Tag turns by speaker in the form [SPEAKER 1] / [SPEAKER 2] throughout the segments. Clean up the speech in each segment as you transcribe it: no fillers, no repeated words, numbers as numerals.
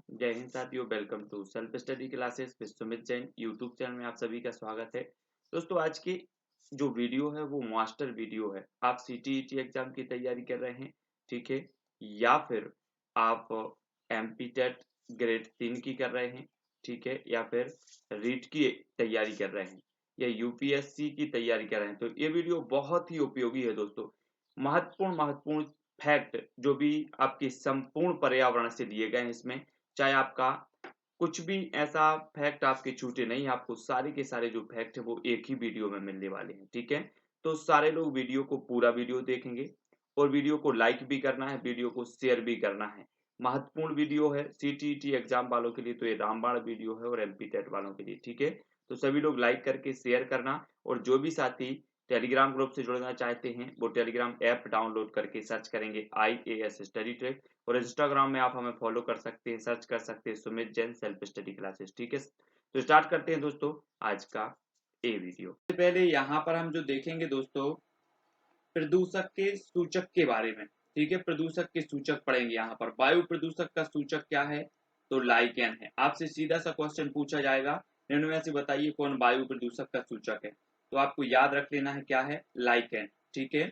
[SPEAKER 1] जय हिंद साथियों, welcome to self study classes with Sumit Jain YouTube channel में आप सभी का स्वागत है। दोस्तों, आज की जो वीडियो है वो मास्टर वीडियो है। आप सीटीईटी एग्जाम की तैयारी कर रहे हैं, ठीक है, या फिर आप एमपीटेट ग्रेड 3 की कर रहे हैं, ठीक है, या फिर रीट की तैयारी कर रहे हैं या यूपीएससी की तैयारी कर रहे हैं, तो ये वीडियो बहुत ही उपयोगी है दोस्तों। महत्वपूर्ण महत्वपूर्ण फैक्ट जो भी आपके संपूर्ण पर्यावरण से दिए गए हैं इसमें, चाहे आपका कुछ भी ऐसा फैक्ट आपके छूटे नहीं, आपको सारे के सारे जो फैक्ट है वो एक ही वीडियो में मिलने वाले हैं, ठीक है। तो सारे लोग वीडियो को पूरा वीडियो देखेंगे और वीडियो को लाइक भी करना है, वीडियो को शेयर भी करना है। महत्वपूर्ण वीडियो है सीटीईटी एग्जाम वालों के लिए, तो ये रामबाण वीडियो है और एमपी टेट वालों के लिए, ठीक है। तो सभी लोग लाइक करके शेयर करना, और जो भी साथी टेलीग्राम ग्रुप से जुड़ना चाहते हैं वो टेलीग्राम ऐप डाउनलोड करके सर्च करेंगे IAS स्टडी ट्रैक, और इंस्टाग्राम में आप हमें फॉलो कर सकते हैं, सर्च कर सकते हैं Sumit Jain self study classes, ठीक है। तो स्टार्ट करते हैं दोस्तों आज का ए वीडियो। सबसे पहले यहाँ पर हम जो देखेंगे दोस्तों, प्रदूषक के सूचक के बारे में, ठीक है। प्रदूषक के सूचक पढ़ेंगे यहाँ पर। वायु प्रदूषक का सूचक क्या है? तो लाइकेन है। आपसे सीधा सा क्वेश्चन पूछा जाएगा, निम्न में से बताइए कौन वायु प्रदूषक का सूचक है, तो आपको याद रख लेना है क्या है, लाइकेन, ठीक है।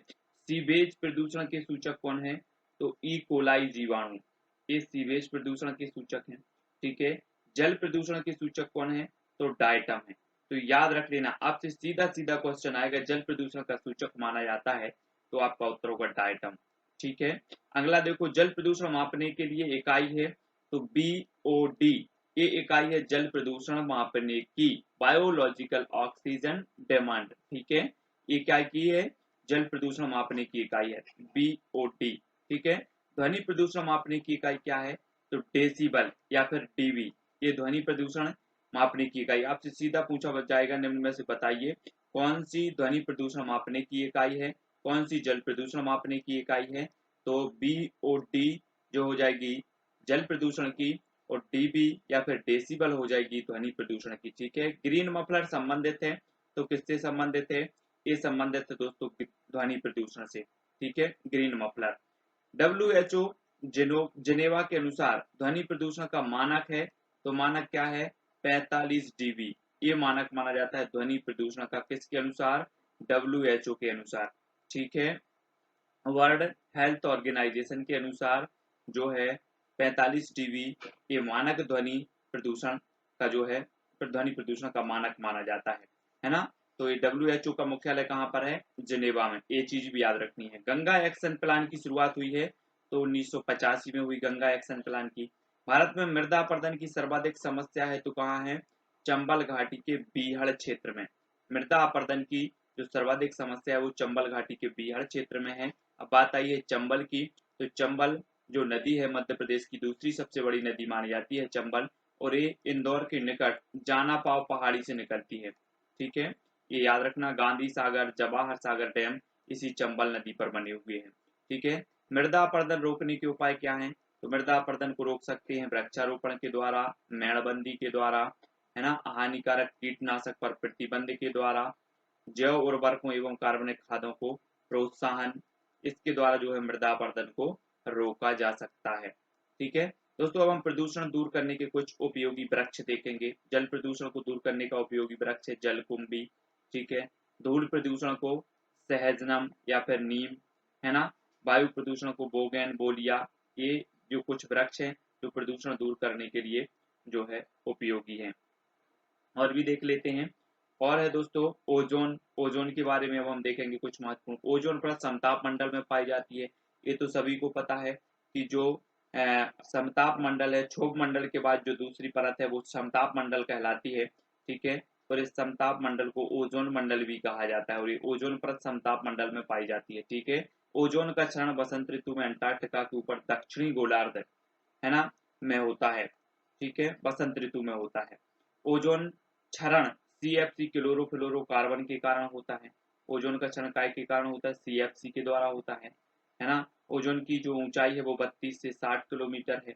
[SPEAKER 1] सीवेज प्रदूषण के सूचक कौन है? तो ई कोलाई जीवाणु, ये सीवेज प्रदूषण के सूचक है, ठीक है। जल प्रदूषण के सूचक कौन है? तो डायटम है। तो याद रख लेना, आपसे सीधा सीधा क्वेश्चन आएगा, जल प्रदूषण का सूचक माना जाता है, तो आपका उत्तर होगा डायटम, ठीक है। अगला देखो, जल प्रदूषण मापने के लिए इकाई है, तो BOD, ये इकाई है जल प्रदूषण मापने की, बायोलॉजिकल ऑक्सीजन डिमांड, ठीक है। ये क्या की है? जल प्रदूषण मापने की इकाई है BOD, ठीक है। ध्वनि प्रदूषण मापने की इकाई क्या है? तो डेसिबल या फिर डीबी, ये ध्वनि प्रदूषण मापने की इकाई। आपसे सीधा पूछा जाएगा, निम्न में से बताइए कौन सी ध्वनि प्रदूषण मापने की इकाई है, कौन सी जल प्रदूषण मापने की इकाई है? तो BOD जो हो जाएगी जल प्रदूषण की, और डीबी या फिर डेसिबल हो जाएगी ध्वनि प्रदूषण की, ठीक है। ग्रीन मफलर संबंधित है, तो किससे संबंधित है? ये संबंधित है दोस्तों ध्वनि प्रदूषण से, ठीक है, ग्रीन मफलर। WHO जिनेवा के अनुसार ध्वनि प्रदूषण का मानक है, तो मानक क्या है? 45 dB, ये मानक माना जाता है ध्वनि प्रदूषण का, किसके अनुसार? WHO के अनुसार, ठीक है। वर्ल्ड हेल्थ ऑर्गेनाइजेशन के अनुसार जो है 45 dB, ये मानक ध्वनि प्रदूषण का जो है ध्वनि प्रदूषण का मानक माना जाता है ना। तो ये WHO का मुख्यालय कहाँ पर है? जिनेवा में, ये चीज भी याद रखनी है। गंगा एक्शन प्लान की शुरुआत हुई है, तो 1985 में हुई गंगा एक्शन प्लान की। भारत में मृदा अपरदन की सर्वाधिक समस्या है, तो कहाँ है? चंबल घाटी के बीहड़ क्षेत्र में। मृदा अपरदन की जो सर्वाधिक समस्या है वो चंबल घाटी के बीहड़ क्षेत्र में है। अब बात आई है चंबल की, तो चंबल जो नदी है मध्य प्रदेश की दूसरी सबसे बड़ी नदी मानी जाती है चंबल, और ये इंदौर के निकट जानापाव पहाड़ी से निकलती है, ठीक है। ये याद रखना, गांधी सागर जवाहर सागर डैम इसी चंबल नदी पर बने हुए हैं, ठीक है। मृदा अपरदन रोकने के उपाय क्या हैं? तो मृदा अपरदन को रोक सकते हैं वृक्षारोपण के द्वारा, मेड़बंदी के द्वारा, है ना, हानिकारक कीटनाशक पर प्रतिबंध के द्वारा, जैव उर्वरकों एवं कार्बनिक खादों को प्रोत्साहन, इसके द्वारा जो है मृदा अपरदन को रोका जा सकता है, ठीक है। दोस्तों, अब हम प्रदूषण दूर करने के कुछ उपयोगी वृक्ष देखेंगे। जल प्रदूषण को दूर करने का उपयोगी वृक्ष है जलकुंभी, ठीक है। धूल प्रदूषण को सहजनम या फिर नीम, है ना। वायु प्रदूषण को बोगेन बोलिया, ये जो कुछ वृक्ष हैं जो प्रदूषण दूर करने के लिए जो है उपयोगी हैं। और भी देख लेते हैं। और है दोस्तों ओजोन, ओजोन के बारे में अब हम देखेंगे कुछ महत्वपूर्ण। ओजोन परत समताप मंडल में पाई जाती है, ये तो सभी को पता है कि जो समताप मंडल है, क्षोभ मंडल के बाद जो दूसरी परत है वो समताप मंडल कहलाती है, ठीक है। और इस समताप मंडल को ओजोन मंडल भी कहा जाता है, और ये ओजोन परत समताप मंडल में पाई जाती है, ठीक है। ओजोन का क्षरण बसंत ऋतु में अंटार्कटिका के ऊपर दक्षिणी गोलार्ध, है ना, में होता है, ठीक है, बसंत ऋतु में होता है। ओजोन क्षरण CFC क्लोरोफ्लोरोकार्बन के कारण होता है। ओजोन का क्षरण काय के कारण होता है? CFC के द्वारा होता है ना। ओजोन की जो ऊंचाई है वो 32 से 60 किलोमीटर है,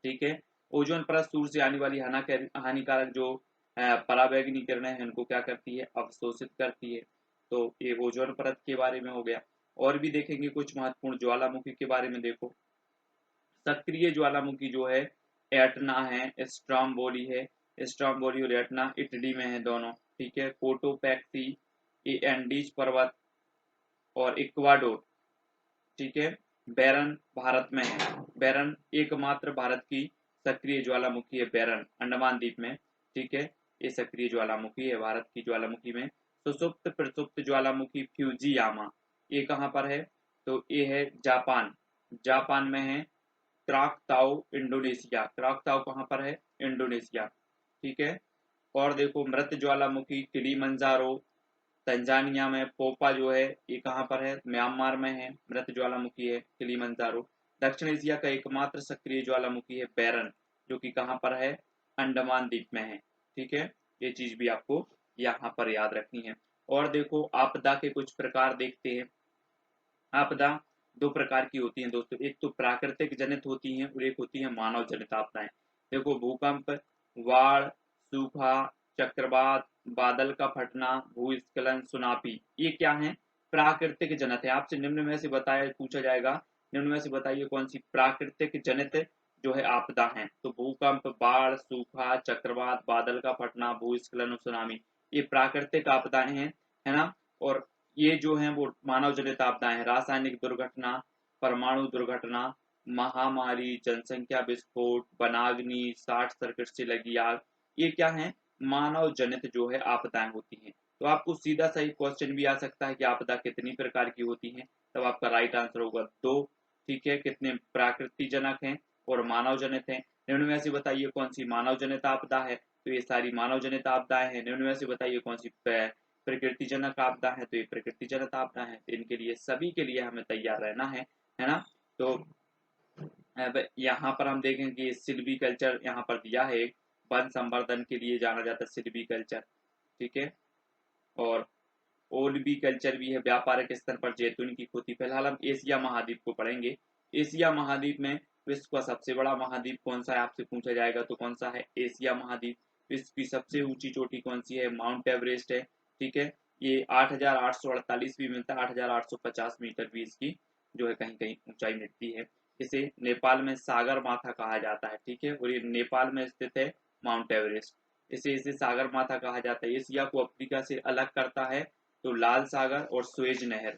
[SPEAKER 1] ठीक है। ओजोन परत सूर्य से आने वाली हानिकारक जो पराबैंगनी किरणें हैं उनको क्या करती है? अवशोषित करती है। तो ये ओजोन परत के बारे में हो गया। और भी देखेंगे कुछ महत्वपूर्ण, ज्वालामुखी के बारे में देखो। सक्रिय ज्वालामुखी जो है एटना है, स्ट्रोम्बोली है, स्ट्रोम्बोली और एटना इटली में है दोनों, ठीक है। कोटोपैक्सी, ये एंडीज पर्वत और इक्वाडोर, ठीक है। बैरन भारत में है, बैरन एकमात्र भारत की सक्रिय ज्वालामुखी है, बैरन अंडमान द्वीप में, ठीक है। ये सक्रिय ज्वालामुखी है भारत की ज्वालामुखी में। सुसुप्त प्रसुप्त ज्वालामुखी फ्यूजियामा, ये कहाँ पर है, तो ये है जापान, जापान में है। क्राकताओ इंडोनेशिया, क्राकताओ कहाँ पर है, इंडोनेशिया, ठीक है। और देखो मृत ज्वालामुखी किलीमंजारो तंजानिया में, पोपा जो है ये कहाँ पर है, म्यांमार में है, मृत ज्वालामुखी है किलीमंजारो। दक्षिण एशिया का एकमात्र सक्रिय ज्वालामुखी है बैरन, जो कि कहाँ पर है, अंडमान द्वीप में है, ठीक है। ये चीज भी आपको यहाँ पर याद रखनी है। और देखो आपदा के कुछ प्रकार देखते हैं। आपदा दो प्रकार की होती हैं दोस्तों, एक तो प्राकृतिक जनित होती हैं और एक होती है मानव जनित आपदाएं। देखो भूकंप, बाढ़, सूखा, चक्रवात, बादल का फटना, भूस्खलन, सुनामी, ये क्या है, प्राकृतिक जनित है। आपसे निम्न में से बताया पूछा जाएगा, निम्न में से बताइए कौन सी प्राकृतिक जनित जो है आपदा है, तो भूकंप, बाढ़, सूखा, चक्रवात, बादल का फटना, भूस्खलन और सुनामी, ये प्राकृतिक आपदाएं हैं, है ना। और ये जो है वो मानव जनित आपदाएं हैं, रासायनिक दुर्घटना, परमाणु दुर्घटना, महामारी, जनसंख्या विस्फोट, वनाग्नि, शॉर्ट सर्किट से लगी आग, ये क्या है, मानव जनित जो है आपदाएं होती हैं। तो आपको सीधा सही क्वेश्चन भी आ सकता है कि आपदा कितनी प्रकार की होती हैं, तब आपका राइट आंसर होगा दो, ठीक है। कितने प्राकृतिक जनक हैं और मानव जनित हैं। निम्न में से बताइए कौन सी मानव जनित आपदा है, तो ये सारी मानव जनित आपदाएं हैं। निम्न में से बताइए कौन सी प्रकृति जनक आपदा है, तो ये प्रकृति जनक आपदा है। तो इनके लिए सभी के लिए हमें तैयार रहना है ना। तो अब यहाँ पर हम देखें कि सिल्वी कल्चर यहाँ पर दिया है, वन संवर्धन के लिए जाना जाता है सिल्वी कल्चर, ठीक है। और ओलिवी कल्चर भी है, व्यापारिक स्तर पर जैतून की खेती। फिलहाल हम एशिया महाद्वीप को पढ़ेंगे। एशिया महाद्वीप में विश्व का सबसे बड़ा महाद्वीप कौन सा है, आपसे पूछा जाएगा तो कौन सा है, एशिया महाद्वीप। विश्व की सबसे ऊंची चोटी कौन सी है, माउंट एवरेस्ट है, ठीक है। ये 8,848 भी मिलता है, 8,850 मीटर भी इसकी जो है कहीं कहीं ऊंचाई मिलती है। इसे नेपाल में सागर माथा कहा जाता है, ठीक है। और ये नेपाल में स्थित है माउंट एवरेस्ट, इसे सागर माथा कहा जाता है। एशिया को अफ्रीका से अलग करता है तो लाल सागर और स्वेज नहर,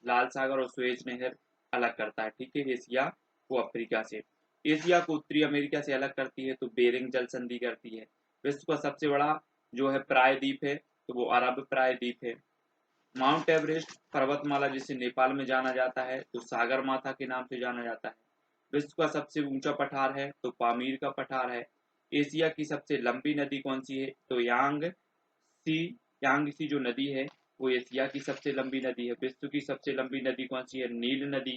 [SPEAKER 1] लाल सागर और स्वेज नहर अलग करता है, ठीक है, एशिया को अफ्रीका से। एशिया को उत्तरी अमेरिका से अलग करती है तो बेरिंग जल संधि करती है। विश्व का सबसे बड़ा जो है प्रायद्वीप है तो वो अरब प्रायद्वीप है। माउंट एवरेस्ट पर्वतमाला जिसे नेपाल में जाना जाता है तो सागर माथा के नाम से जाना जाता है। विश्व का सबसे ऊंचा पठार है तो पामीर का पठार है। एशिया की सबसे लंबी नदी कौन सी है, तो यांगसी जो नदी है वो एशिया की सबसे लंबी नदी है। विश्व की सबसे लंबी नदी कौन सी है, नील नदी,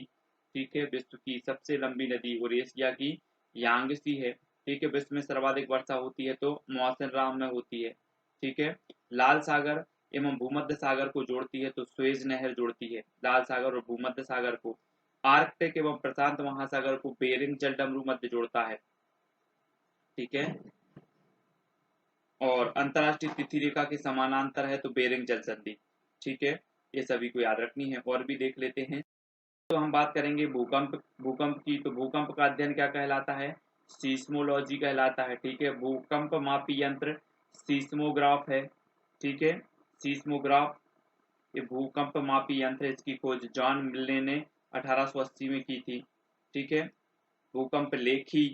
[SPEAKER 1] ठीक है, विश्व की सबसे लंबी नदी। और एशिया की यांगसी है, ठीक है। विश्व में सर्वाधिक वर्षा होती है तो मौसम राम में होती है, ठीक है। लाल सागर एवं भूमध्य सागर को जोड़ती है तो स्वेज नहर जोड़ती है लाल सागर और भूमध्य सागर को। आर्कटिक एवं प्रशांत महासागर को बेरिंग जलडमरू मध्य जोड़ता है, ठीक है। और अंतरराष्ट्रीय तिथि रेखा के समानांतर है तो बेरिंग जल संधि, ठीक है। ये सभी को याद रखनी है। और भी देख लेते हैं। तो हम बात करेंगे भूकंप की। तो भूकंप का अध्ययन क्या कहलाता है, सीस्मोलॉजी कहलाता है, ठीक है। भूकंप मापी यंत्र सीस्मोग्राफ है, ठीक है, सीस्मोग्राफ। ये भूकंप मापी यंत्र, इसकी खोज जॉन मिलने ने 1880 में की थी, ठीक है। भूकंप लेखी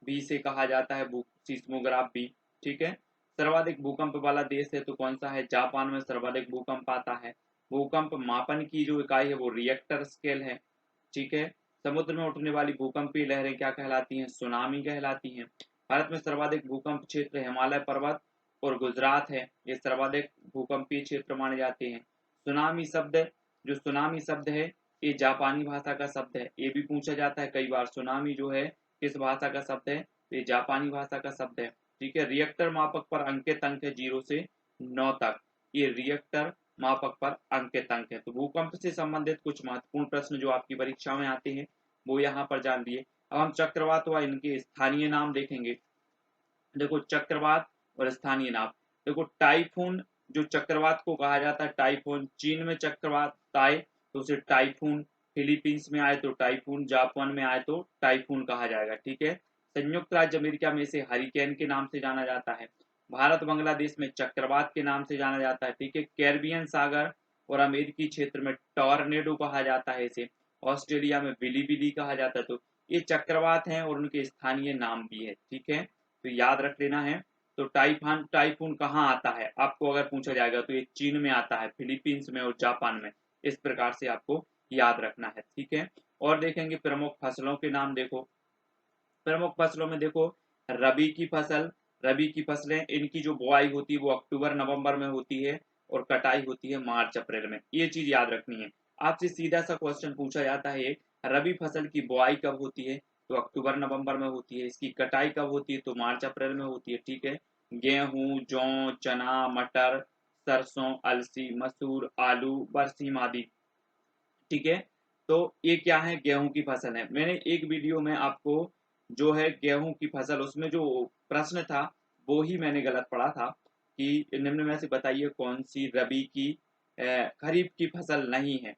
[SPEAKER 1] भी से कहा जाता है सीस्मोग्राफ भी, ठीक है। सर्वाधिक भूकंप वाला देश है तो कौन सा है, जापान में सर्वाधिक भूकंप आता है। भूकंप मापन की जो इकाई है वो रिएक्टर स्केल है, ठीक है। समुद्र में उठने वाली भूकंपीय लहरें क्या कहलाती हैं, सुनामी कहलाती हैं। भारत में सर्वाधिक भूकंप क्षेत्र हिमालय पर्वत और गुजरात है, ये सर्वाधिक भूकंपीय क्षेत्र माने जाते हैं। सुनामी शब्द है ये जापानी भाषा का शब्द है, ये भी पूछा जाता है कई बार, सुनामी जो है किस भाषा का शब्द है, ये जापानी भाषा का शब्द है, ठीक है। रिएक्टर मापक पर अंकित अंक है 0 से 9 तक, ये रिएक्टर मापक पर अंकित अंक है। तो भूकंप से संबंधित कुछ महत्वपूर्ण प्रश्न जो आपकी परीक्षा में आते हैं वो यहाँ पर जान लिए। अब हम चक्रवात व इनके स्थानीय नाम देखेंगे। देखो चक्रवात और स्थानीय नाम, देखो टाइफून, जो चक्रवात को कहा जाता है टाइफून, चीन में चक्रवात आए तो उसे टाइफून, फिलीपींस में आए तो टाइफून, जापान में आए तो टाइफून कहा जाएगा, ठीक है। संयुक्त राज्य अमेरिका में इसे हरिकेन के नाम से जाना जाता है। भारत बांग्लादेश में चक्रवात के नाम से जाना जाता है, ठीक है। कैरिबियन सागर और अमेरिकी क्षेत्र में टॉर्नेडो कहा जाता है इसे। ऑस्ट्रेलिया में बिली कहा जाता है। तो ये चक्रवात हैं और उनके स्थानीय नाम भी है, ठीक है, तो याद रख लेना है। तो टाइफून कहाँ आता है आपको अगर पूछा जाएगा तो ये चीन में आता है, फिलीपींस में और जापान में। इस प्रकार से आपको याद रखना है, ठीक है। और देखेंगे प्रमुख फसलों के नाम। देखो प्रमुख फसलों में देखो रबी की फसलें, इनकी जो बुआई होती है वो अक्टूबर नवंबर में होती है और कटाई होती है मार्च अप्रैल में। ये चीज याद रखनी है। आपसे सीधा सा क्वेश्चन पूछा जाता है, रबी फसल की बुआई कब होती है, तो अक्टूबर नवंबर में होती है। इसकी कटाई कब होती है, तो मार्च अप्रैल में होती है, ठीक है। गेहूं, जौ, चना, मटर, सरसों, अलसी, मसूर, आलू, बरसीम आदि, ठीक है। तो ये क्या है, गेहूं की फसल है। मैंने एक वीडियो में आपको जो है गेहूं की फसल, उसमें जो प्रश्न था वो ही मैंने गलत पढ़ा था कि निम्न में से बताइए कौन सी रबी की खरीफ की फसल नहीं है।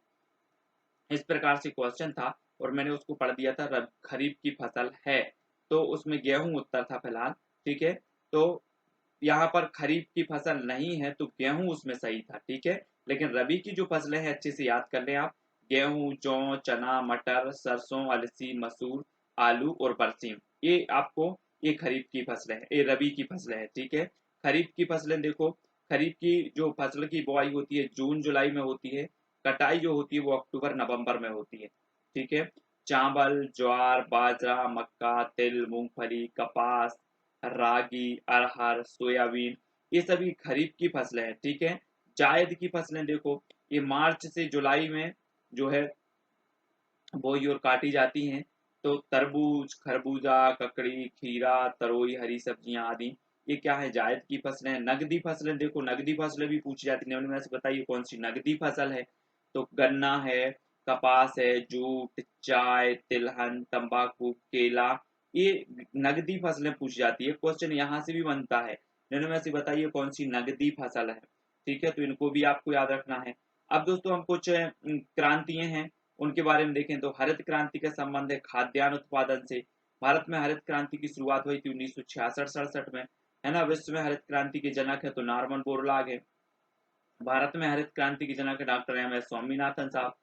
[SPEAKER 1] इस प्रकार से क्वेश्चन था और मैंने उसको पढ़ दिया था खरीफ की फसल है, तो उसमें गेहूं उत्तर था फिलहाल, ठीक है। तो यहाँ पर खरीफ की फसल नहीं है तो गेहूं उसमें सही था, ठीक है। लेकिन रबी की जो फसलें हैं अच्छे से याद कर लें आप। गेहूं, जौ, चना, मटर, सरसों, अलसी, मसूर, आलू और बरसीम, ये आपको, ये खरीफ की फसलें हैं, ये रबी की फसलें हैं, ठीक है। खरीफ की फसलें देखो, खरीफ की जो फसल की बुआई होती है जून जुलाई में होती है। कटाई जो होती है वो अक्टूबर नवंबर में होती है, ठीक है। चावल, ज्वार, बाजरा, मक्का, तिल, मूंगफली, कपास, रागी, अरहर, सोयाबीन, ये सभी खरीफ की फसलें हैं, ठीक है। जायद की फसलें देखो, ये मार्च से जुलाई में जो है बोई और काटी जाती हैं। तो तरबूज, खरबूजा, ककड़ी, खीरा, तरोई, हरी सब्जियां आदि, ये क्या है, जायद की फसलें हैं। नकदी फसलें देखो, नकदी फसलें भी पूछी जाती हैं, उनमें से बताइए कौन सी नकदी फसल है, तो गन्ना है, कपास है, जूट, चाय, तिलहन, तंबाकू, केला, ये नकदी फसलें पूछी जाती है। क्वेश्चन यहाँ से भी बनता है, इनमें में से बताइए कौन सी नकदी फसल है, ठीक है। तो इनको भी आपको याद रखना है। अब दोस्तों हम कुछ क्रांतियां हैं उनके बारे में देखें, तो हरित क्रांति का संबंध है खाद्यान्न उत्पादन से। भारत में हरित क्रांति की शुरुआत हुई थी 1966-67 में, है ना। विश्व में हरित क्रांति के जनक है तो नॉर्मन बोरलॉग है। भारत में हरित क्रांति के जनक है डॉक्टर एम एस स्वामीनाथन साहब।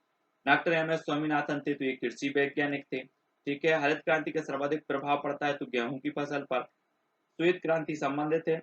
[SPEAKER 1] डॉक्टर एम एस स्वामीनाथन थे तो ये कृषि वैज्ञानिक थे, ठीक है। हरित क्रांति का सर्वाधिक प्रभाव पड़ता है तो गेहूं की फसल पर। श्वेत क्रांति संबंधित है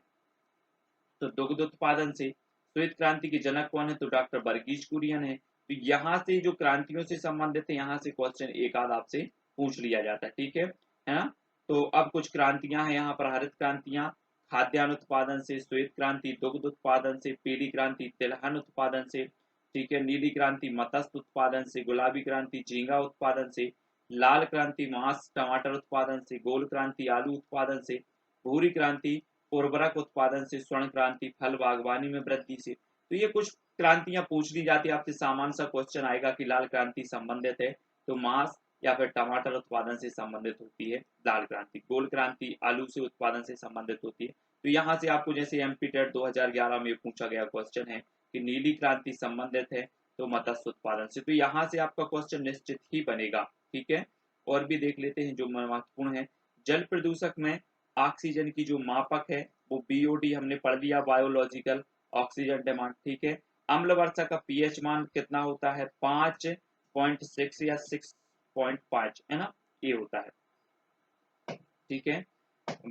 [SPEAKER 1] तो दुग्ध उत्पादन से। श्वेत क्रांति के जनक कौन है, तो डॉक्टर वर्गीज कुरियन है। तो यहाँ से जो क्रांतियों से संबंधित है, यहाँ से क्वेश्चन एक आध आपसे पूछ लिया जाता है, ठीक है ना। तो अब कुछ क्रांतियां हैं यहाँ पर, हरित क्रांतियां खाद्यान्न उत्पादन से, श्वेत क्रांति दुग्ध उत्पादन से, पीली क्रांति तिलहन उत्पादन से, ठीक है। नीली क्रांति मत्स्य उत्पादन से, गुलाबी क्रांति झींगा उत्पादन से, लाल क्रांति मांस टमाटर उत्पादन से, गोल क्रांति आलू उत्पादन से, भूरी क्रांति उर्वरक उत्पादन से, स्वर्ण क्रांति फल बागवानी में वृद्धि से। तो ये कुछ क्रांतियां पूछ ली जाती है आपसे। सामान्य सा क्वेश्चन आएगा कि लाल क्रांति संबंधित है तो मांस या फिर टमाटर उत्पादन से संबंधित होती है लाल क्रांति। गोल क्रांति आलू से उत्पादन से संबंधित होती है। तो यहाँ से आपको जैसे एमपी टेट 2011 में पूछा गया क्वेश्चन है कि नीली क्रांति संबंधित है तो मत्स्य उत्पादन से। तो यहाँ से आपका क्वेश्चन निश्चित ही बनेगा, ठीक है। और भी देख लेते हैं जो महत्वपूर्ण है। जल प्रदूषक में ऑक्सीजन की जो मापक है वो बीओडी हमने पढ़ लिया, बायोलॉजिकल ऑक्सीजन डिमांड, ठीक है। अम्ल वर्षा का पीएच मान कितना होता है, 5.6 या 6.5, है ना, ये होता है, ठीक है।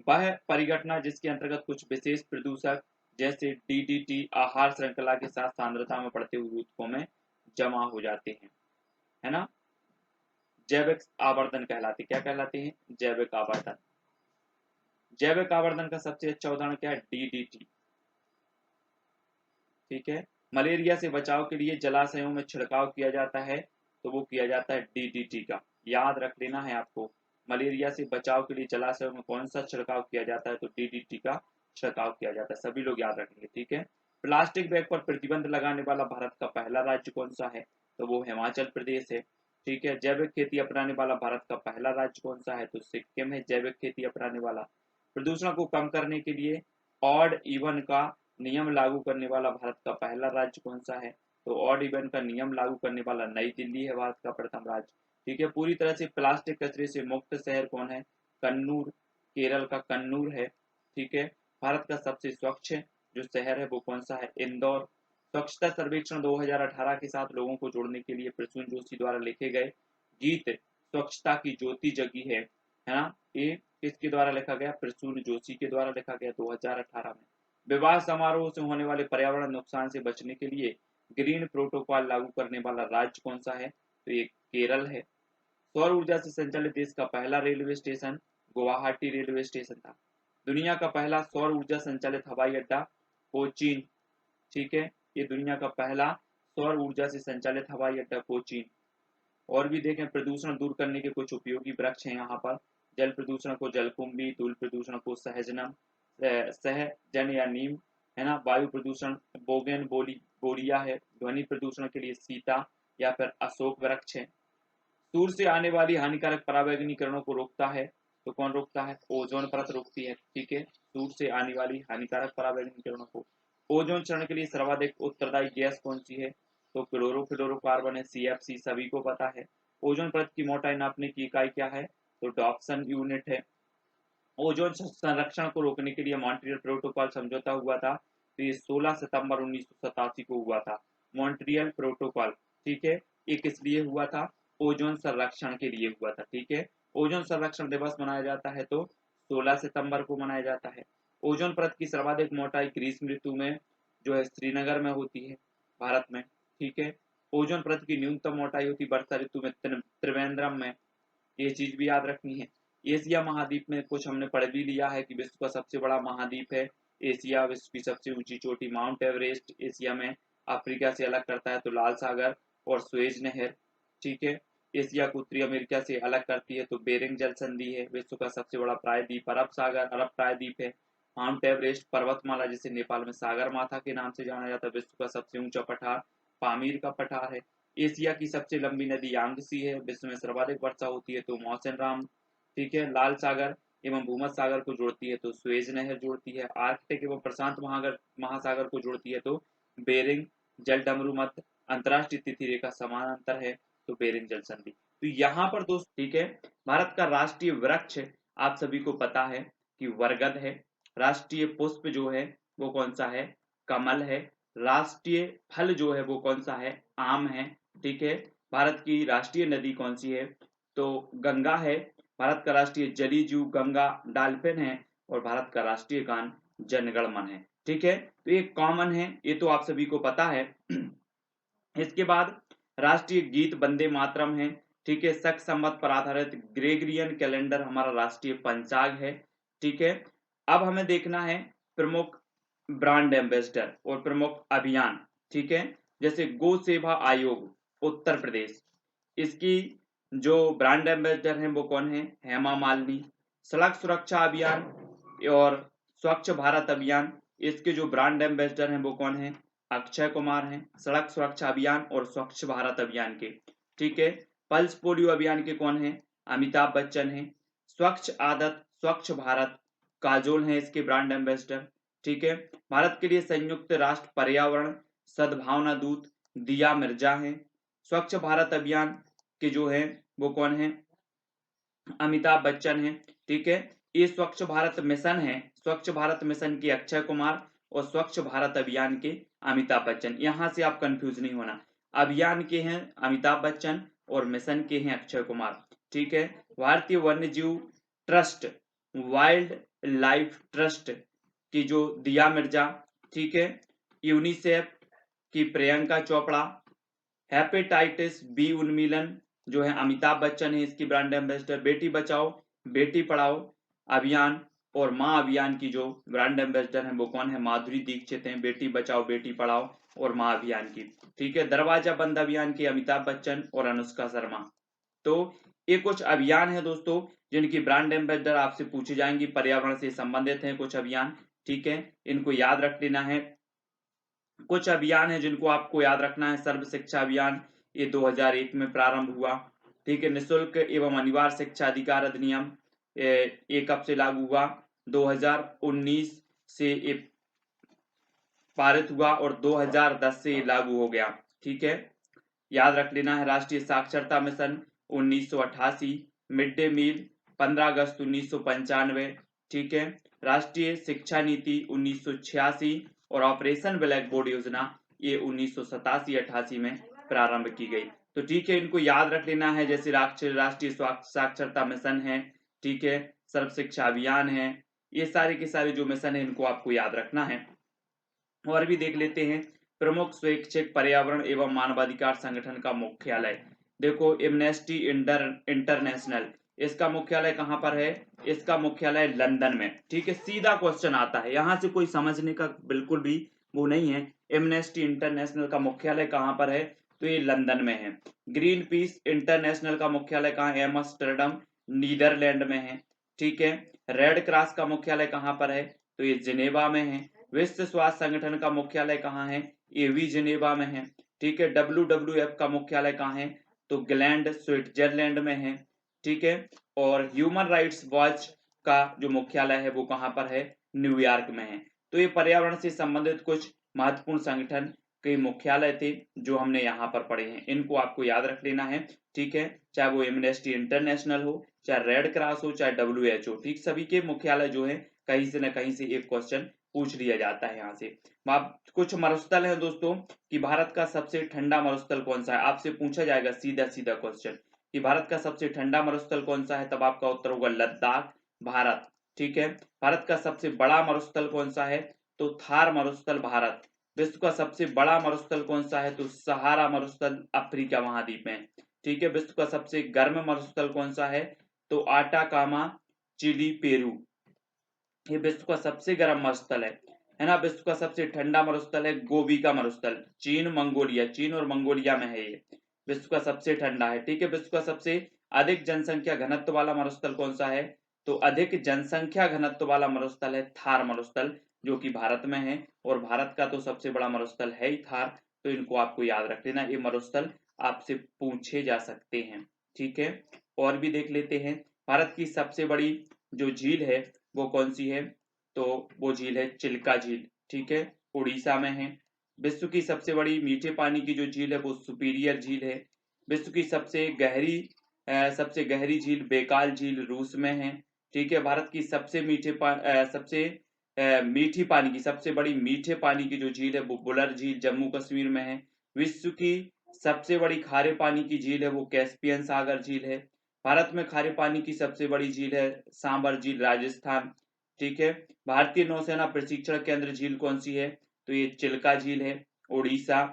[SPEAKER 1] वह परिघटना जिसके अंतर्गत कुछ विशेष प्रदूषक जैसे डीडीटी आहार श्रृंखला के साथ सांद्रता में बढ़ते हुए ऊतकों में जमा हो जाते हैं, है ना, जैविक आवर्धन कहलाते, क्या कहलाते हैं, जैविक आवर्धन। जैविक आवर्धन का सबसे अच्छा उदाहरण क्या है, डीडीटी, ठीक है। मलेरिया से बचाव के लिए जलाशयों में छिड़काव किया जाता है तो वो किया जाता है डीडीटी का, याद रख लेना है आपको। मलेरिया से बचाव के लिए जलाशयों में कौन सा छिड़काव किया जाता है, तो डीडीटी का छिड़काव किया जाता है, सभी लोग याद रखेंगे, ठीक है। प्लास्टिक बैग पर प्रतिबंध लगाने वाला भारत का पहला राज्य कौन सा है, तो वो हिमाचल प्रदेश है, ठीक है। जैविक खेती अपनाने वाला भारत का पहला राज्य कौन सा है, तो सिक्किम है जैविक खेती अपनाने वाला। प्रदूषण को कम करने के लिए ऑड इवन का नियम लागू करने वाला भारत का पहला राज्य कौन सा है, तो ऑड इवन का नियम लागू करने वाला नई दिल्ली है भारत का प्रथम राज्य, ठीक है। पूरी तरह से प्लास्टिक कचरे से मुक्त शहर कौन है, कन्नूर, केरल का कन्नूर है। ठीक है, भारत का सबसे स्वच्छ जो शहर है वो कौन सा है? इंदौर। स्वच्छता सर्वेक्षण 2018 के साथ लोगों को जोड़ने के लिए प्रसून जोशी द्वारा लिखे गए गीत स्वच्छता की ज्योति जगी है ना, ये किसके द्वारा लिखा गया? प्रसून जोशी के द्वारा लिखा गया 2018 में। विवाह समारोह से होने वाले पर्यावरण नुकसान से बचने के लिए ग्रीन प्रोटोकॉल लागू करने वाला राज्य कौन सा है? तो ये केरल है। सौर ऊर्जा से संचालित देश का पहला railway station Guwahati railway station था। दुनिया का पहला सौर ऊर्जा संचालित हवाई अड्डा कोचीन। ठीक है, ये दुनिया का पहला सौर ऊर्जा से संचालित हवाई अड्डा कोचीन। और भी देखें, प्रदूषण दूर करने के कुछ उपयोगी वृक्ष हैं यहाँ पर। जल प्रदूषण को जलकुंभी, धूल प्रदूषण को सहजनम सहजन या नीम है ना, वायु प्रदूषण बोगेन बोरिया है, ध्वनि प्रदूषण के लिए सीता या फिर अशोक वृक्ष है। सूर्य से आने वाली हानिकारक पराबैंगनी किरणों को रोकता है, तो कौन रोकता है? ओजोन परत रोकती है। ठीक है, सूर्य से आने वाली हानिकारक पराबैंगनी किरणों को। ओजोन क्षरण के लिए सर्वाधिक उत्तरदायी गैस कौन सी है? तो क्लोरोफ्लोरोकार्बन है, CFC, सभी को पता है। ओजोन परत की मोटाई नापने की इकाई क्या है? तो डॉप्सन यूनिट है। ओजोन संरक्षण को रोकने के लिए मॉन्ट्रियल प्रोटोकॉल समझौता हुआ था, तो ये 16 सितंबर 1987 को हुआ था, मॉन्ट्रियल प्रोटोकॉल। ठीक है, ये किस लिए हुआ था? ओजोन संरक्षण के लिए हुआ था। ठीक है, ओजोन संरक्षण दिवस मनाया जाता है तो 16 सितंबर को मनाया जाता है। ओजोन परत की सर्वाधिक मोटाई ग्रीष्म ऋतु में जो है श्रीनगर में होती है, भारत में। ठीक है, ओजोन परत की न्यूनतम मोटाई होती वर्षा ऋतु में त्रिवेंद्रम में, ये चीज भी याद रखनी है। एशिया महाद्वीप में कुछ हमने पढ़ भी लिया है कि विश्व का सबसे बड़ा महाद्वीप है एशिया, विश्व की सबसे ऊंची चोटी माउंट एवरेस्ट एशिया में अफ्रीका से अलग करता है तो लाल सागर और स्वेज नहर। ठीक है, एशिया को उत्तरी अमेरिका से अलग करती है तो बेरिंग जल संधि है। विश्व का सबसे बड़ा प्रायद्वीप अरब सागर अरब प्रायद्वीप है। माउंट एवरेस्ट पर्वतमाला जिसे नेपाल में सागर माथा के नाम से जाना जाता है, विश्व का सबसे ऊंचा पठार पामीर का पठार है। एशिया की सबसे लंबी नदी यांगसी है, विश्व में सर्वाधिक वर्षा होती है तो मौसम राम। ठीक है, लाल सागर एवं भूमध्य सागर को जोड़ती है तो स्वेज नहर जोड़ती है। आर्कटिक एवं प्रशांत महासागर को जोड़ती है तो बेरिंग जल डमरू मध्य अंतरराष्ट्रीय तिथि रेखा समानांतर है तो बेरिंग जल संधि। तो यहाँ पर दोस्त, ठीक है, भारत का राष्ट्रीय वृक्ष आप सभी को पता है कि बरगद है। राष्ट्रीय पुष्प जो है वो कौन सा है? कमल है। राष्ट्रीय फल जो है वो कौन सा है? आम है। ठीक है, भारत की राष्ट्रीय नदी कौन सी है? तो गंगा है। भारत का राष्ट्रीय जलीय जीव गंगा डॉल्फिन है और भारत का राष्ट्रीय गान जनगण मन है। ठीक है, तो ये कॉमन है, ये तो आप सभी को पता है। इसके बाद राष्ट्रीय गीत वंदे मातरम है। ठीक है, शक संवत पर आधारित ग्रेगरियन कैलेंडर हमारा राष्ट्रीय पंचांग है। ठीक है, अब हमें देखना है प्रमुख ब्रांड एम्बेसडर और प्रमुख अभियान। ठीक है, जैसे गो सेवा आयोग उत्तर प्रदेश, इसकी जो ब्रांड एम्बेसडर हैं वो कौन है? हेमा मालिनी। सड़क सुरक्षा अभियान और स्वच्छ भारत अभियान, इसके जो ब्रांड एम्बेसडर हैं वो कौन है? अक्षय कुमार हैं, सड़क सुरक्षा अभियान और स्वच्छ भारत अभियान के। ठीक है, पल्स पोलियो अभियान के कौन है? अमिताभ बच्चन हैं। स्वच्छ आदत स्वच्छ भारत काजोल हैं इसके ब्रांड एम्बेसडर। ठीक है, भारत के लिए संयुक्त राष्ट्र पर्यावरण सद्भावना दूत दिया मिर्जा हैं। स्वच्छ भारत अभियान के जो है वो कौन है? अमिताभ बच्चन हैं। ठीक है, ये स्वच्छ भारत मिशन है, स्वच्छ भारत मिशन के अक्षय कुमार और स्वच्छ भारत अभियान के अमिताभ बच्चन। यहां से आप कंफ्यूज नहीं होना, अभियान के हैं अमिताभ बच्चन और मिशन के हैं अक्षय कुमार। ठीक है, भारतीय वन्य जीव ट्रस्ट वाइल्ड लाइफ ट्रस्ट की जो दिया मिर्जा। ठीक है, यूनिसेफ की प्रियंका चोपड़ा। हेपेटाइटिस बी उन्मूलन जो है अमिताभ बच्चन है इसकी ब्रांड एम्बेसडर। बेटी बचाओ बेटी पढ़ाओ अभियान और माँ अभियान की जो ब्रांड एम्बेसडर है वो कौन है? माधुरी दीक्षित हैं, बेटी बचाओ बेटी पढ़ाओ और माँ अभियान की। ठीक है, दरवाजा बंद अभियान के अमिताभ बच्चन और अनुष्का शर्मा। तो ये कुछ अभियान है दोस्तों जिनकी ब्रांड एम्बेसडर आपसे पूछी जाएंगी, पर्यावरण से संबंधित हैं कुछ अभियान। ठीक है, इनको याद रख लेना है। कुछ अभियान है जिनको आपको याद रखना है। सर्व शिक्षा अभियान, ये 2001 में प्रारंभ हुआ। ठीक है, निःशुल्क एवं अनिवार्य शिक्षा अधिकार अधिनियम ये कब से लागू हुआ? 2019 से ये पारित हुआ और 2010 से ये लागू हो गया। ठीक है, याद रख लेना है। राष्ट्रीय साक्षरता मिशन 1988, मिड डे मील 15 अगस्त 1995, ठीक है। राष्ट्रीय शिक्षा नीति 1986 और ऑपरेशन ब्लैक बोर्ड योजना ये 1987-88 में प्रारंभ की गई। तो ठीक है, इनको याद रख लेना है, जैसे राष्ट्रीय साक्षरता मिशन है, ठीक है, सर्व शिक्षा अभियान है, ये सारे के सारे जो मिशन है इनको आपको याद रखना है। और भी देख लेते हैं, प्रमुख स्वैच्छिक पर्यावरण एवं मानवाधिकार संगठन का मुख्यालय, देखो एमनेस्टी इंटरनेशनल, इसका मुख्यालय कहाँ पर है? इसका मुख्यालय लंदन में, ठीक है। सीधा क्वेश्चन आता है, यहाँ से कोई समझने का बिल्कुल भी वो नहीं है। एमनेस्टी इंटरनेशनल का मुख्यालय कहाँ पर है? तो ये लंदन में है। ग्रीन पीस इंटरनेशनल का मुख्यालय कहाँ है? एम्स्टर्डम नीदरलैंड में है, ठीक है। रेड क्रॉस का मुख्यालय कहाँ पर है? तो ये जिनेवा में है। विश्व स्वास्थ्य संगठन का मुख्यालय कहाँ है? ये भी जिनेवा में है, ठीक है। WWF का मुख्यालय कहाँ है? तो ग्लैंड स्विट्जरलैंड में है, ठीक है। और ह्यूमन राइट्स वॉच का जो मुख्यालय है वो कहाँ पर है? न्यूयॉर्क में है। तो ये पर्यावरण से संबंधित कुछ महत्वपूर्ण संगठन के मुख्यालय थे जो हमने यहाँ पर पढ़े हैं, इनको आपको याद रख लेना है, ठीक है। चाहे वो एमनेस्टी इंटरनेशनल हो, चाहे रेड क्रॉस हो, चाहे WHO, ठीक, सभी के मुख्यालय जो है कहीं से न कहीं से एक क्वेश्चन पूछ लिया जाता है यहाँ से। कुछ मरुस्थल है दोस्तों कि भारत का सबसे ठंडा मरुस्थल कौन सा है, आपसे पूछा जाएगा सीधा सीधा क्वेश्चन कि भारत का सबसे ठंडा मरुस्थल कौन सा है, तब आपका उत्तर होगा लद्दाख, भारत, ठीक है। भारत का सबसे बड़ा मरुस्थल कौन सा है? तो थार मरुस्थल, भारत। विश्व का सबसे बड़ा मरुस्थल कौन सा है? तो सहारा मरुस्थल, अफ्रीका महाद्वीप में, ठीक है। विश्व का सबसे गर्म मरुस्थल कौन सा है? तो आटाकामा, चिली, पेरू, ये विश्व का सबसे गर्म मरुस्थल है ना। विश्व का सबसे ठंडा मरुस्थल है गोबी का मरुस्थल, चीन मंगोलिया, चीन और मंगोलिया में है ये, विश्व का सबसे ठंडा है, ठीक है। विश्व का सबसे अधिक जनसंख्या घनत्व वाला मरुस्थल कौन सा है? तो अधिक जनसंख्या घनत्व वाला मरुस्थल है थार मरुस्थल, जो कि भारत में है, और भारत का तो सबसे बड़ा मरुस्थल है ही थार। तो इनको आपको याद रख लेना, ये मरुस्थल आपसे पूछे जा सकते हैं, ठीक है। और भी देख लेते हैं, भारत की सबसे बड़ी जो झील है वो कौन सी है? तो वो झील है चिल्का झील, ठीक है, उड़ीसा में है। विश्व की सबसे बड़ी मीठे पानी की जो झील है वो सुपीरियर झील है। विश्व की सबसे गहरी झील बेकाल झील रूस में है, ठीक है। भारत की सबसे मीठी पानी की, सबसे बड़ी मीठे पानी की जो झील है वो बुलर झील जम्मू कश्मीर में है। विश्व की सबसे बड़ी खारे पानी की झील है वो कैस्पियन सागर झील है। भारत में खारे पानी की सबसे बड़ी झील है सांबर झील, राजस्थान, ठीक है। भारतीय नौसेना प्रशिक्षण केंद्र झील कौन सी है? तो ये चिल्का झील है, उड़ीसा।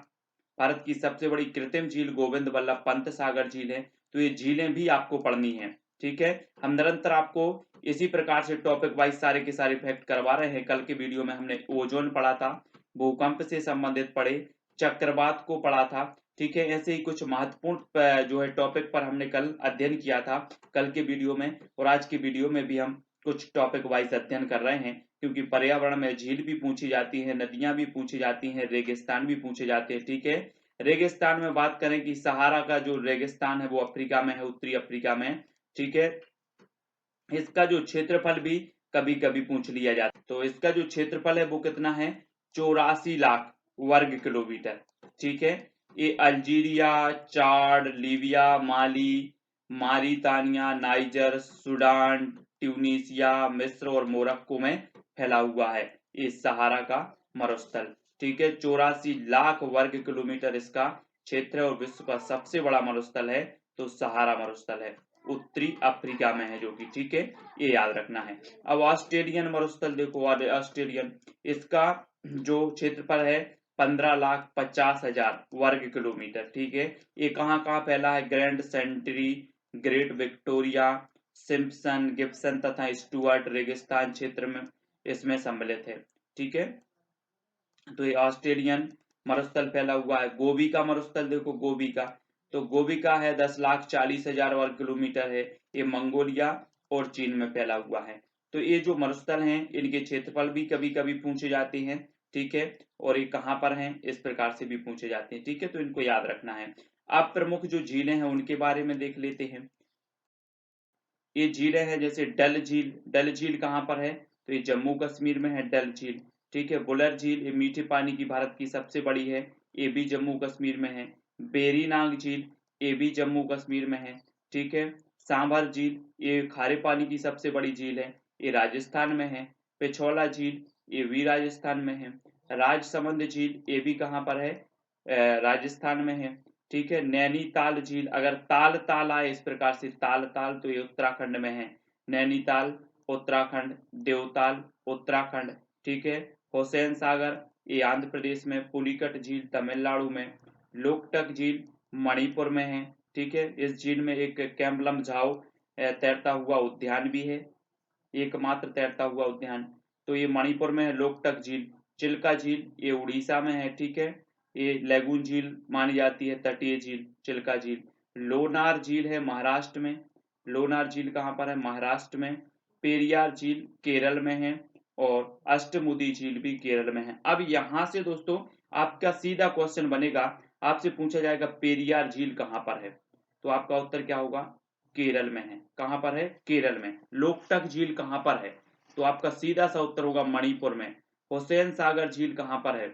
[SPEAKER 1] भारत की सबसे बड़ी कृत्रिम झील गोविंद बल्लभ पंत सागर झील है। तो ये झीलें भी आपको पढ़नी है, ठीक है। हम निरंतर आपको इसी प्रकार से टॉपिक वाइज सारे के सारे फैक्ट करवा रहे हैं। कल के वीडियो में हमने ओजोन पढ़ा था, भूकंप से संबंधित पढ़े, चक्रवात को पढ़ा था, ठीक है। ऐसे ही कुछ महत्वपूर्ण जो है टॉपिक पर हमने कल अध्ययन किया था कल के वीडियो में, और आज के वीडियो में भी हम कुछ टॉपिक वाइज अध्ययन कर रहे हैं, क्योंकि पर्यावरण में झील भी पूछी जाती है, नदियां भी पूछी जाती हैं, रेगिस्तान भी पूछे जाते हैं, ठीक है। रेगिस्तान में बात करें कि सहारा का जो रेगिस्तान है वो अफ्रीका में है, उत्तरी अफ्रीका में, ठीक है। इसका जो क्षेत्रफल भी कभी कभी पूछ लिया जाता है, तो इसका जो क्षेत्रफल है वो कितना है? 84 लाख वर्ग किलोमीटर, ठीक है। ये अल्जीरिया, चाड, लीबिया, माली, मारितानिया, नाइजर, सूडान, ट्यूनीसिया, मिस्र और मोरक्को में फैला हुआ है ये सहारा का मरुस्थल, ठीक है। 84 लाख वर्ग किलोमीटर इसका क्षेत्र है, और विश्व का सबसे बड़ा मरुस्थल है तो सहारा मरुस्थल है, उत्तरी अफ्रीका में है जो कि, ठीक है, ये याद रखना है। अब ऑस्ट्रेलियन मरुस्थल देखो, ऑस्ट्रेलियन, इसका जो क्षेत्रफल है 15,50,000 वर्ग किलोमीटर, ठीक है। ये कहाँ कहाँ फैला है? ग्रैंड सेंचुरी, ग्रेट विक्टोरिया, सिम्पसन, गिब्सन तथा स्टुअर्ट रेगिस्तान क्षेत्र में इसमें सम्मिलित है, ठीक है। तो ये ऑस्ट्रेलियन मरुस्थल फैला हुआ है। गोबी का मरुस्थल देखो, गोबी का, तो गोबी का है 10,40,000 वर्ग किलोमीटर है, ये मंगोलिया और चीन में फैला हुआ है। तो ये जो मरुस्थल हैं इनके क्षेत्रफल भी कभी कभी पूछे जाते हैं, ठीक है, और ये कहाँ पर हैं इस प्रकार से भी पूछे जाते हैं, ठीक है। तो इनको याद रखना है। अब प्रमुख जो झीलें हैं उनके बारे में देख लेते हैं। ये झीलें हैं जैसे डल झील, डल झील कहाँ पर है? तो ये जम्मू कश्मीर में है डल झील, ठीक है। बुलर झील, ये मीठे पानी की भारत की सबसे बड़ी है, ये भी जम्मू कश्मीर में है। बेरीनाग झील, ये भी जम्मू कश्मीर में है, ठीक है। सांभर झील ये खारे पानी की सबसे बड़ी झील है, ये राजस्थान में है। पिछोला झील ये भी राजस्थान में है। राजसमंद झील ये भी कहाँ पर है, राजस्थान में है। ठीक है, नैनीताल झील, अगर ताल ताल आए इस प्रकार से ताल ताल तो ये उत्तराखंड में है। नैनीताल उत्तराखंड, देवताल उत्तराखंड। ठीक है, हुसैन सागर ये आंध्र प्रदेश में, पुलिकट झील तमिलनाडु में, लोकटक झील मणिपुर में है। ठीक है, इस झील में एक कैम्बलम झाओ तैरता हुआ उद्यान भी है, एकमात्र तैरता हुआ उद्यान। तो ये मणिपुर में है लोकटक झील। चिल्का झील ये उड़ीसा में है। ठीक है, ये लैगून झील मानी जाती है, तटीय झील चिल्का झील। लोनार झील है महाराष्ट्र में, लोनार झील कहाँ पर है, महाराष्ट्र में। पेरियार झील केरल में है और अष्टमुदी झील भी केरल में है। अब यहाँ से दोस्तों आपका सीधा क्वेश्चन बनेगा, आपसे पूछा जाएगा पेरियार झील कहाँ पर है, तो आपका उत्तर क्या होगा, केरल में है। कहाँ पर है, केरल में। लोकटक झील कहाँ पर है, तो आपका सीधा सा उत्तर होगा मणिपुर में। हुसैन सागर झील कहाँ पर है,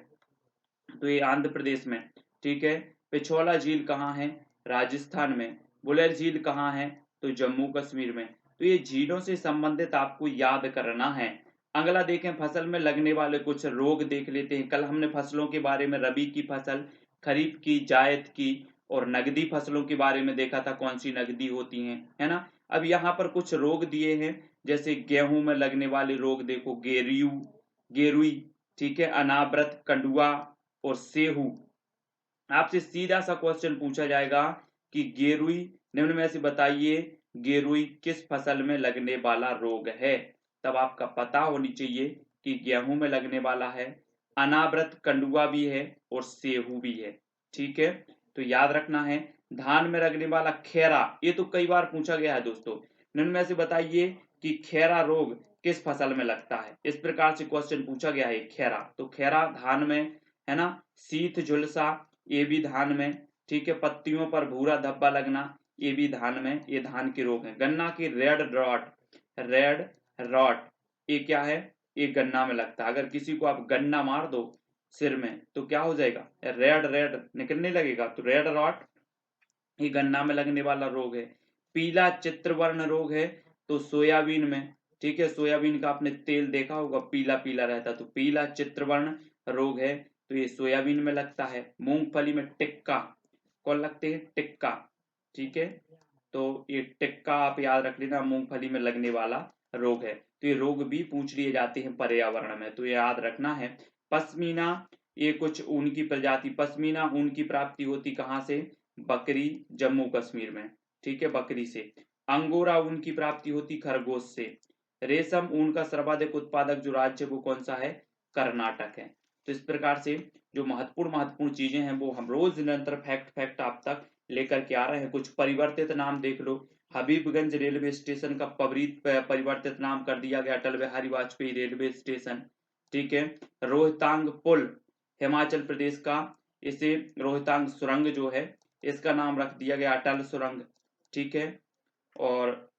[SPEAKER 1] तो ये आंध्र प्रदेश में। ठीक है, पिछोला झील कहाँ है, राजस्थान में। बुलर झील कहाँ है, तो जम्मू कश्मीर में। तो ये झीलों से संबंधित आपको याद करना है। अगला देखें, फसल में लगने वाले कुछ रोग देख लेते हैं। कल हमने फसलों के बारे में रबी की फसल, खरीफ की, जायद की और नगदी फसलों के बारे में देखा था, कौन सी नगदी होती हैं, है ना। अब यहाँ पर कुछ रोग दिए हैं, जैसे गेहूं में लगने वाले रोग देखो, गेरुई। ठीक है, अनावृत, कंडुआ और सेहू। आपसे सीधा सा क्वेश्चन पूछा जाएगा कि गेरुई निम्न में से बताइए, गेरुई किस फसल में लगने वाला रोग है। तब आपका पता होनी चाहिए कि गेहूं में लगने वाला है, अनावृत, कंडुआ भी है और सेहू भी है। ठीक है, तो याद रखना है। धान में लगने वाला खैरा, ये तो कई बार पूछा गया है दोस्तों। निम्न में से बताइए कि खैरा रोग किस फसल में लगता है, इस प्रकार से क्वेश्चन पूछा गया है। खैरा, तो खैरा धान में है ना। शीत झुलसा ये भी धान में। ठीक है, पत्तियों पर भूरा धब्बा लगना ये भी धान में, ये धान के रोग हैं। गन्ना की रेड रॉट ये क्या है, ये गन्ना में लगता है। अगर किसी को आप गन्ना मार दो सिर में तो क्या हो जाएगा, रेड रेड निकलने लगेगा, तो रेड रॉट ये गन्ना में लगने वाला रोग है। पीला चित्रवर्ण रोग है तो सोयाबीन में। ठीक है, सोयाबीन का आपने तेल देखा होगा, पीला पीला रहता, तो पीला चित्रवर्ण रोग है, तो ये सोयाबीन में लगता है। मूंगफली में टिक्का, कौन लगते हैं, टिक्का। ठीक है, तो ये टिक्का आप याद रख लेना, मूंगफली में लगने वाला रोग है। तो ये रोग भी पूछ लिए जाते हैं पर्यावरण में, तो ये याद रखना है। पश्मीना ये कुछ ऊन की प्रजाति, पश्मीना ऊन की प्राप्ति होती कहाँ से, बकरी, जम्मू कश्मीर में। ठीक है, बकरी से। अंगोरा ऊन की प्राप्ति होती खरगोश से। रेशम ऊन का सर्वाधिक उत्पादक जो राज्य वो कौन सा है, कर्नाटक है। तो इस प्रकार से जो महत्वपूर्ण महत्वपूर्ण चीजें हैं वो हम रोज निरंतर फैक्ट फैक्ट आप तक लेकर के आ रहे हैं। कुछ परिवर्तित नाम देख लो, हबीबगंज रेलवे स्टेशन का परिवर्तित नाम कर दिया गया अटल बिहारी वाजपेयी रेलवे स्टेशन। ठीक है, रोहतांग पुल हिमाचल प्रदेश का, इसे रोहतांग सुरंग जो है इसका नाम रख दिया गया अटल सुरंग। ठीक है, और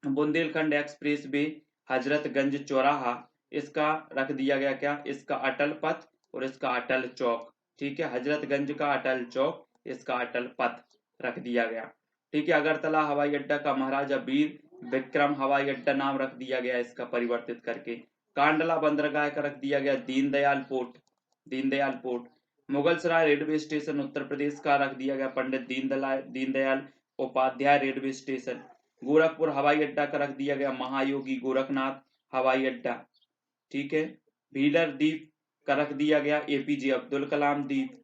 [SPEAKER 1] बुंदेलखंड एक्सप्रेस वे हजरतगंज चौराहा, इसका रख दिया गया क्या, इसका अटल पथ और इसका अटल चौक। ठीक है, हजरतगंज का अटल चौक, इसका अटल पथ रख दिया गया। ठीक है, अगरतला हवाई अड्डा का महाराजा वीर विक्रम हवाई अड्डा नाम रख दिया गया इसका परिवर्तित करके। कांडला बंदरगाह का रख दिया गया दीनदयाल पोर्ट, दीनदयाल पोर्ट। मुगल सराय रेलवे स्टेशन उत्तर प्रदेश का रख दिया गया पंडित दीनदयाल उपाध्याय रेलवे स्टेशन। गोरखपुर हवाई अड्डा का रख दिया गया महायोगी गोरखनाथ हवाई अड्डा। ठीक है, भीलर द्वीप का रख दिया गया एपीजे अब्दुल कलाम द्वीप।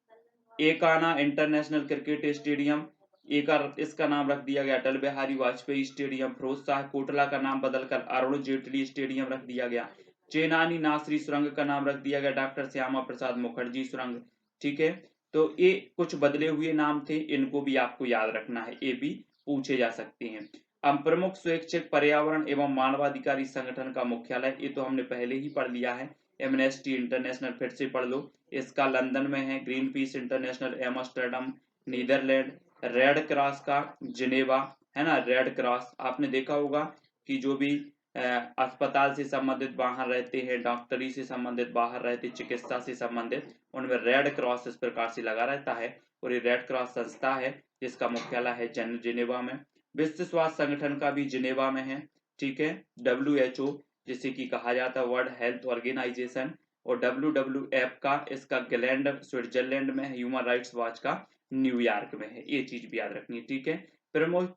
[SPEAKER 1] एकाना इंटरनेशनल क्रिकेट स्टेडियम इसका नाम रख दिया गया अटल बिहारी वाजपेयी स्टेडियम। फिरोज शाह कोटला का नाम बदलकर अरुण जेटली स्टेडियम रख दिया गया। चेनानी नासरी सुरंग का नाम रख दिया गया डॉक्टर श्यामा प्रसाद मुखर्जी सुरंग। ठीक है, तो ये कुछ बदले हुए नाम थे, इनको भी आपको याद रखना है, ये भी पूछे जा सकते हैं। अब प्रमुख स्वैच्छिक पर्यावरण एवं मानवाधिकारी संगठन का मुख्यालय, ये तो हमने पहले ही पढ़ लिया है, एमनेस्टी इंटरनेशनल, फिर से पढ़ लो, इसका लंदन में है। Greenpeace international Amsterdam Netherlands. Red Cross का जिनेवा, है ना। रेड क्रॉस आपने देखा होगा कि जो भी अस्पताल से संबंधित बाहर रहते हैं, डॉक्टरी से संबंधित बाहर रहते, चिकित्सा से संबंधित, उनमें रेड क्रॉस इस प्रकार से लगा रहता है, और ये रेड क्रॉस संस्था है जिसका मुख्यालय है जिनेवा में। विश्व स्वास्थ्य संगठन का भी जिनेवा में है, ठीक है। WHO जिसे कि कहा जाता है वर्ल्ड हेल्थ ऑर्गेनाइजेशन, और WWF का इसका ग्लैंड स्विट्जरलैंड में है, ह्यूमन राइट्स वॉच का न्यूयॉर्क में है। ये चीज भी याद रखनी है, ठीक है। प्रमुख,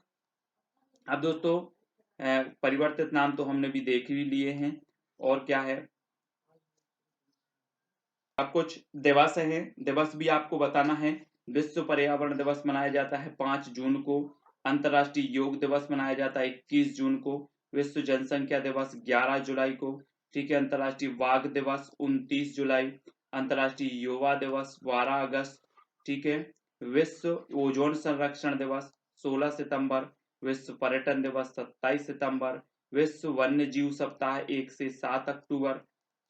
[SPEAKER 1] अब दोस्तों परिवर्तित नाम तो हमने भी देख ही लिए हैं, और क्या है, अब कुछ दिवस हैं, दिवस भी आपको बताना है। विश्व पर्यावरण दिवस मनाया जाता है 5 जून को, अंतर्राष्ट्रीय योग दिवस मनाया जाता है 21 जून को, विश्व जनसंख्या दिवस 11 जुलाई को, ठीक है। अंतर्राष्ट्रीय बाघ दिवस 29 जुलाई, अंतर्राष्ट्रीय युवा दिवस 12 अगस्त, ठीक है। विश्व ओजोन संरक्षण दिवस 16 सितंबर, विश्व पर्यटन दिवस 27 सितंबर, विश्व वन्य जीव सप्ताह 1 से 7 अक्टूबर,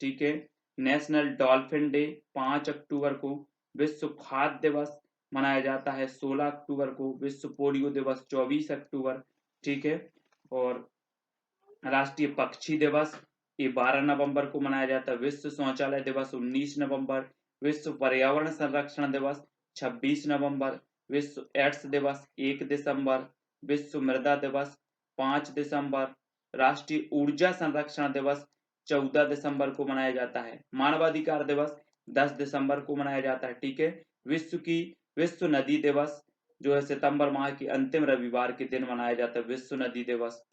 [SPEAKER 1] ठीक है। नेशनल डॉल्फिन डे 5 अक्टूबर को, विश्व खाद्य दिवस मनाया जाता है 16 अक्टूबर को, विश्व पोलियो दिवस 24 अक्टूबर, ठीक है। और राष्ट्रीय पक्षी दिवस ये 12 नवंबर को मनाया जाता है, विश्व शौचालय दिवस 19 नवंबर, विश्व पर्यावरण संरक्षण दिवस 26 नवंबर, विश्व एड्स दिवस 1 दिसंबर, विश्व मृदा दिवस 5 दिसंबर, राष्ट्रीय ऊर्जा संरक्षण दिवस 14 दिसंबर को मनाया जाता है, मानवाधिकार दिवस 10 दिसंबर को मनाया जाता है, ठीक है। विश्व नदी दिवस जो है सितंबर माह के अंतिम रविवार के दिन मनाया जाता है, विश्व नदी दिवस।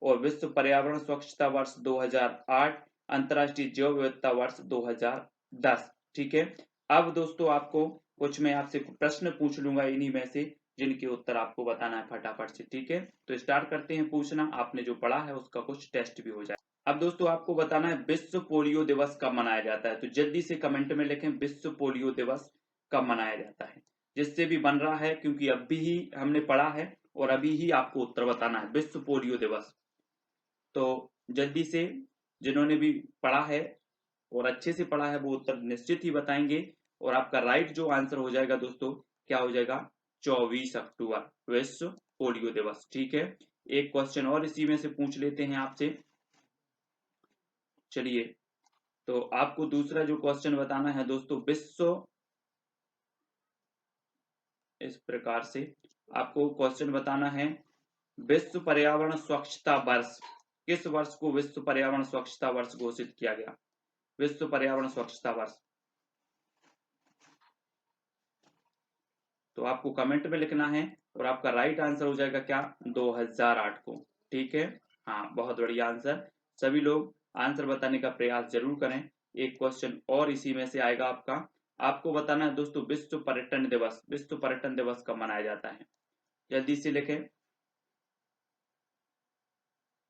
[SPEAKER 1] और विश्व पर्यावरण स्वच्छता वर्ष 2008, अंतर्राष्ट्रीय जैव विविधता वर्ष 2010, ठीक है। अब दोस्तों आपको कुछ मैं आपसे प्रश्न पूछ लूंगा इन्हीं में से, जिनके उत्तर आपको बताना है फटाफट से, ठीक है। तो स्टार्ट करते हैं पूछना, आपने जो पढ़ा है उसका कुछ टेस्ट भी हो जाए। अब दोस्तों आपको बताना है विश्व पोलियो दिवस कब मनाया जाता है, तो जल्दी से कमेंट में लिखें विश्व पोलियो दिवस कब मनाया जाता है, जिससे भी बन रहा है, क्योंकि अभी ही हमने पढ़ा है और अभी ही आपको उत्तर बताना है विश्व पोलियो दिवस। तो जल्दी से जिन्होंने भी पढ़ा है और अच्छे से पढ़ा है वो उत्तर निश्चित ही बताएंगे, और आपका राइट जो आंसर हो जाएगा दोस्तों, क्या हो जाएगा, 24 अक्टूबर विश्व पोलियो दिवस, ठीक है। एक क्वेश्चन और इसी में से पूछ लेते हैं आपसे, चलिए। तो आपको दूसरा जो क्वेश्चन बताना है दोस्तों, विश्व, इस प्रकार से आपको क्वेश्चन बताना है, विश्व पर्यावरण स्वच्छता वर्ष, किस वर्ष को विश्व पर्यावरण स्वच्छता वर्ष घोषित किया गया, विश्व पर्यावरण स्वच्छता वर्ष। तो आपको कमेंट में लिखना है, और आपका राइट आंसर हो जाएगा क्या, 2008 को, ठीक है। हाँ, बहुत बढ़िया आंसर। सभी लोग आंसर बताने का प्रयास जरूर करें। एक क्वेश्चन और इसी में से आएगा आपका, आपको बताना है दोस्तों विश्व पर्यटन दिवस, विश्व पर्यटन दिवस कब मनाया जाता है, जल्दी से लिखें।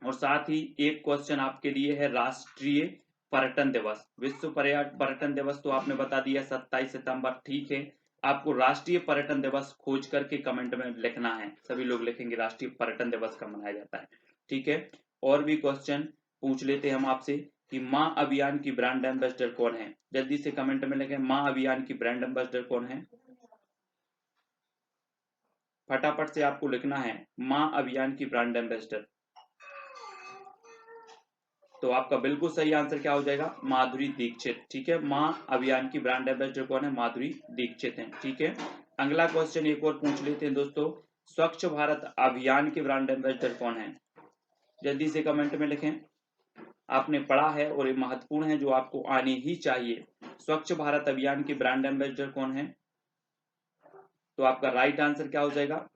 [SPEAKER 1] और साथ ही एक क्वेश्चन आपके लिए है राष्ट्रीय पर्यटन दिवस, विश्व पर्यटन दिवस तो आपने बता दिया 27 सितंबर, ठीक है। आपको राष्ट्रीय पर्यटन दिवस खोज करके कमेंट में लिखना है, सभी लोग लिखेंगे राष्ट्रीय पर्यटन दिवस कब मनाया जाता है, ठीक है। और भी क्वेश्चन पूछ लेते हैं हम आपसे कि माँ अभियान की ब्रांड एम्बेसडर कौन है, जल्दी से कमेंट में लिखें माँ अभियान की ब्रांड एम्बेसडर कौन है, फटाफट से आपको लिखना है माँ अभियान की ब्रांड एम्बेसडर। तो आपका बिल्कुल सही आंसर क्या हो जाएगा, माधुरी दीक्षित, ठीक है। माँ अभियान की ब्रांड एम्बेसडर कौन है, माधुरी दीक्षित है, ठीक है। अगला क्वेश्चन एक और पूछ लेते हैं दोस्तों, स्वच्छ भारत अभियान के ब्रांड एम्बेसडर कौन है, जल्दी से कमेंट में लिखें। आपने पढ़ा है और ये महत्वपूर्ण है, जो आपको आनी ही चाहिए। स्वच्छ भारत अभियान के ब्रांड एम्बेसडर कौन है, तो आपका राइट आंसर क्या हो जाएगा,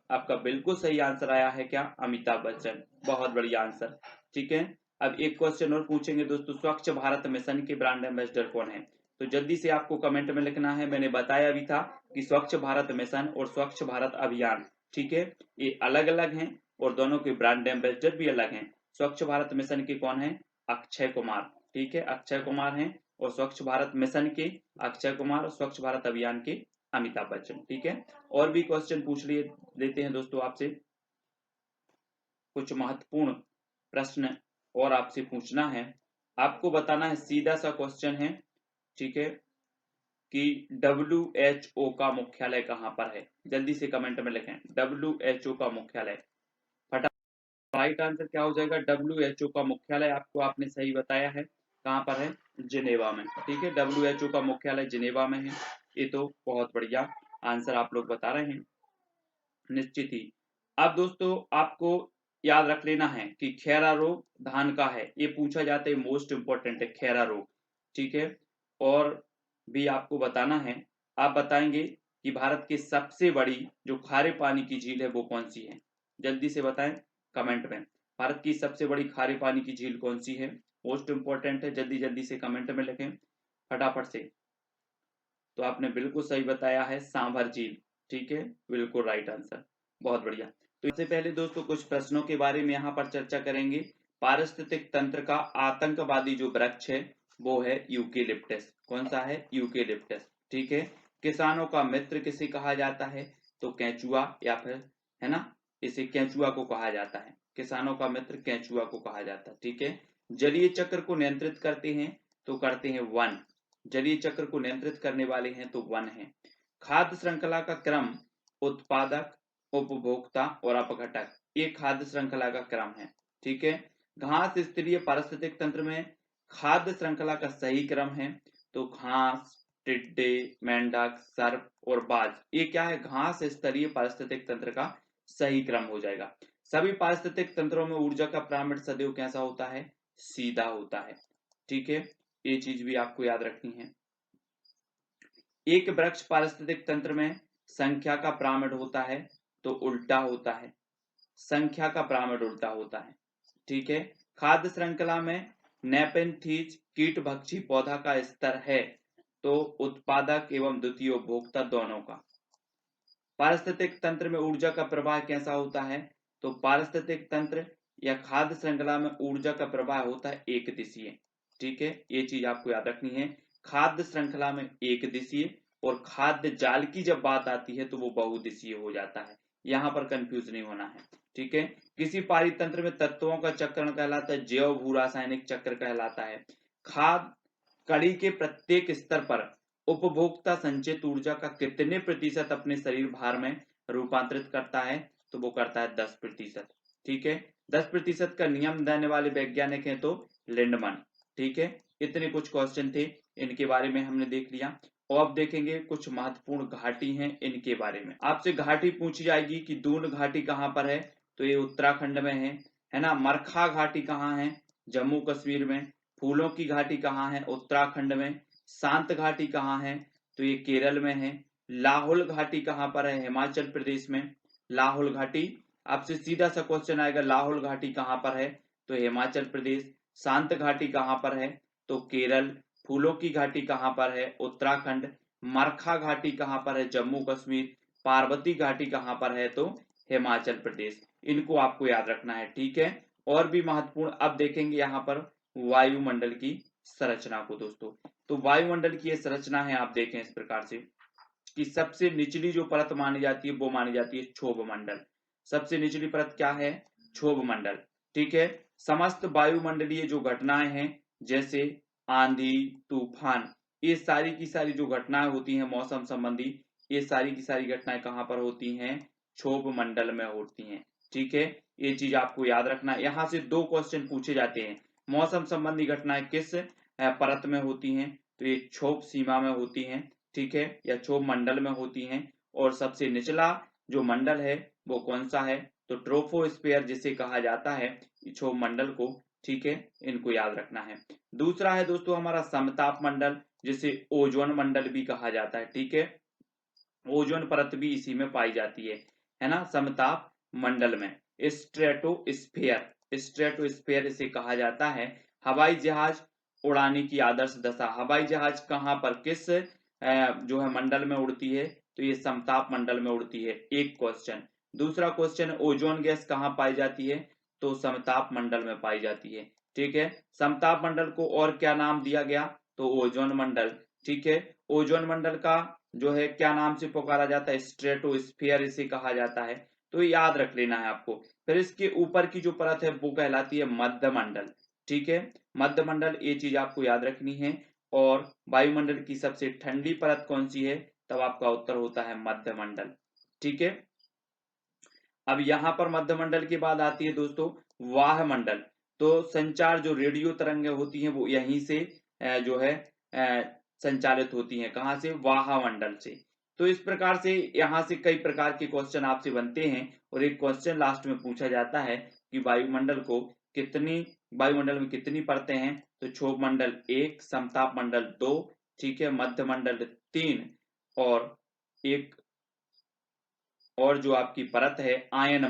[SPEAKER 1] आपका बिल्कुल सही आंसर आया है क्या, अमिताभ बच्चन, बहुत बढ़िया आंसर, ठीक है। अब एक क्वेश्चन और पूछेंगे दोस्तों, स्वच्छ भारत मिशन के ब्रांड एम्बेसडर कौन है, तो जल्दी से आपको कमेंट में लिखना है। मैंने बताया भी था कि स्वच्छ भारत मिशन और स्वच्छ भारत अभियान, ठीक है, ये अलग अलग हैं और दोनों के ब्रांड एम्बेसडर भी अलग हैं। स्वच्छ भारत मिशन के कौन है, अक्षय कुमार, ठीक है, अक्षय कुमार हैं, और स्वच्छ भारत मिशन के अक्षय कुमार, और स्वच्छ भारत अभियान के अमिताभ बच्चन, ठीक है। और भी क्वेश्चन पूछ लिए लेते हैं दोस्तों आपसे, कुछ महत्वपूर्ण प्रश्न और आपसे पूछना है, आपको बताना है, सीधा सा क्वेश्चन है, ठीक है, कि WHO का मुख्यालय कहां पर है, जल्दी से कमेंट में लिखें WHO का मुख्यालय, फटाफट राइट आंसर क्या हो जाएगा, WHO का मुख्यालय आपको आपने सही बताया है, कहां पर है, जिनेवा में, ठीक है। WHO का मुख्यालय जिनेवा में है, ये तो बहुत बढ़िया आंसर आप लोग बता रहे हैं, निश्चित ही अब दोस्तों आपको याद रख लेना है कि खैरा रोग धान का है, ये पूछा जाता है, मोस्ट इंपॉर्टेंट है खैरा रोग, ठीक है। और भी आपको बताना है, आप बताएंगे कि भारत की सबसे बड़ी जो खारे पानी की झील है वो कौन सी है, जल्दी से बताएं कमेंट में। भारत की सबसे बड़ी खारे पानी की झील कौन सी है, मोस्ट इंपॉर्टेंट है, जल्दी जल्दी से कमेंट में लिखें फटाफट से। तो आपने बिल्कुल सही बताया है, सांभर झील, ठीक है, बिल्कुल राइट आंसर, बहुत बढ़िया। तो इससे पहले दोस्तों कुछ प्रश्नों के बारे में यहाँ पर चर्चा करेंगे। पारिस्थितिक तंत्र का आतंकवादी जो वृक्ष है वो है यूकेलिप्टस। कौन सा है, यूकेलिप्टस, ठीक है। किसानों का मित्र किसे कहा जाता है, तो केंचुआ, या फिर है ना, इसे केंचुआ को कहा जाता है, किसानों का मित्र केंचुआ को कहा जाता है, ठीक है। जलीय चक्र को नियंत्रित करते हैं तो करते हैं वन, जलीय चक्र को नियंत्रित करने वाले हैं तो वन है। खाद्य श्रृंखला का क्रम उत्पादक, उपभोक्ता और अपघटक, ये खाद्य श्रृंखला का क्रम है, ठीक है। घास स्तरीय पारिस्थितिक तंत्र में खाद्य श्रृंखला का सही क्रम है तो घास, टिड्डे, मेंढक, सर्प और बाज, ये क्या है, घास स्तरीय पारिस्थितिक तंत्र का सही क्रम हो जाएगा। सभी पारिस्थितिक तंत्रों में ऊर्जा का पिरामिड सदैव कैसा होता है, सीधा होता है, ठीक है, ये चीज भी आपको याद रखनी है। एक वृक्ष पारिस्थितिक तंत्र में संख्या का पिरामिड होता है तो उल्टा होता है, संख्या का पिरामिड उल्टा होता है, ठीक है। खाद्य श्रृंखला में नेपेंथीज कीट भक्षी पौधा का स्तर है तो उत्पादक एवं द्वितीय उपभोक्ता दोनों का। पारिस्थितिक तंत्र में ऊर्जा का प्रवाह कैसा होता है, तो पारिस्थितिक तंत्र या खाद्य श्रृंखला में ऊर्जा का प्रवाह होता है एक दिशीय, ठीक है, ये चीज आपको याद रखनी है। खाद्य श्रृंखला में एक दिशीय और खाद्य जाल की जब बात आती है तो वो बहुदिशीय हो जाता है, यहाँ पर कंफ्यूज नहीं होना है, ठीक है। किसी पारितंत्र में तत्वों का चक्रण कहलाता है, जैव भू रासायनिक चक्र कहलाता है। खाद कड़ी के प्रत्येक स्तर पर उपभोक्ता संचित ऊर्जा का कितने प्रतिशत अपने शरीर भार में रूपांतरित करता है, तो वो करता है 10%, ठीक है। 10% का नियम देने वाले वैज्ञानिक हैं तो लिंडमैन, ठीक है। इतने कुछ क्वेश्चन थे, इनके बारे में हमने देख लिया। और अब देखेंगे कुछ महत्वपूर्ण घाटी हैं, इनके बारे में आपसे घाटी पूछी जाएगी कि दून घाटी कहाँ पर है, तो ये उत्तराखंड में है ना। मरखा घाटी कहाँ है, जम्मू कश्मीर में। फूलों की घाटी कहाँ है, उत्तराखंड में। शांत घाटी कहाँ है, तो ये केरल में है। लाहौल घाटी कहाँ पर है, हिमाचल प्रदेश में। लाहौल घाटी, आपसे सीधा सा क्वेश्चन आएगा, लाहौल घाटी कहाँ पर है, तो हिमाचल प्रदेश। शांत घाटी कहाँ पर है, तो केरल। फूलों की घाटी कहाँ पर है, उत्तराखंड। मरखा घाटी कहाँ पर है, जम्मू कश्मीर। पार्वती घाटी कहाँ पर है, तो हिमाचल प्रदेश। इनको आपको याद रखना है, ठीक है। और भी महत्वपूर्ण अब देखेंगे यहाँ पर वायुमंडल की संरचना को दोस्तों। तो वायुमंडल की ये संरचना है, आप देखें इस प्रकार से कि सबसे निचली जो परत मानी जाती है वो मानी जाती है क्षोभ मंडल। सबसे निचली परत क्या है, क्षोभ मंडल, ठीक है। समस्त वायुमंडलीय जो घटनाएं हैं जैसे आंधी, तूफान, ये सारी की सारी जो घटनाएं होती हैं मौसम संबंधी, ये सारी की सारी घटनाएं कहाँ पर होती हैं, क्षोभ मंडल में होती हैं, ठीक है। ये चीज आपको याद रखना है। यहाँ से दो क्वेश्चन पूछे जाते हैं, मौसम संबंधी घटनाएं किस परत में होती हैं, तो ये क्षोभ सीमा में होती हैं, ठीक है, या क्षोभ मंडल में होती हैं। और सबसे निचला जो मंडल है वो कौन सा है, तो ट्रोपोस्फियर जिसे कहा जाता है क्षोभ मंडल को, ठीक है, इनको याद रखना है। दूसरा है दोस्तों हमारा समताप मंडल, जिसे ओजोन मंडल भी कहा जाता है, ठीक है। ओजोन परत भी इसी में पाई जाती है ना, समताप मंडल में। स्ट्रेटोस्फेयर, स्ट्रेटोस्फेयर इसे कहा जाता है। हवाई जहाज उड़ाने की आदर्श दशा, हवाई जहाज कहाँ पर किस जो है मंडल में उड़ती है, तो ये समताप मंडल में उड़ती है, एक क्वेश्चन। दूसरा क्वेश्चन, ओजोन गैस कहाँ पाई जाती है, तो समताप मंडल में पाई जाती है, ठीक है। समताप मंडल को और क्या नाम दिया गया, तो ओजोन मंडल, ठीक है। ओजोन मंडल का जो है क्या नाम से पुकारा जाता है, स्ट्रेटोस्फियर इसे कहा जाता है, तो याद रख लेना है आपको। फिर इसके ऊपर की जो परत है वो कहलाती है मध्य मंडल, ठीक है, मध्य मंडल, ये चीज आपको याद रखनी है। और वायुमंडल की सबसे ठंडी परत कौन सी है, तब आपका उत्तर होता है मध्य मंडल, ठीक है। अब यहाँ पर मध्य मंडल के बाद आती है दोस्तों वाह मंडल। तो संचार जो रेडियो तरंगें होती हैं वो यहीं से जो है संचालित होती हैं, कहाँ से, वाह मंडल से। तो इस प्रकार से यहाँ से कई प्रकार के क्वेश्चन आपसे बनते हैं और एक क्वेश्चन लास्ट में पूछा जाता है कि वायुमंडल में कितनी परतें हैं, तो क्षोभ मंडल 1, समताप मंडल 2, ठीक है, मध्य मंडल 3 और एक और जो आपकी परत है आयन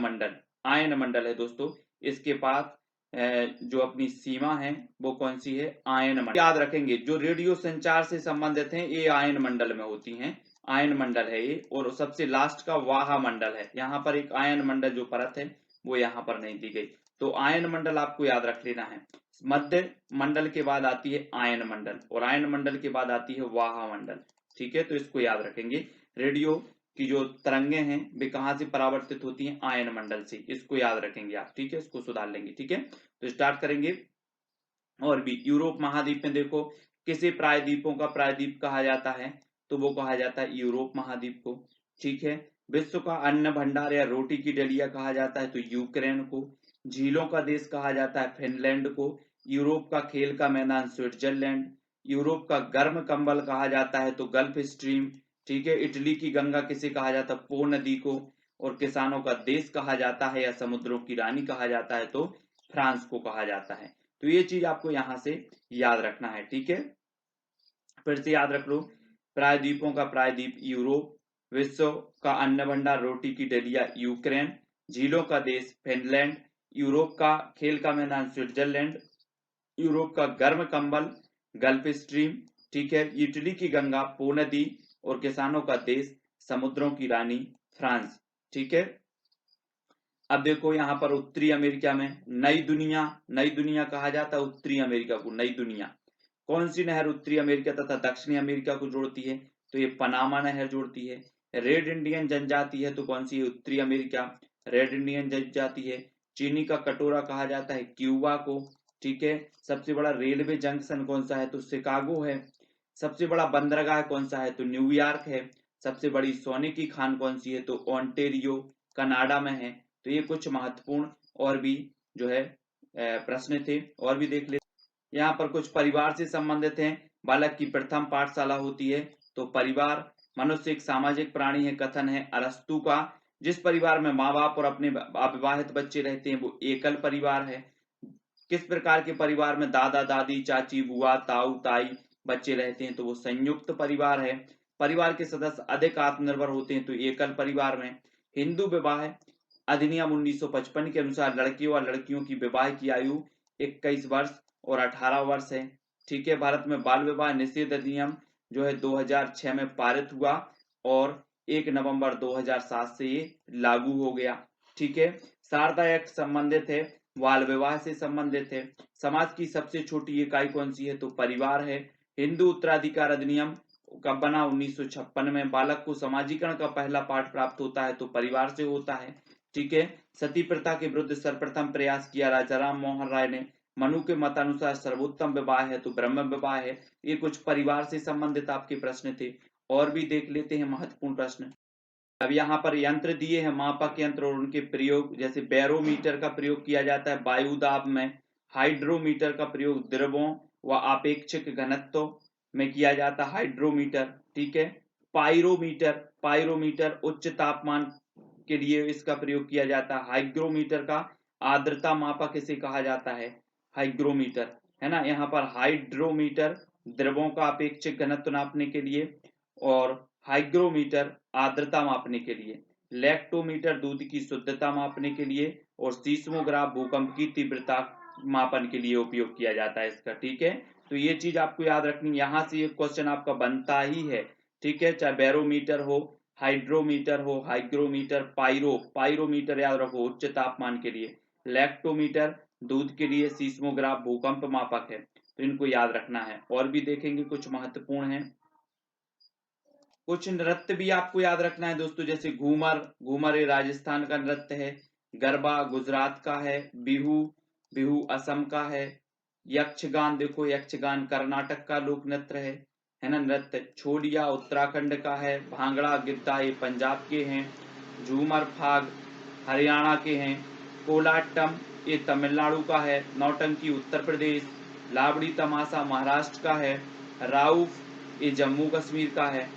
[SPEAKER 1] मंडल है दोस्तों। इसके पास जो अपनी सीमा है वो कौन सी है, आयन मंडल। याद रखेंगे जो रेडियो संचार से संबंधित हैं ये आयन मंडल में होती हैं, आयन मंडल है ये। और सबसे लास्ट का वाहा मंडल है, यहाँ पर एक आयन मंडल जो परत है वो यहाँ पर नहीं दी गई। तो आयन मंडल आपको याद रख लेना है। मध्य मंडल के बाद आती है आयन मंडल और आयन मंडल के बाद आती है वाहा मंडल, ठीक है। तो इसको याद रखेंगे। रेडियो की जो तरंगे हैं वे कहाँ से परावर्तित होती हैं, आयन मंडल से, इसको याद रखेंगे आप, ठीक है। इसको सुधार लेंगे, ठीक है। तो स्टार्ट करेंगे। और भी यूरोप महाद्वीप में देखो किसे प्रायद्वीपों का प्रायद्वीप कहा जाता है, तो वो कहा जाता है यूरोप महाद्वीप को, ठीक है। विश्व का अन्न भंडार या रोटी की डलिया कहा जाता है तो यूक्रेन को। झीलों का देश कहा जाता है फिनलैंड को। यूरोप का खेल का मैदान स्विट्जरलैंड। यूरोप का गर्म कंबल कहा जाता है तो गल्फ स्ट्रीम, ठीक है। इटली की गंगा किसे कहा जाता है, पो नदी को। और किसानों का देश कहा जाता है या समुद्रों की रानी कहा जाता है तो फ्रांस को कहा जाता है। तो ये चीज आपको यहां से याद रखना है, ठीक है। फिर से याद रख लो, प्रायद्वीपों का प्रायद्वीप यूरोप, विश्व का अन्न भंडार रोटी की डलिया यूक्रेन, झीलों का देश फिनलैंड, यूरोप का खेल का मैदान स्विट्जरलैंड, यूरोप का गर्म कंबल गल्फ स्ट्रीम, ठीक है। इटली की गंगा पो नदी और किसानों का देश समुद्रों की रानी फ्रांस, ठीक है। अब देखो यहाँ पर उत्तरी अमेरिका में नई दुनिया कहा जाता है उत्तरी अमेरिका को, नई दुनिया। कौन सी नहर उत्तरी अमेरिका तथा दक्षिणी अमेरिका को जोड़ती है, तो ये पनामा नहर जोड़ती है। रेड इंडियन जनजाति है तो कौन सी है, उत्तरी अमेरिका, रेड इंडियन जनजाति है। चीनी का कटोरा कहा जाता है क्यूबा को, ठीक है। सबसे बड़ा रेलवे जंक्शन कौन सा है, तो शिकागो है। सबसे बड़ा बंदरगाह कौन सा है, तो न्यूयॉर्क है। सबसे बड़ी सोने की खान कौन सी है, तो ओंटेरियो कनाडा में है। तो ये कुछ महत्वपूर्ण और भी जो है प्रश्न थे, और भी देख ले। यहाँ पर कुछ परिवार से संबंधित हैं। बालक की प्रथम पाठशाला होती है तो परिवार। मनुष्य एक सामाजिक प्राणी है, कथन है अरस्तु का। जिस परिवार में माँ बाप और अपने अविवाहित बच्चे रहते हैं वो एकल परिवार है। किस प्रकार के परिवार में दादा दादी चाची बुआ ताऊ ताई बच्चे रहते हैं, तो वो संयुक्त परिवार है। परिवार के सदस्य अधिक आत्मनिर्भर होते हैं तो एकल परिवार में। हिंदू विवाह अधिनियम 1955 के अनुसार लड़कियों और लड़कियों की विवाह की आयु 21 वर्ष और 18 वर्ष है, ठीक है। भारत में बाल विवाह निषेध अधिनियम जो है 2006 में पारित हुआ और 1 नवंबर 2007 से ये लागू हो गया, ठीक है। शारदा एक्ट संबंधित है, बाल विवाह से संबंधित है। समाज की सबसे छोटी इकाई कौन सी है, तो परिवार है। हिंदू उत्तराधिकार अधिनियम कब बना, 1956 में। बालक को समाजीकरण का पहला पाठ प्राप्त होता है तो परिवार से होता है, ठीक है। सती प्रथा के विरुद्ध सर्वप्रथम प्रयास किया राजा राम मोहन राय ने। मनु के मतानुसार सर्वोत्तम विवाह है तो ब्रह्म विवाह है। ये कुछ परिवार से संबंधित आपके प्रश्न थे, और भी देख लेते हैं महत्वपूर्ण प्रश्न। अब यहाँ पर यंत्र दिए हैं, मापक यंत्र और उनके प्रयोग। जैसे बैरोमीटर का प्रयोग किया जाता है वायु दाब में। हाइड्रोमीटर का प्रयोग द्रवों व आपेक्षिक घनत्व में किया जाता है, हाइड्रोमीटर, ठीक है। पायरोमीटर उच्च तापमान के लिए इसका प्रयोग किया जाता है। हाइग्रोमीटर का आर्द्रता मापक इसे कहा जाता है, हाइग्रोमीटर, है ना। यहाँ पर हाइड्रोमीटर द्रवों का अपेक्षिक घनत्व नापने के लिए और हाइग्रोमीटर आर्द्रता मापने के लिए। लैक्टोमीटर दूध की शुद्धता मापने के लिए और सीस्मोग्राफ भूकंप की तीव्रता मापन के लिए उपयोग किया जाता है इसका, ठीक है। तो ये चीज आपको याद रखनी, यहाँ से एक क्वेश्चन आपका बनता ही है, ठीक है। चाहे बैरोमीटर हो, हाइड्रोमीटर हो, हाइग्रोमीटर, पायरोमीटर याद रखो उच्च तापमान के लिए, लैक्टोमीटर दूध के लिए, सीस्मोग्राफ भूकंप मापक है, तो इनको याद रखना है। और भी देखेंगे कुछ महत्वपूर्ण है। कुछ नृत्य भी आपको याद रखना है दोस्तों, जैसे घूमर ये राजस्थान का नृत्य है। गरबा गुजरात का है। बिहू असम का है। यक्षगान देखो, यक्षगान कर्नाटक का लोक नृत्य है ना नृत्य। छोलिया उत्तराखंड का है। भांगड़ा गिद्दा ये पंजाब के हैं। झूमर फाग हरियाणा के हैं। कोलाटम ये तमिलनाडु का है। नौटंकी उत्तर प्रदेश। लावड़ी तमाशा महाराष्ट्र का है। राउफ ये जम्मू कश्मीर का है,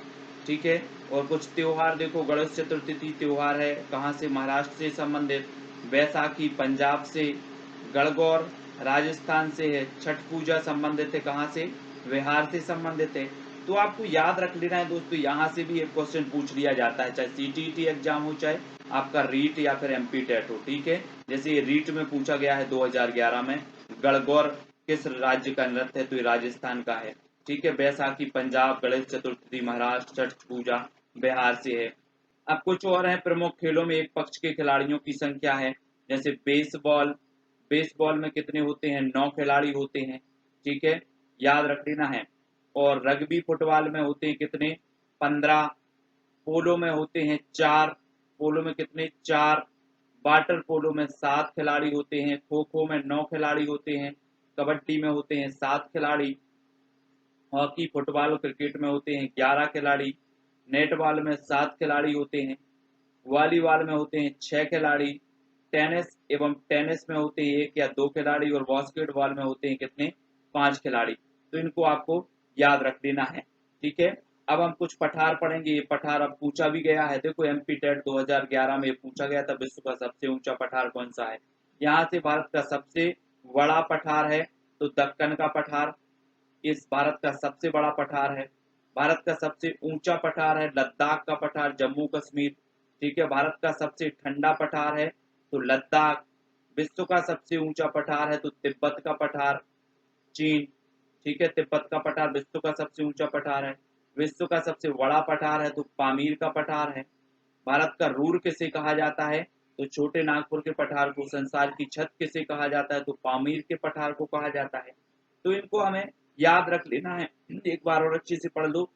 [SPEAKER 1] ठीक है। और कुछ त्योहार देखो, गणेश चतुर्थी त्योहार है, कहाँ से, महाराष्ट्र से संबंधित। बैसाखी पंजाब से, गणगौर राजस्थान से है, छठ पूजा संबंधित है कहाँ से, बिहार से संबंधित है। तो आपको याद रख लेना है दोस्तों, यहाँ से भी एक क्वेश्चन पूछ लिया जाता है, चाहे सीटीईटी एग्जाम हो, चाहे आपका रीट या फिर एमपी टेट हो, ठीक है। जैसे रीट में पूछा गया है 2011 में, गणगौर किस राज्य का नृत्य है, तो ये राजस्थान का है, ठीक है। बैसाखी पंजाब, गणेश चतुर्थी महाराष्ट्र, छठ पूजा बिहार से है। अब कुछ और है, प्रमुख खेलों में एक पक्ष के खिलाड़ियों की संख्या है, जैसे बेसबॉल, बेसबॉल में कितने होते हैं, 9 खिलाड़ी होते हैं, ठीक है, याद रख लेना है। और रग्बी फुटबॉल में होते हैं कितने, 15। पोलो में होते हैं 4, पोलो में कितने, 4। वाटर पोलो में 7 खिलाड़ी होते हैं, खो खो में 9 खिलाड़ी होते हैं, कबड्डी में होते हैं 7 खिलाड़ी, हॉकी फुटबॉल और क्रिकेट में होते हैं 11 खिलाड़ी, नेटबॉल में 7 खिलाड़ी होते हैं, वॉलीबॉल में होते हैं 6 खिलाड़ी, टेनिस में होते हैं 1 या 2 खिलाड़ी, और बास्केटबॉल में होते हैं कितने, 5 खिलाड़ी। तो इनको आपको याद रख लेना है, ठीक है। अब हम कुछ पठार पढ़ेंगे, ये पठार अब पूछा भी गया है, देखो एमपी टेट 2011 में पूछा गया था, विश्व का सबसे ऊंचा पठार कौन सा है। यहाँ से भारत का सबसे बड़ा पठार है तो दक्कन का पठार, इस भारत का सबसे बड़ा पठार है। भारत का सबसे ऊंचा पठार है लद्दाख का पठार, जम्मू कश्मीर, ठीक है। भारत का सबसे ठंडा पठार है तो लद्दाख। विश्व का सबसे ऊंचा पठार है तो तिब्बत का पठार, चीन, ठीक है। तिब्बत का पठार विश्व का सबसे ऊंचा पठार है। विश्व का सबसे बड़ा पठार है तो पामीर का पठार है। भारत का रूर किसे कहा जाता है, तो छोटे नागपुर के पठार को। संसार की छत किसे कहा जाता है, तो पामीर के पठार को कहा जाता है। तो इनको हमें याद रख लेना है, एक बार और अच्छे से पढ़ लो।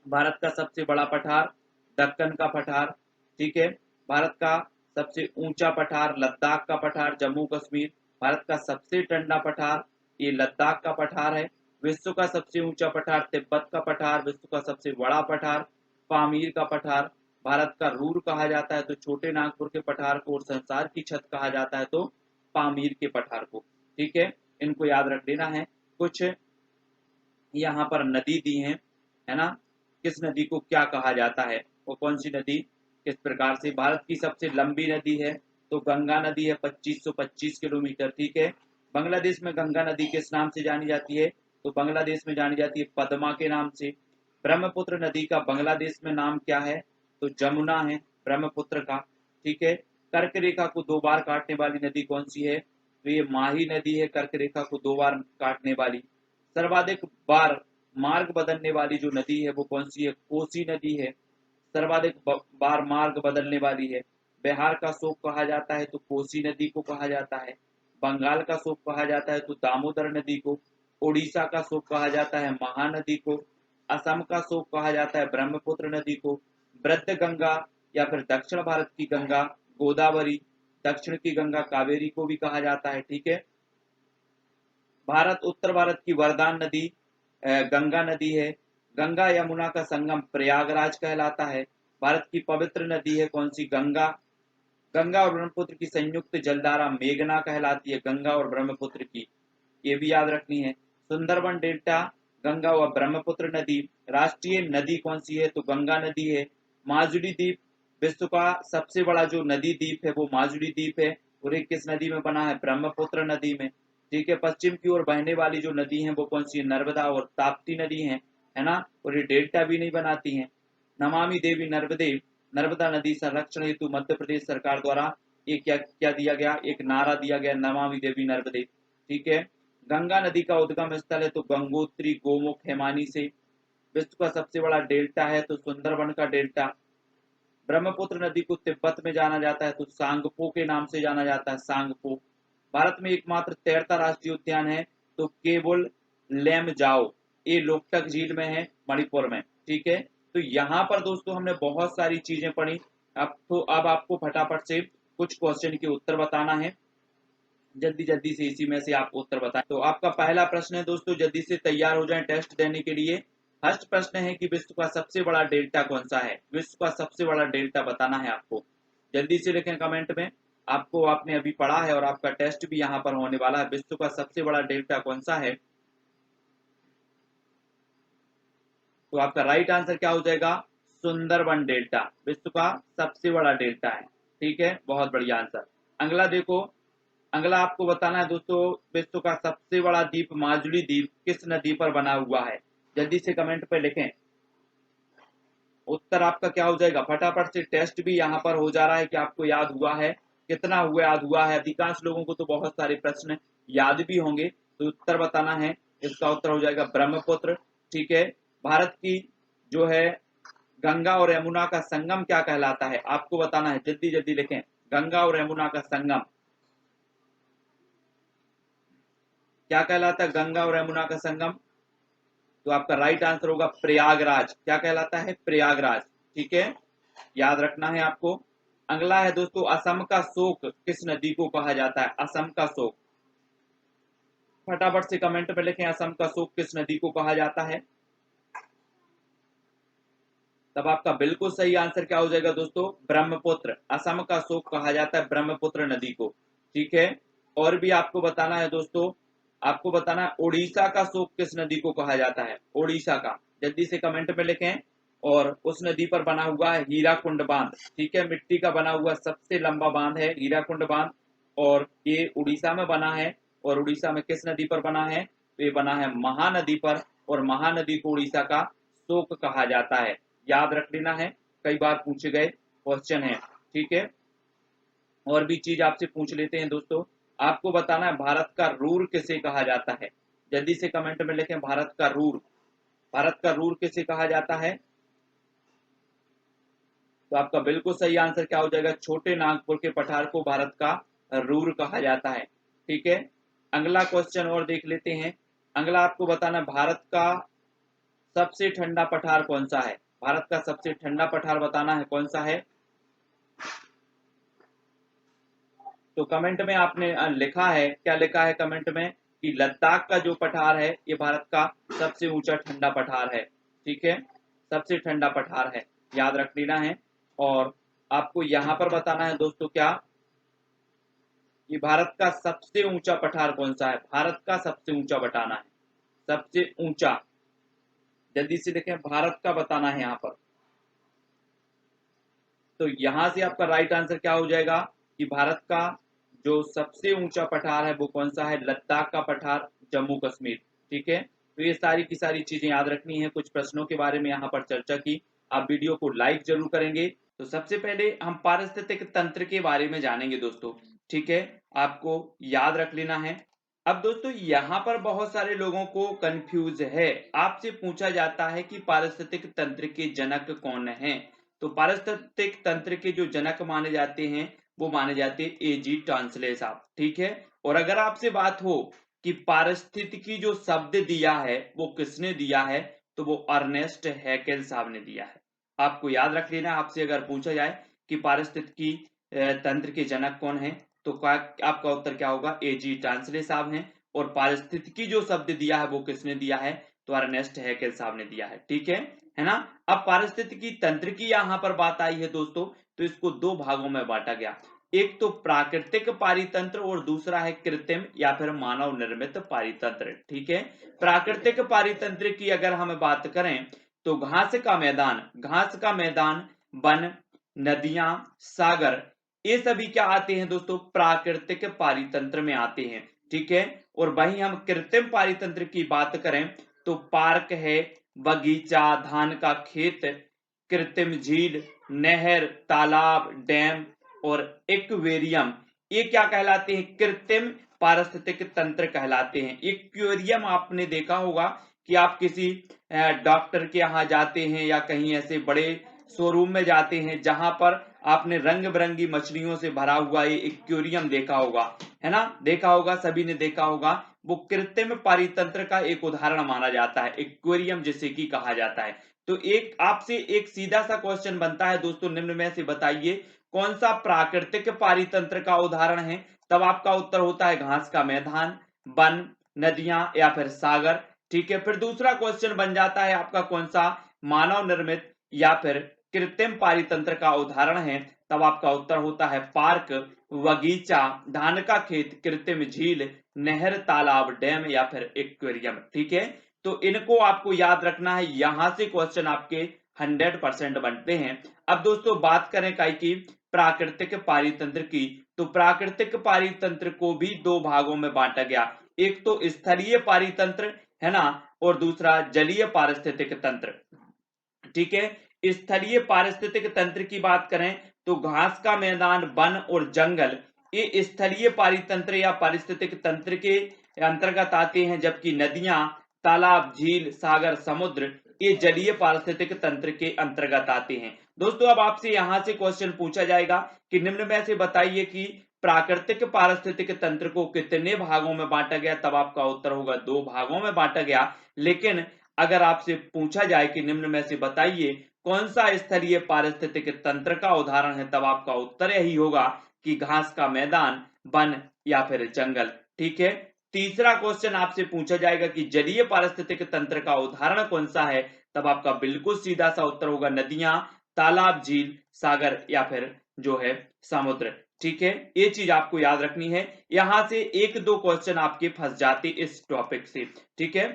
[SPEAKER 1] भारत का सबसे बड़ा पठार दक्कन का पठार, ठीक है। भारत का सबसे ऊंचा पठार लद्दाख का पठार, जम्मू कश्मीर। भारत का सबसे ठंडा पठार ये लद्दाख का पठार है। विश्व का सबसे ऊंचा पठार तिब्बत का पठार। विश्व का सबसे बड़ा पठार पामीर का पठार। भारत का रूर कहा जाता है तो छोटे नागपुर के पठार को, और संसार की छत कहा जाता है तो पामीर के पठार को, ठीक है। इनको याद रख लेना है। कुछ यहाँ पर नदी दी है ना, किस नदी को क्या कहा जाता है, वो कौन सी नदी, किस प्रकार से। भारत की सबसे लंबी नदी है तो गंगा नदी है, 2525 किलोमीटर, ठीक है। बांग्लादेश में गंगा नदी किस नाम से जानी जाती है, तो बांग्लादेश में जानी जाती है पद्मा के नाम से। ब्रह्मपुत्र नदी का बांग्लादेश में नाम क्या है, तो जमुना है ब्रह्मपुत्र का, ठीक है। कर्क रेखा को 2 बार काटने वाली नदी कौन सी है, तो ये माही नदी है, कर्क रेखा को 2 बार काटने वाली। सर्वाधिक बार मार्ग बदलने वाली जो नदी है वो कौन सी है, कोसी नदी है, सर्वाधिक बार मार्ग बदलने वाली है। बिहार का शोक कहा जाता है तो कोसी नदी को कहा जाता है। बंगाल का शोक कहा जाता है तो दामोदर नदी को। उड़ीसा का शोक कहा जाता है महानदी को। असम का शोक कहा जाता है ब्रह्मपुत्र नदी को। वृद्ध गंगा या फिर दक्षिण भारत की गंगा गोदावरी, दक्षिण की गंगा कावेरी को भी कहा जाता है, ठीक है। उत्तर भारत की वरदान नदी गंगा नदी है। गंगा यमुना का संगम प्रयागराज कहलाता है। भारत की पवित्र नदी है कौन सी, गंगा। गंगा और ब्रह्मपुत्र की संयुक्त जलधारा मेघना कहलाती है, गंगा और ब्रह्मपुत्र की, ये भी याद रखनी है। सुंदरबन डेल्टा, गंगा व ब्रह्मपुत्र नदी। राष्ट्रीय नदी कौन सी है, तो गंगा नदी है। माजुली द्वीप, विश्व का सबसे बड़ा जो नदी द्वीप है वो माजुली द्वीप है, और ये किस नदी में बना है, ब्रह्मपुत्र नदी में, ठीक है। पश्चिम की ओर बहने वाली जो नदी है वो कौन सी है, नर्मदा और ताप्ती नदी है ना, और ये डेल्टा भी नहीं बनाती है। नमामि देवी नर्मदे, नर्मदा नदी संरक्षण हेतु मध्य प्रदेश सरकार द्वारा ये क्या क्या दिया गया, एक नारा दिया गया, नमामि देवी नर्मदे, ठीक है। गंगा नदी का उद्गम स्थल है तो गंगोत्री गोमुख हेमानी से। विश्व का सबसे बड़ा डेल्टा है तो सुंदरबन का डेल्टा। ब्रह्मपुत्र नदी को तिब्बत में जाना जाता है तो सांगपो के नाम से जाना जाता है, सांगपो। भारत में एकमात्र तैरता राष्ट्रीय उद्यान है तो केबुल लेमजाओ, ये लोकटक झील में है, मणिपुर में, ठीक है। तो यहाँ पर दोस्तों हमने बहुत सारी चीजें पढ़ी। अब आपको फटाफट से कुछ क्वेश्चन के उत्तर बताना है, जल्दी जल्दी से इसी में से आप उत्तर बताएं। तो आपका पहला प्रश्न है दोस्तों, जल्दी से तैयार हो जाएं टेस्ट देने के लिए। फर्स्ट प्रश्न है कि विश्व का सबसे बड़ा डेल्टा कौन सा है, विश्व का सबसे बड़ा डेल्टा बताना है आपको, जल्दी से लिखें कमेंट में। आपको आपने अभी पढ़ा है और आपका टेस्ट भी यहाँ पर होने वाला है, विश्व का सबसे बड़ा डेल्टा कौन सा है। तो आपका राइट आंसर क्या हो जाएगा, सुंदरबन डेल्टा विश्व का सबसे बड़ा डेल्टा है। ठीक है, बहुत बढ़िया आंसर। अगला देखो, अगला आपको बताना है दोस्तों, विश्व का सबसे बड़ा द्वीप माजुली द्वीप किस नदी पर बना हुआ है? जल्दी से कमेंट पे लिखें, उत्तर आपका क्या हो जाएगा। फटाफट से टेस्ट भी यहाँ पर हो जा रहा है कि आपको याद हुआ है, कितना हुआ याद हुआ है। अधिकांश लोगों को तो बहुत सारे प्रश्न याद भी होंगे, तो उत्तर बताना है। इसका उत्तर हो जाएगा ब्रह्मपुत्र। ठीक है, भारत की जो है गंगा और यमुना का संगम क्या कहलाता है? आपको बताना है, जल्दी जल्दी लिखें, गंगा और यमुना का संगम क्या कहलाता है? गंगा और यमुना का संगम, तो आपका राइट आंसर होगा प्रयागराज। क्या कहलाता है? प्रयागराज। ठीक है, याद रखना है आपको। अगला है दोस्तों, असम का शोक किस नदी को कहा जाता है? असम का शोक, फटाफट से कमेंट में लिखें, असम का शोक किस नदी को कहा जाता है? तब आपका बिल्कुल सही आंसर क्या हो जाएगा दोस्तों? ब्रह्मपुत्र। असम का शोक कहा जाता है ब्रह्मपुत्र नदी को। ठीक है, और भी आपको बताना है दोस्तों, आपको बताना है उड़ीसा का शोक किस नदी को कहा जाता है? उड़ीसा का, जल्दी से कमेंट में लिखें। और उस नदी पर बना हुआ है हीराकुंड बांध। ठीक है, मिट्टी का बना हुआ सबसे लंबा बांध है हीराकुंड बांध, और ये उड़ीसा में बना है। और उड़ीसा में किस नदी पर बना है? तो ये बना है महानदी पर, और महानदी को उड़ीसा का शोक कहा जाता है। याद रख लेना है, कई बार पूछे गए क्वेश्चन है। ठीक है, और भी चीज आपसे पूछ लेते हैं दोस्तों। आपको बताना है भारत का रूर किसे कहा जाता है? जल्दी से कमेंट में लिखें, भारत का रूर। भारत का रूर किसे कहा जाता है? तो आपका बिल्कुल सही आंसर क्या हो जाएगा? छोटे नागपुर के पठार को भारत का रूर कहा जाता है। ठीक है, अगला क्वेश्चन और देख लेते हैं। अगला आपको बताना है भारत का सबसे ठंडा पठार कौन सा है? भारत का सबसे ठंडा पठार बताना है कौन सा है। तो कमेंट में आपने लिखा है, क्या लिखा है कमेंट में? कि लद्दाख का जो पठार है ये भारत का सबसे ऊंचा ठंडा पठार है। ठीक है, सबसे ठंडा पठार है, याद रख लेना है। और आपको यहाँ पर बताना है दोस्तों, क्या ये भारत का सबसे ऊंचा पठार कौन सा है? भारत का सबसे ऊंचा बताना है, सबसे ऊंचा। जल्दी से देखें, भारत का बताना है यहाँ पर। तो यहां से आपका राइट आंसर क्या हो जाएगा कि भारत का जो सबसे ऊंचा पठार है वो कौन सा है? लद्दाख का पठार, जम्मू कश्मीर। ठीक है, तो ये सारी की सारी चीजें याद रखनी है। कुछ प्रश्नों के बारे में यहाँ पर चर्चा की, आप वीडियो को लाइक जरूर करेंगे। तो सबसे पहले हम पारिस्थितिक तंत्र के बारे में जानेंगे दोस्तों। ठीक है, आपको याद रख लेना है। अब दोस्तों यहाँ पर बहुत सारे लोगों को कंफ्यूज है, आपसे पूछा जाता है कि पारिस्थितिक तंत्र के जनक कौन हैं? तो पारिस्थितिक तंत्र के जो जनक माने जाते हैं वो माने जाते हैं A.G. टॉन्सले साहब। ठीक है, और अगर आपसे बात हो कि पारिस्थितिकी जो शब्द दिया है वो किसने दिया है, तो वो अर्नेस्ट हैकेल साहब ने दिया है। आपको याद रख लेना, आपसे अगर पूछा जाए कि पारिस्थितिकी तंत्र के जनक कौन है, तो आपका उत्तर क्या होगा? A.G. टॉन्सले साहब हैं। और पारिस्थितिकी जो शब्द दिया है वो किसने दिया है? तो अर्नेस्ट हैकेल साहब ने दिया है। ठीक है ना। अब पारिस्थितिकी तंत्र की यहां पर बात आई है दोस्तों, तो इसको दो भागों में बांटा गया। एक तो प्राकृतिक पारितंत्र और दूसरा है कृत्रिम या फिर मानव निर्मित पारितंत्र। ठीक है, प्राकृतिक पारितंत्र की अगर हम बात करें तो घास का मैदान, वन, नदियां, सागर, ये सभी क्या आते हैं दोस्तों? प्राकृतिक पारितंत्र में आते हैं। ठीक है, और वहीं हम कृत्रिम पारितंत्र की बात करें तो पार्क है, बगीचा, धान का खेत, कृत्रिम झील, नहर, तालाब, डैम और एक्वेरियम, ये क्या कहलाते हैं? कृत्रिम पारिस्थितिक तंत्र कहलाते हैं। एक्वेरियम आपने देखा होगा कि आप किसी डॉक्टर के यहाँ जाते हैं या कहीं ऐसे बड़े शोरूम में जाते हैं जहां पर आपने रंग बिरंगी मछलियों से भरा हुआ ये एक्वेरियम देखा होगा, है ना, देखा होगा, सभी ने देखा होगा। वो कृत्रिम पारितंत्र का एक उदाहरण माना जाता है, एक्वेरियम जिसे की कहा जाता है। तो एक आपसे एक सीधा सा क्वेश्चन बनता है दोस्तों, निम्न में से बताइए कौन सा प्राकृतिक पारितंत्र का उदाहरण है? तब आपका उत्तर होता है घास का मैदान, वन, नदियां या फिर सागर। ठीक है, फिर दूसरा क्वेश्चन बन जाता है आपका कौन सा मानव निर्मित या फिर कृत्रिम पारितंत्र का उदाहरण है? तब आपका उत्तर होता है पार्क, बगीचा, धान का खेत, कृत्रिम झील, नहर, तालाब, डैम या फिर एक्वेरियम। ठीक है, तो इनको आपको याद रखना है, यहां से क्वेश्चन आपके 100% बनते हैं। अब दोस्तों बात करें काय की प्राकृतिक पारितंत्र की, तो प्राकृतिक पारितंत्र को भी दो भागों में बांटा गया, एक तो स्थलीय पारितंत्र है ना, और दूसरा जलीय पारिस्थितिक तंत्र। ठीक है, स्थलीय पारिस्थितिक तंत्र की बात करें तो घास का मैदान, वन और जंगल ये स्थलीय पारितंत्र या पारिस्थितिक तंत्र के अंतर्गत आते हैं, जबकि नदियां, तालाब, झील, सागर, समुद्र ये जलीय पारिस्थितिक तंत्र के अंतर्गत आते हैं। दोस्तों अब आपसे यहां से क्वेश्चन पूछा जाएगा कि निम्न में से बताइए कि प्राकृतिक पारिस्थितिक तंत्र को कितने भागों में बांटा गया, तब आपका उत्तर होगा दो भागों में बांटा गया। लेकिन अगर आपसे पूछा जाए कि निम्न में से बताइए कौन सा स्थलीय पारिस्थितिक तंत्र का उदाहरण है, तब आपका उत्तर यही होगा कि घास का मैदान, वन या फिर जंगल। ठीक है, तीसरा क्वेश्चन आपसे पूछा जाएगा कि जलीय पारिस्थितिक तंत्र का उदाहरण कौन सा है, तब आपका बिल्कुल सीधा सा उत्तर होगा नदियां, तालाब, झील, सागर या फिर जो है समुद्र। ठीक है, ये चीज आपको याद रखनी है, यहां से एक दो क्वेश्चन आपके फंस जाते इस टॉपिक से। ठीक है,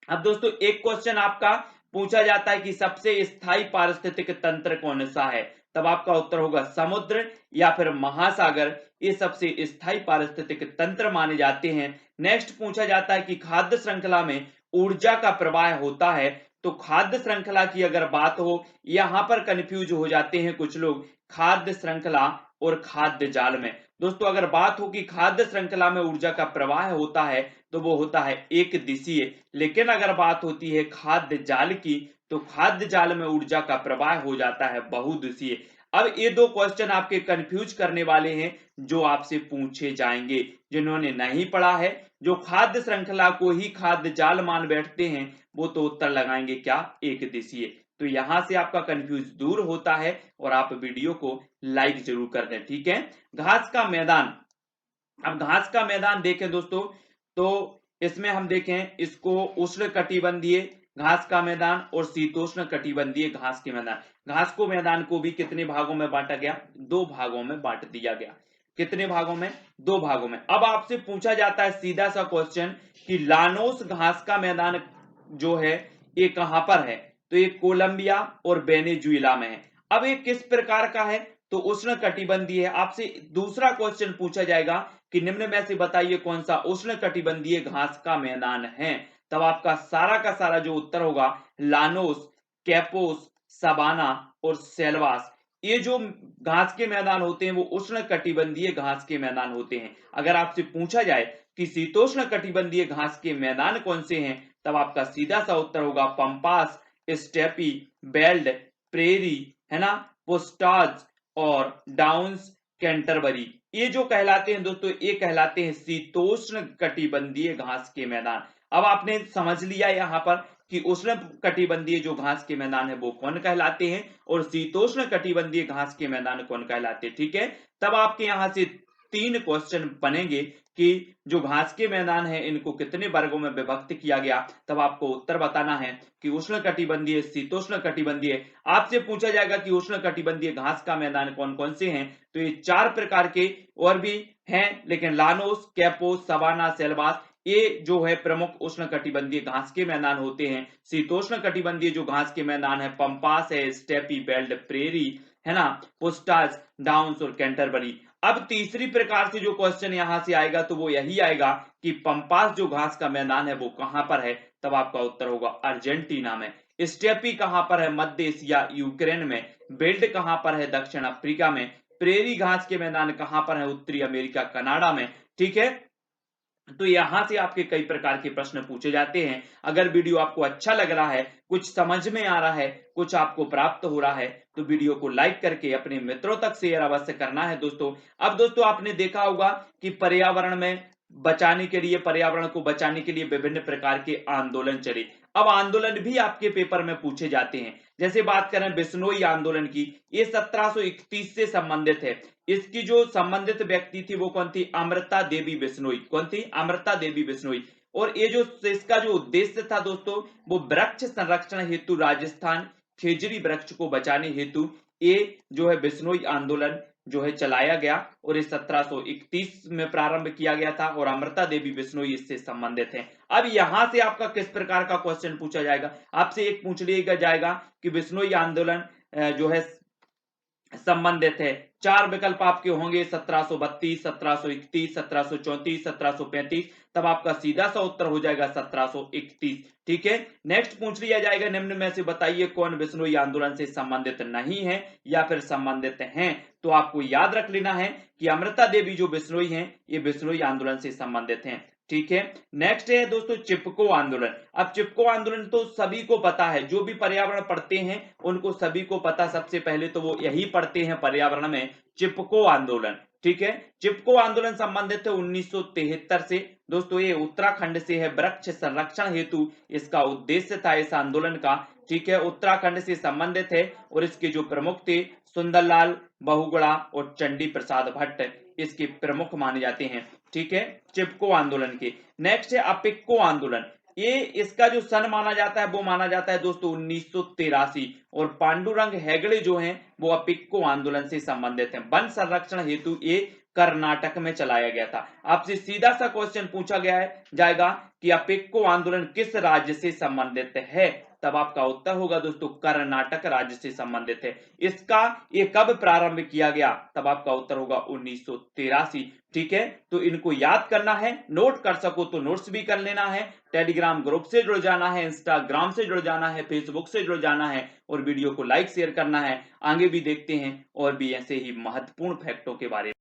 [SPEAKER 1] अब दोस्तों एक क्वेश्चन आपका पूछा जाता है कि सबसे स्थायी पारिस्थितिक तंत्र कौन सा है, तब आपका उत्तर होगा समुद्र या फिर महासागर, ये सबसे स्थायी पारिस्थितिक तंत्र माने जाते हैं। नेक्स्ट पूछा जाता है कि खाद्य श्रृंखला में ऊर्जा का प्रवाह होता है, तो खाद्य श्रृंखला की अगर बात हो, यहां पर कंफ्यूज हो जाते हैं कुछ लोग खाद्य श्रृंखला और खाद्य जाल में। दोस्तों अगर बात हो कि खाद्य श्रृंखला में ऊर्जा का प्रवाह होता है तो वो होता है एक दिशीय, लेकिन अगर बात होती है खाद्य जाल की तो खाद्य जाल में ऊर्जा का प्रवाह हो जाता है बहुदिशीय। अब ये दो क्वेश्चन आपके कंफ्यूज करने वाले हैं जो आपसे पूछे जाएंगे, जिन्होंने नहीं पढ़ा है, जो खाद्य श्रृंखला को ही खाद्य जाल मान बैठते हैं, वो तो उत्तर लगाएंगे क्या, एक दिशीय। तो यहां से आपका कंफ्यूज दूर होता है और आप वीडियो को लाइक जरूर कर दें। ठीक है, घास का मैदान, अब घास का मैदान देखें दोस्तों, तो इसमें हम देखें इसको उष्ण कटिबंधीय घास का मैदान और शीतोष्ण कटिबंधीय घास के मैदान, घास को मैदान को भी कितने भागों में बांटा गया, दो भागों में बांट दिया गया। कितने भागों में, दो भागों में। अब आपसे पूछा जाता है सीधा सा क्वेश्चन कि लानोस घास का मैदान जो है ये कहां पर है, तो ये कोलंबिया और वेनेजुएला में है। अब ये किस प्रकार का है, तो उष्ण कटिबंधीय है। आपसे दूसरा क्वेश्चन पूछा जाएगा कि निम्न में से बताइए कौन सा उष्ण कटिबंधीय घास का मैदान है, तब आपका सारा का सारा जो उत्तर होगा लानोस, कैपोस, सबाना और सेल्वास, ये जो घास के मैदान होते हैं वो उष्ण कटिबंधीय घास के मैदान होते हैं। अगर आपसे पूछा जाए कि शीतोष्ण कटिबंधीय घास के मैदान कौन से हैं, तब आपका सीधा सा उत्तर होगा पंपास, स्टेपी, बेल्ट, प्रेरी है ना, पोस्टाज और डाउन्स, कैंटरबरी, ये जो कहलाते हैं दोस्तों ये कहलाते हैं शीतोष्ण कटिबंधीय घास के मैदान। अब आपने समझ लिया यहां पर कि उष्ण कटिबंधीय जो घास के मैदान है वो कौन कहलाते हैं और शीतोष्ण कटिबंधीय घास के मैदान कौन कहलाते हैं। ठीक है, तब आपके यहां से तीन क्वेश्चन बनेंगे कि जो घास के मैदान है इनको कितने वर्गों में विभक्त किया गया, तब आपको उत्तर बताना है कि उष्ण कटिबंधीय, शीतोष्ण कटिबंधीय। आपसे पूछा जाएगा कि उष्ण कटिबंधीय घास का मैदान कौन कौन से हैं, तो ये चार प्रकार के और भी हैं, लेकिन लानोस, कैपोस, सवाना, सेल्वास ये जो है प्रमुख उष्ण कटिबंधीय घास के मैदान होते हैं। शीतोष्ण कटिबंधीय जो घास के मैदान है पंपास है, स्टेपी, बेल्ट, प्रेरी है ना, पोस्टाज, डाउन्स और कैंटरबरी। अब तीसरी प्रकार से जो क्वेश्चन यहां से आएगा तो वो यही आएगा कि पंपास जो घास का मैदान है वो कहां पर है, तब आपका उत्तर होगा अर्जेंटीना में। स्टेपी कहां पर है, मध्य एशिया, यूक्रेन में। बेल्ट कहां पर है, दक्षिण अफ्रीका में। प्रेरी घास के मैदान कहां पर है, उत्तरी अमेरिका, कनाडा में। ठीक है, तो यहां से आपके कई प्रकार के प्रश्न पूछे जाते हैं। अगर वीडियो आपको अच्छा लग रहा है, कुछ समझ में आ रहा है, कुछ आपको प्राप्त हो रहा है, तो वीडियो को लाइक करके अपने मित्रों तक शेयर अवश्य करना है दोस्तों। अब दोस्तों आपने देखा होगा कि पर्यावरण में बचाने के लिए, पर्यावरण को बचाने के लिए विभिन्न प्रकार के आंदोलन चले। अब आंदोलन भी आपके पेपर में पूछे जाते हैं। जैसे बात करें बिश्नोई आंदोलन की, ये 1731 से संबंधित है। इसकी जो संबंधित व्यक्ति थी वो कौन थी, अमृता देवी बिश्नोई। कौन थी, अमृता देवी बिश्नोई। और ये जो इसका जो उद्देश्य था दोस्तों, वो वृक्ष संरक्षण हेतु राजस्थान खेजड़ी वृक्ष को बचाने हेतु ये जो है बिश्नोई आंदोलन जो है चलाया गया और इस 1731 में प्रारंभ किया गया था और अमृता देवी बिश्नोई इससे संबंधित हैं। अब यहां से आपका किस प्रकार का क्वेश्चन पूछा जाएगा, आपसे एक पूछ लिया जाएगा कि बिश्नोई आंदोलन जो है संबंधित है। चार विकल्प आपके होंगे 1732, 1731, 1734, 1735, तब आपका सीधा सा उत्तर हो जाएगा 1731। ठीक है, नेक्स्ट पूछ लिया जाएगा निम्न में से बताइए कौन बिश्नोई आंदोलन से संबंधित नहीं है या फिर संबंधित हैं। तो आपको याद रख लेना है कि अमृता देवी जो बिश्नोई हैं ये बिश्नोई आंदोलन से संबंधित हैं। ठीक है, नेक्स्ट है दोस्तों चिपको आंदोलन। अब चिपको आंदोलन तो सभी को पता है, जो भी पर्यावरण पढ़ते हैं उनको सभी को पता, सबसे पहले तो वो यही पढ़ते हैं पर्यावरण में, चिपको आंदोलन। ठीक है, चिपको आंदोलन संबंधित है 1973 से। दोस्तों ये उत्तराखंड से है, वृक्ष संरक्षण हेतु इसका उद्देश्य था इस आंदोलन का। ठीक है, उत्तराखंड से संबंधित है और इसके जो प्रमुख थे सुंदरलाल बहुगुणा और चंडी प्रसाद भट्ट इसके प्रमुख माने जाते हैं। ठीक है, चिपको आंदोलन के। नेक्स्ट है अपिक्को आंदोलन। ये इसका जो सन माना जाता है वो माना जाता है दोस्तों 1983 और पांडुरंग हेगड़े जो हैं वो अपिक्को आंदोलन से संबंधित हैं। वन संरक्षण हेतु ये कर्नाटक में चलाया गया था। आपसे सीधा सा क्वेश्चन पूछा गया है जाएगा कि अपिक्को आंदोलन किस राज्य से संबंधित है, तब आपका उत्तर होगा दोस्तों कर्नाटक राज्य से संबंधित है। इसका ये कब प्रारंभ किया गया, तब आपका उत्तर होगा 1983। ठीक है, तो इनको याद करना है, नोट कर सको तो नोट्स भी कर लेना है, टेलीग्राम ग्रुप से जुड़ जाना है, इंस्टाग्राम से जुड़ जाना है, फेसबुक से जुड़ जाना है और वीडियो को लाइक शेयर करना है। आगे भी देखते हैं और भी ऐसे ही महत्वपूर्ण फैक्टों के बारे में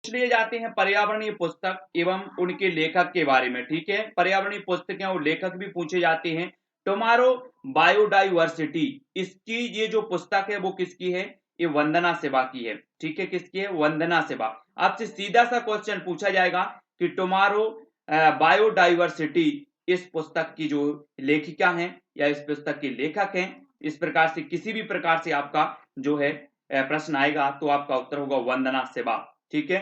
[SPEAKER 1] पूछ लिए जाते हैं पर्यावरणीय पुस्तक एवं उनके लेखक के बारे में। ठीक है, पर्यावरणीय पुस्तकें और लेखक भी पूछे जाते हैं। टुमारो बायोडाइवर्सिटी, इसकी ये जो पुस्तक है वो किसकी है, ये वंदना सिवा की है। ठीक है, किसकी है, वंदना सिवा। आपसे सीधा सा क्वेश्चन पूछा जाएगा कि टुमारो बायोडाइवर्सिटी इस पुस्तक की जो लेखिका हैं या इस पुस्तक के लेखक हैं, इस प्रकार से किसी भी प्रकार से आपका जो है प्रश्न आएगा तो आपका उत्तर होगा वंदना सिवा। ठीक है,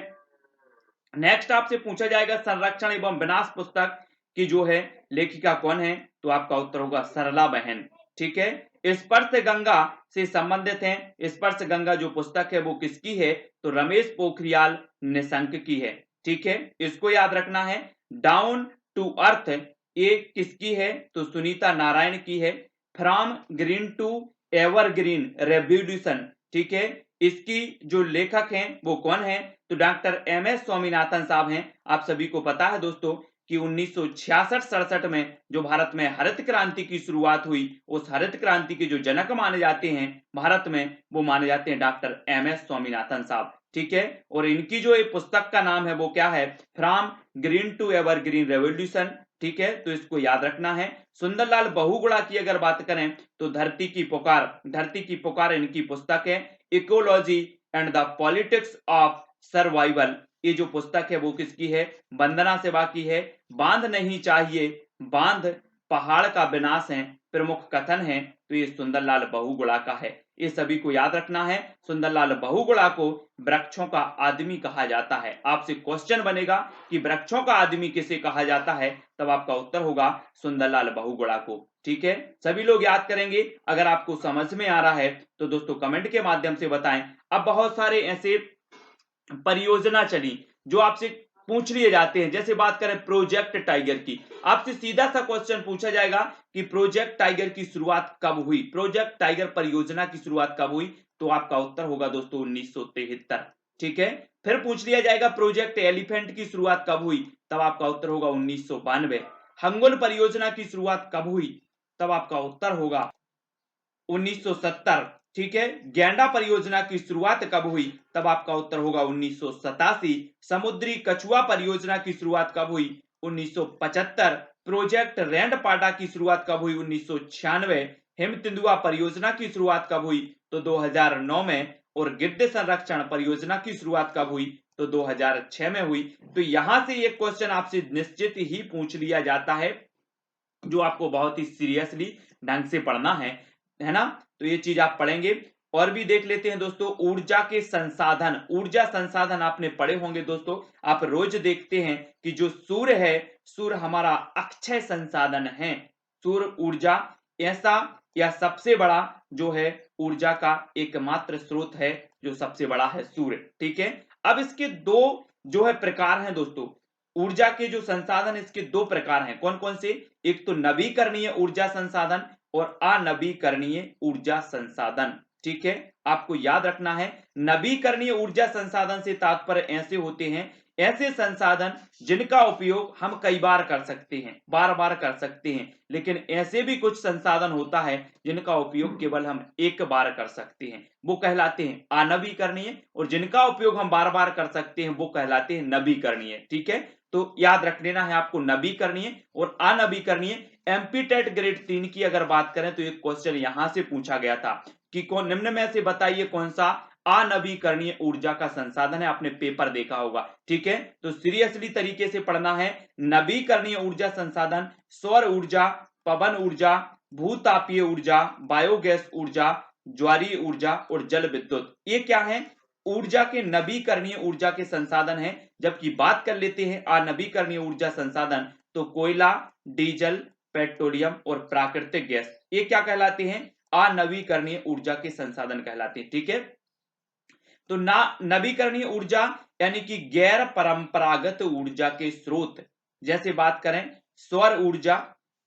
[SPEAKER 1] नेक्स्ट आपसे पूछा जाएगा संरक्षण एवं विनाश पुस्तक की जो है लेखिका कौन है, तो आपका उत्तर होगा सरला बहन। ठीक है, स्पर्श गंगा से संबंधित है। स्पर्श गंगा जो पुस्तक है वो किसकी है, तो रमेश पोखरियाल निशंक की है। ठीक है, इसको याद रखना है। डाउन टू अर्थ ये किसकी है, तो सुनीता नारायण की है। From green to evergreen revolution, ठीक है, इसकी जो लेखक हैं वो कौन है, तो डॉक्टर एम.एस. स्वामीनाथन साहब हैं। आप सभी को पता है दोस्तों कि 1966-67 में जो भारत में हरित क्रांति की शुरुआत हुई, उस हरित क्रांति के जो जनक माने जाते हैं भारत में, वो माने जाते हैं डॉक्टर एम.एस. स्वामीनाथन साहब। ठीक है, और इनकी जो एक पुस्तक का नाम है वो क्या है, from green to evergreen revolution. ठीक है, तो इसको याद रखना है। सुंदरलाल बहुगुणा की अगर बात करें तो धरती की पुकार इनकी पुस्तक है। Ecology and the politics of survival, ये जो पुस्तक है वो किसकी है, वंदना सिवा की है। बांध नहीं चाहिए, बांध पहाड़ का विनाश है, प्रमुख कथन है, तो ये सुंदरलाल बहुगुणा का है। ये सभी को याद रखना है। सुंदरलाल बहुगुणा को वृक्षों का आदमी कहा जाता है। आपसे क्वेश्चन बनेगा कि वृक्षों का आदमी किसे कहा जाता है, तब आपका उत्तर होगा सुंदरलाल बहुगुणा को। ठीक है, सभी लोग याद करेंगे। अगर आपको समझ में आ रहा है तो दोस्तों कमेंट के माध्यम से बताएं। अब बहुत सारे ऐसे परियोजना चली जो आपसे पूछ लिए जाते हैं, जैसे बात करें प्रोजेक्ट टाइगर की, आपसे सीधा सा क्वेश्चन पूछा जाएगा कि प्रोजेक्ट टाइगर की शुरुआत कब हुई, प्रोजेक्ट टाइगर परियोजना की शुरुआत कब हुई, तो आपका उत्तर होगा दोस्तों 1973। ठीक है, फिर पूछ लिया जाएगा प्रोजेक्ट एलिफेंट की शुरुआत कब हुई, तब आपका उत्तर होगा 1992। हंगुल परियोजना की शुरुआत कब हुई, तब आपका उत्तर होगा 1970। ठीक है, गैंडा परियोजना की शुरुआत कब हुई, तब आपका उत्तर होगा 1987। समुद्री कछुआ परियोजना की शुरुआत कब हुई, 1975। प्रोजेक्ट रैंडपाटा की शुरुआत कब हुई, 1996। हिम तेंदुआ परियोजना की शुरुआत कब हुई, तो 2009 में। और गिद्ध संरक्षण परियोजना की शुरुआत कब हुई, तो 2006 में हुई। तो यहां से ये क्वेश्चन आपसे निश्चित ही पूछ लिया जाता है, जो आपको बहुत ही सीरियसली ढंग से पढ़ना है ना, तो ये चीज आप पढ़ेंगे। और भी देख लेते हैं दोस्तों ऊर्जा के संसाधन। ऊर्जा संसाधन आपने पढ़े होंगे दोस्तों, आप रोज देखते हैं कि जो सूर्य है, सूर्य हमारा अक्षय संसाधन है। सूर्य ऊर्जा ऐसा या सबसे बड़ा जो है ऊर्जा का एकमात्र स्रोत है जो सबसे बड़ा है सूर्य। ठीक है, अब इसके दो जो है प्रकार हैं दोस्तों, ऊर्जा के जो संसाधन इसके दो प्रकार हैं, कौन कौन से? एक तो नवीकरणीय ऊर्जा संसाधन और अनवीकरणीय ऊर्जा संसाधन। ठीक है, आपको याद रखना है, नवीकरणीय ऊर्जा संसाधन से तात्पर्य ऐसे होते हैं, ऐसे संसाधन जिनका उपयोग हम कई बार कर सकते हैं, बार बार कर सकते हैं, लेकिन ऐसे भी कुछ संसाधन होता है जिनका उपयोग केवल हम एक बार कर सकते हैं, वो कहलाते हैं अनवीकरणीय, और जिनका उपयोग हम बार बार कर सकते हैं वो कहलाते हैं नवीकरणीय। ठीक है, तो याद रख लेना है आपको नवीकरणीय और अनवीकरणीय। एमपीटेट ग्रेड 3 की अगर बात करें तो एक क्वेश्चन यहां से पूछा गया था कि कौन निम्न में से बताइए कौन सा अनवीकरणीय ऊर्जा का संसाधन है, आपने पेपर देखा होगा। ठीक है, तो सीरियसली तरीके से पढ़ना है। नवीकरणीय ऊर्जा संसाधन सौर ऊर्जा, पवन ऊर्जा, भूतापीय ऊर्जा, बायोगैस ऊर्जा, ज्वारीय ऊर्जा और जल विद्युत, ये क्या है? ऊर्जा के नवीकरणीय ऊर्जा के संसाधन है। जबकि बात कर लेते हैं अनवीकरणीय ऊर्जा संसाधन, तो कोयला, डीजल, पेट्रोलियम और प्राकृतिक गैस, ये क्या कहलाते हैं? अनवीकरणीय ऊर्जा के संसाधन कहलाते हैं। ठीक है, तो ना नवीकरणीय ऊर्जा यानी कि गैर परंपरागत ऊर्जा के स्रोत, जैसे बात करें सौर ऊर्जा,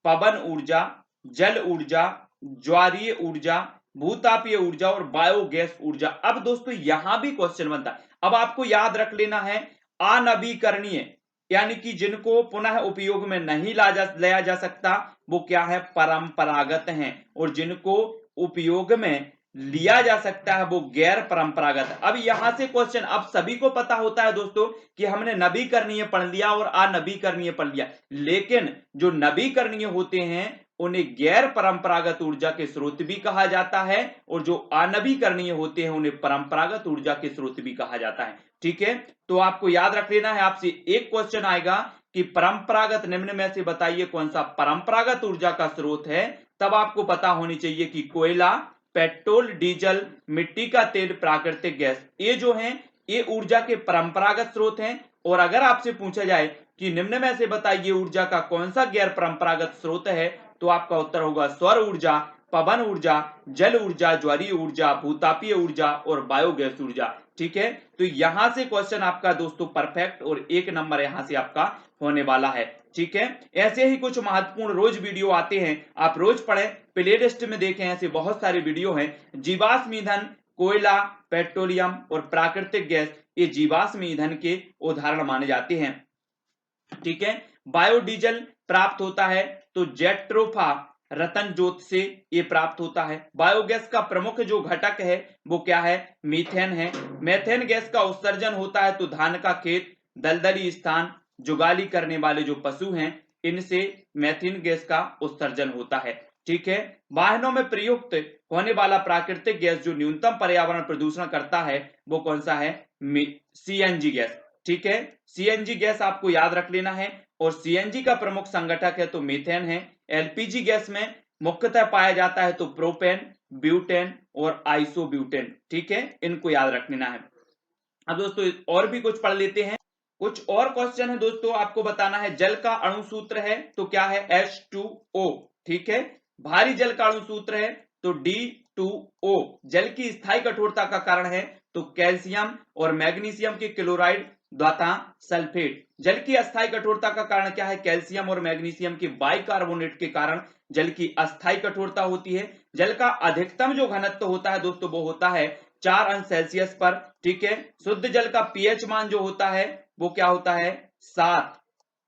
[SPEAKER 1] पवन ऊर्जा, जल ऊर्जा, ज्वारीय ऊर्जा, भूतापीय ऊर्जा और बायोगैस ऊर्जा। अब दोस्तों यहां भी क्वेश्चन बनता है, अब आपको याद रख लेना है अनवीकरणीय यानी कि जिनको पुनः उपयोग में नहीं लाया जा सकता वो क्या है? परंपरागत हैं, और जिनको उपयोग में लिया जा सकता है वो गैर परंपरागत। अब यहां से क्वेश्चन, अब सभी को पता होता है दोस्तों कि हमने नवीकरणीय पढ़ लिया और अनवीकरणीय पढ़ लिया, लेकिन जो नवीकरणीय होते हैं उन्हें गैर परंपरागत ऊर्जा के स्रोत भी कहा जाता है, और जो अनवीकरणीय होते हैं उन्हें परंपरागत ऊर्जा के स्रोत भी कहा जाता है। ठीक है, तो आपको याद रख लेना है, आपसे एक क्वेश्चन आएगा कि परंपरागत निम्न में से बताइए कौन सा परंपरागत ऊर्जा का स्रोत है, तब आपको पता होनी चाहिए कि कोयला, पेट्रोल, डीजल, मिट्टी का तेल, प्राकृतिक गैस, ये जो हैं ये ऊर्जा के परंपरागत स्रोत हैं। और अगर आपसे पूछा जाए कि निम्न में से बताइए ऊर्जा का कौन सा गैर परंपरागत स्रोत है, तो आपका उत्तर होगा सौर ऊर्जा, पवन ऊर्जा, जल ऊर्जा, ज्वारीय ऊर्जा, भूतापीय ऊर्जा और बायोगैस ऊर्जा। ठीक है, तो यहां से क्वेश्चन आपका दोस्तों परफेक्ट और 1 नंबर यहां से आपका होने वाला है। ठीक है, ऐसे ही कुछ महत्वपूर्ण रोज वीडियो आते हैं, आप रोज पढ़ें, प्ले लिस्ट में देखें, ऐसे बहुत सारे वीडियो हैं। जीवाश्म ईंधन, कोयला, पेट्रोलियम और प्राकृतिक गैस, ये जीवाश्म ईंधन के उदाहरण माने जाते हैं। ठीक है, बायोडीजल प्राप्त होता है तो जेट्रोफा रतन जोत से ये प्राप्त होता है। बायोगैस का प्रमुख जो घटक है वो क्या है? मीथेन है। मेथेन गैस का उत्सर्जन होता है तो धान का खेत, दलदली स्थान, जुगाली करने वाले जो पशु हैं, इनसे मेथेन गैस का उत्सर्जन होता है। ठीक है, वाहनों में प्रयुक्त होने वाला प्राकृतिक गैस जो न्यूनतम पर्यावरण प्रदूषण करता है वो कौन सा है? CNG gas. ठीक है, सीएनजी गैस आपको याद रख लेना है, और सीएनजी का प्रमुख संगठक है तो मीथेन है। एलपीजी गैस में मुख्यतः पाया जाता है तो प्रोपेन, ब्यूटेन और आइसोब्यूटेन। ठीक है, इनको याद रख लेना है। अब दोस्तों और भी कुछ पढ़ लेते हैं, कुछ और क्वेश्चन है दोस्तों, आपको बताना है जल का अणु सूत्र है तो क्या है? H2O। ठीक है, भारी जल का अणु सूत्र है तो D2O। जल की स्थायी कठोरता का कारण है तो कैल्शियम और मैग्नीशियम के क्लोराइड तथा सल्फेट। जल की अस्थायी कठोरता का कारण क्या है? कैल्शियम और मैग्नीशियम के बाइकार्बोनेट के कारण जल की अस्थायी कठोरता होती है। जल का अधिकतम जो घनत्व होता है दोस्तों वो होता है 4 अंश सेल्सियस पर। ठीक है, शुद्ध जल का पीएच मान जो होता है वो क्या होता है? 7।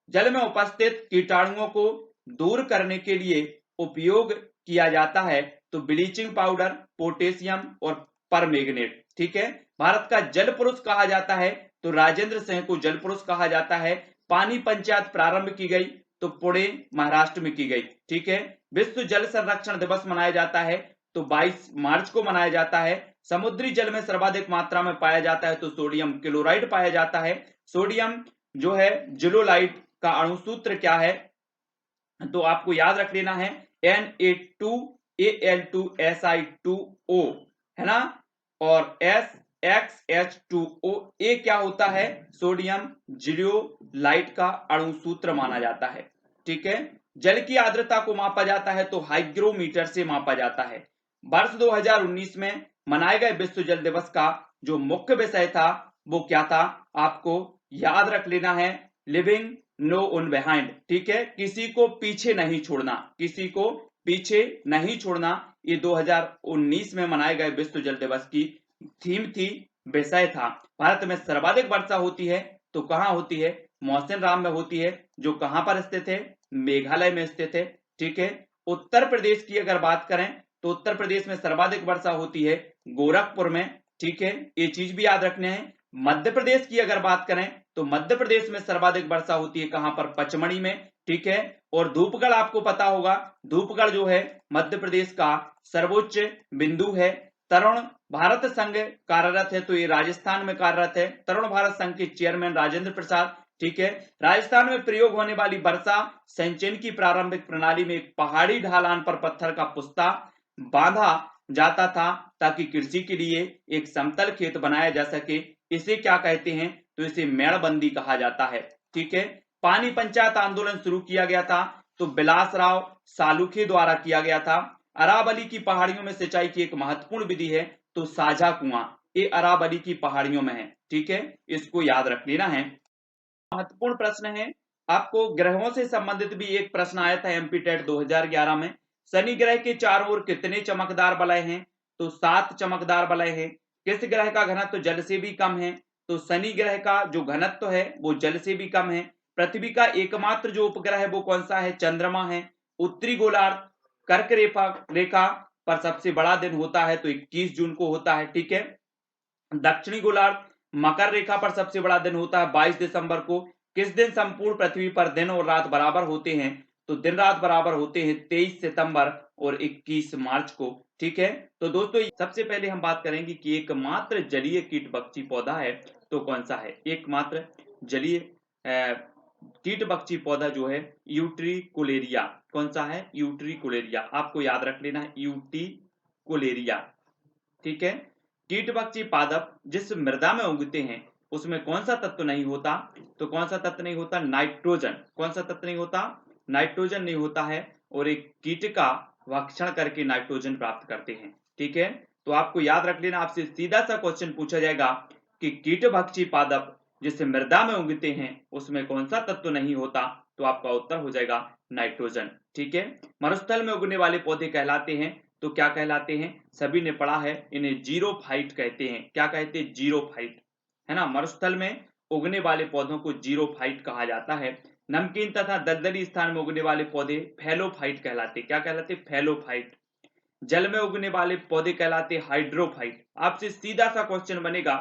[SPEAKER 1] जल में उपस्थित कीटाणुओं को दूर करने के लिए उपयोग किया जाता है तो ब्लीचिंग पाउडर, पोटेशियम और परमैंगनेट। ठीक है, भारत का जल पुरुष कहा जाता है तो राजेंद्र सिंह को जल पुरुष कहा जाता है। पानी पंचायत प्रारंभ की गई तो पुणे महाराष्ट्र में की गई। ठीक है, विश्व जल संरक्षण दिवस मनाया जाता है तो 22 मार्च को मनाया जाता है। समुद्री जल में सर्वाधिक मात्रा में पाया जाता है तो सोडियम क्लोराइड पाया जाता है। सोडियम जो है जिलोलाइट का अणु सूत्र क्या है? तो आपको याद रख लेना है Na2Al2Si2O, है ना, और SXH2O, ये क्या होता है? सोडियम जियोलाइट का अणु सूत्र माना जाता है। ठीक है, जल की आर्द्रता को मापा जाता है तो हाइग्रोमीटर से मापा जाता है। वर्ष 2019 में मनाए गए विश्व जल दिवस का जो मुख्य विषय था वो क्या था, आपको याद रख लेना है, लिविंग नो वन बिहाइंड। ठीक है, किसी को पीछे नहीं छोड़ना, किसी को पीछे नहीं छोड़ना। ये 2019 में मनाए गए विश्व जल दिवस की थीम थी, विषय था। भारत में सर्वाधिक वर्षा होती है तो कहाँ होती है, मौसिनराम में होती है, जो कहां पर स्थित है, मेघालय में स्थित है। ठीक है, उत्तर प्रदेश की अगर बात करें तो उत्तर प्रदेश में सर्वाधिक वर्षा होती है गोरखपुर में। ठीक है, ये चीज भी याद रखने हैं। मध्य प्रदेश की अगर बात करें तो मध्य प्रदेश में सर्वाधिक वर्षा होती है कहां पर, पचमढ़ी में। ठीक है, और धूपगढ़ आपको पता होगा, धूपगढ़ जो है मध्य प्रदेश का सर्वोच्च बिंदु है। तरुण भारत संघ कार्यरत है तो ये राजस्थान में कार्यरत है। तरुण भारत संघ के चेयरमैन राजेंद्र प्रसाद। ठीक है, राजस्थान में प्रयोग होने वाली वर्षा संचयन की प्रारंभिक प्रणाली में एक पहाड़ी ढालान पर पत्थर का पुस्ता बांधा जाता था ताकि कृषि के लिए एक समतल खेत बनाया जा सके। इसे क्या कहते हैं, तो इसे मेड़बंदी कहा जाता है। ठीक है, पानी पंचायत आंदोलन शुरू किया गया था तो बिलासराव सालुखे द्वारा किया गया था। अरावली की पहाड़ियों में सिंचाई की एक महत्वपूर्ण विधि है तो साझा कुआं, ये अरावली की पहाड़ियों में है। ठीक है, इसको याद रख लेना है। महत्वपूर्ण प्रश्न है, आपको ग्रहों से संबंधित भी एक प्रश्न आया था एमपी टेट 2011 में। शनि ग्रह के चारों ओर कितने चमकदार वलय हैं, तो 7 चमकदार वलय हैं। किस ग्रह का घनत्व तो जल से भी कम है, तो शनि ग्रह का जो घनत्व है वो जल से भी कम है। पृथ्वी का एकमात्र जो उपग्रह है वो कौन सा है, चंद्रमा है। उत्तरी गोलार्ध कर्क रेखा पर सबसे बड़ा दिन होता है तो 21 जून को होता है। ठीक है, दक्षिणी गोलार्ध मकर रेखा पर सबसे बड़ा दिन होता है 22 दिसंबर को। किस दिन संपूर्ण पृथ्वी पर दिन और रात बराबर होते हैं, तो दिन रात बराबर होते हैं 23 सितंबर और 21 मार्च को। ठीक है, तो दोस्तों सबसे पहले हम बात करेंगे कि एकमात्र जलीय कीट बक्षी पौधा है तो कौन सा है। एकमात्र जलीय कीट बक्षी पौधा जो है यूट्रिकुलेरिया, कौन सा है, यूट्रिकुलेरिया, आपको याद रख लेना है, यूट्रिकुलेरिया। ठीक है, कीट बक्षी पादप जिस मृदा में उगते हैं उसमें कौन सा तत्व नहीं होता, तो कौन सा तत्व नहीं होता, नाइट्रोजन। कौन सा तत्व नहीं होता, नाइट्रोजन नहीं होता है, और एक कीट का भक्षण करके नाइट्रोजन प्राप्त करते हैं। ठीक है, तो आपको याद रख लेना, आपसे सीधा सा क्वेश्चन पूछा जाएगा कि कीट भक्षी पादप जिस मृदा में उगते हैं उसमें कौन सा तत्व नहीं होता, तो आपका उत्तर हो जाएगा नाइट्रोजन। ठीक है, मरुस्थल में उगने वाले पौधे कहलाते हैं तो क्या कहलाते हैं, सभी ने पढ़ा है, इन्हें जीरोफाइट कहते हैं। क्या कहते हैं, जीरोफाइट, है ना। मरुस्थल में उगने वाले पौधों को जीरोफाइट कहा जाता है। नमकीन तथा दलदली स्थान में उगने वाले पौधे फैलोफाइट कहलाते, क्या कहलाते, फैलोफाइट। जल में उगने वाले पौधे कहलाते हाइड्रोफाइट। आपसे सीधा सा क्वेश्चन बनेगा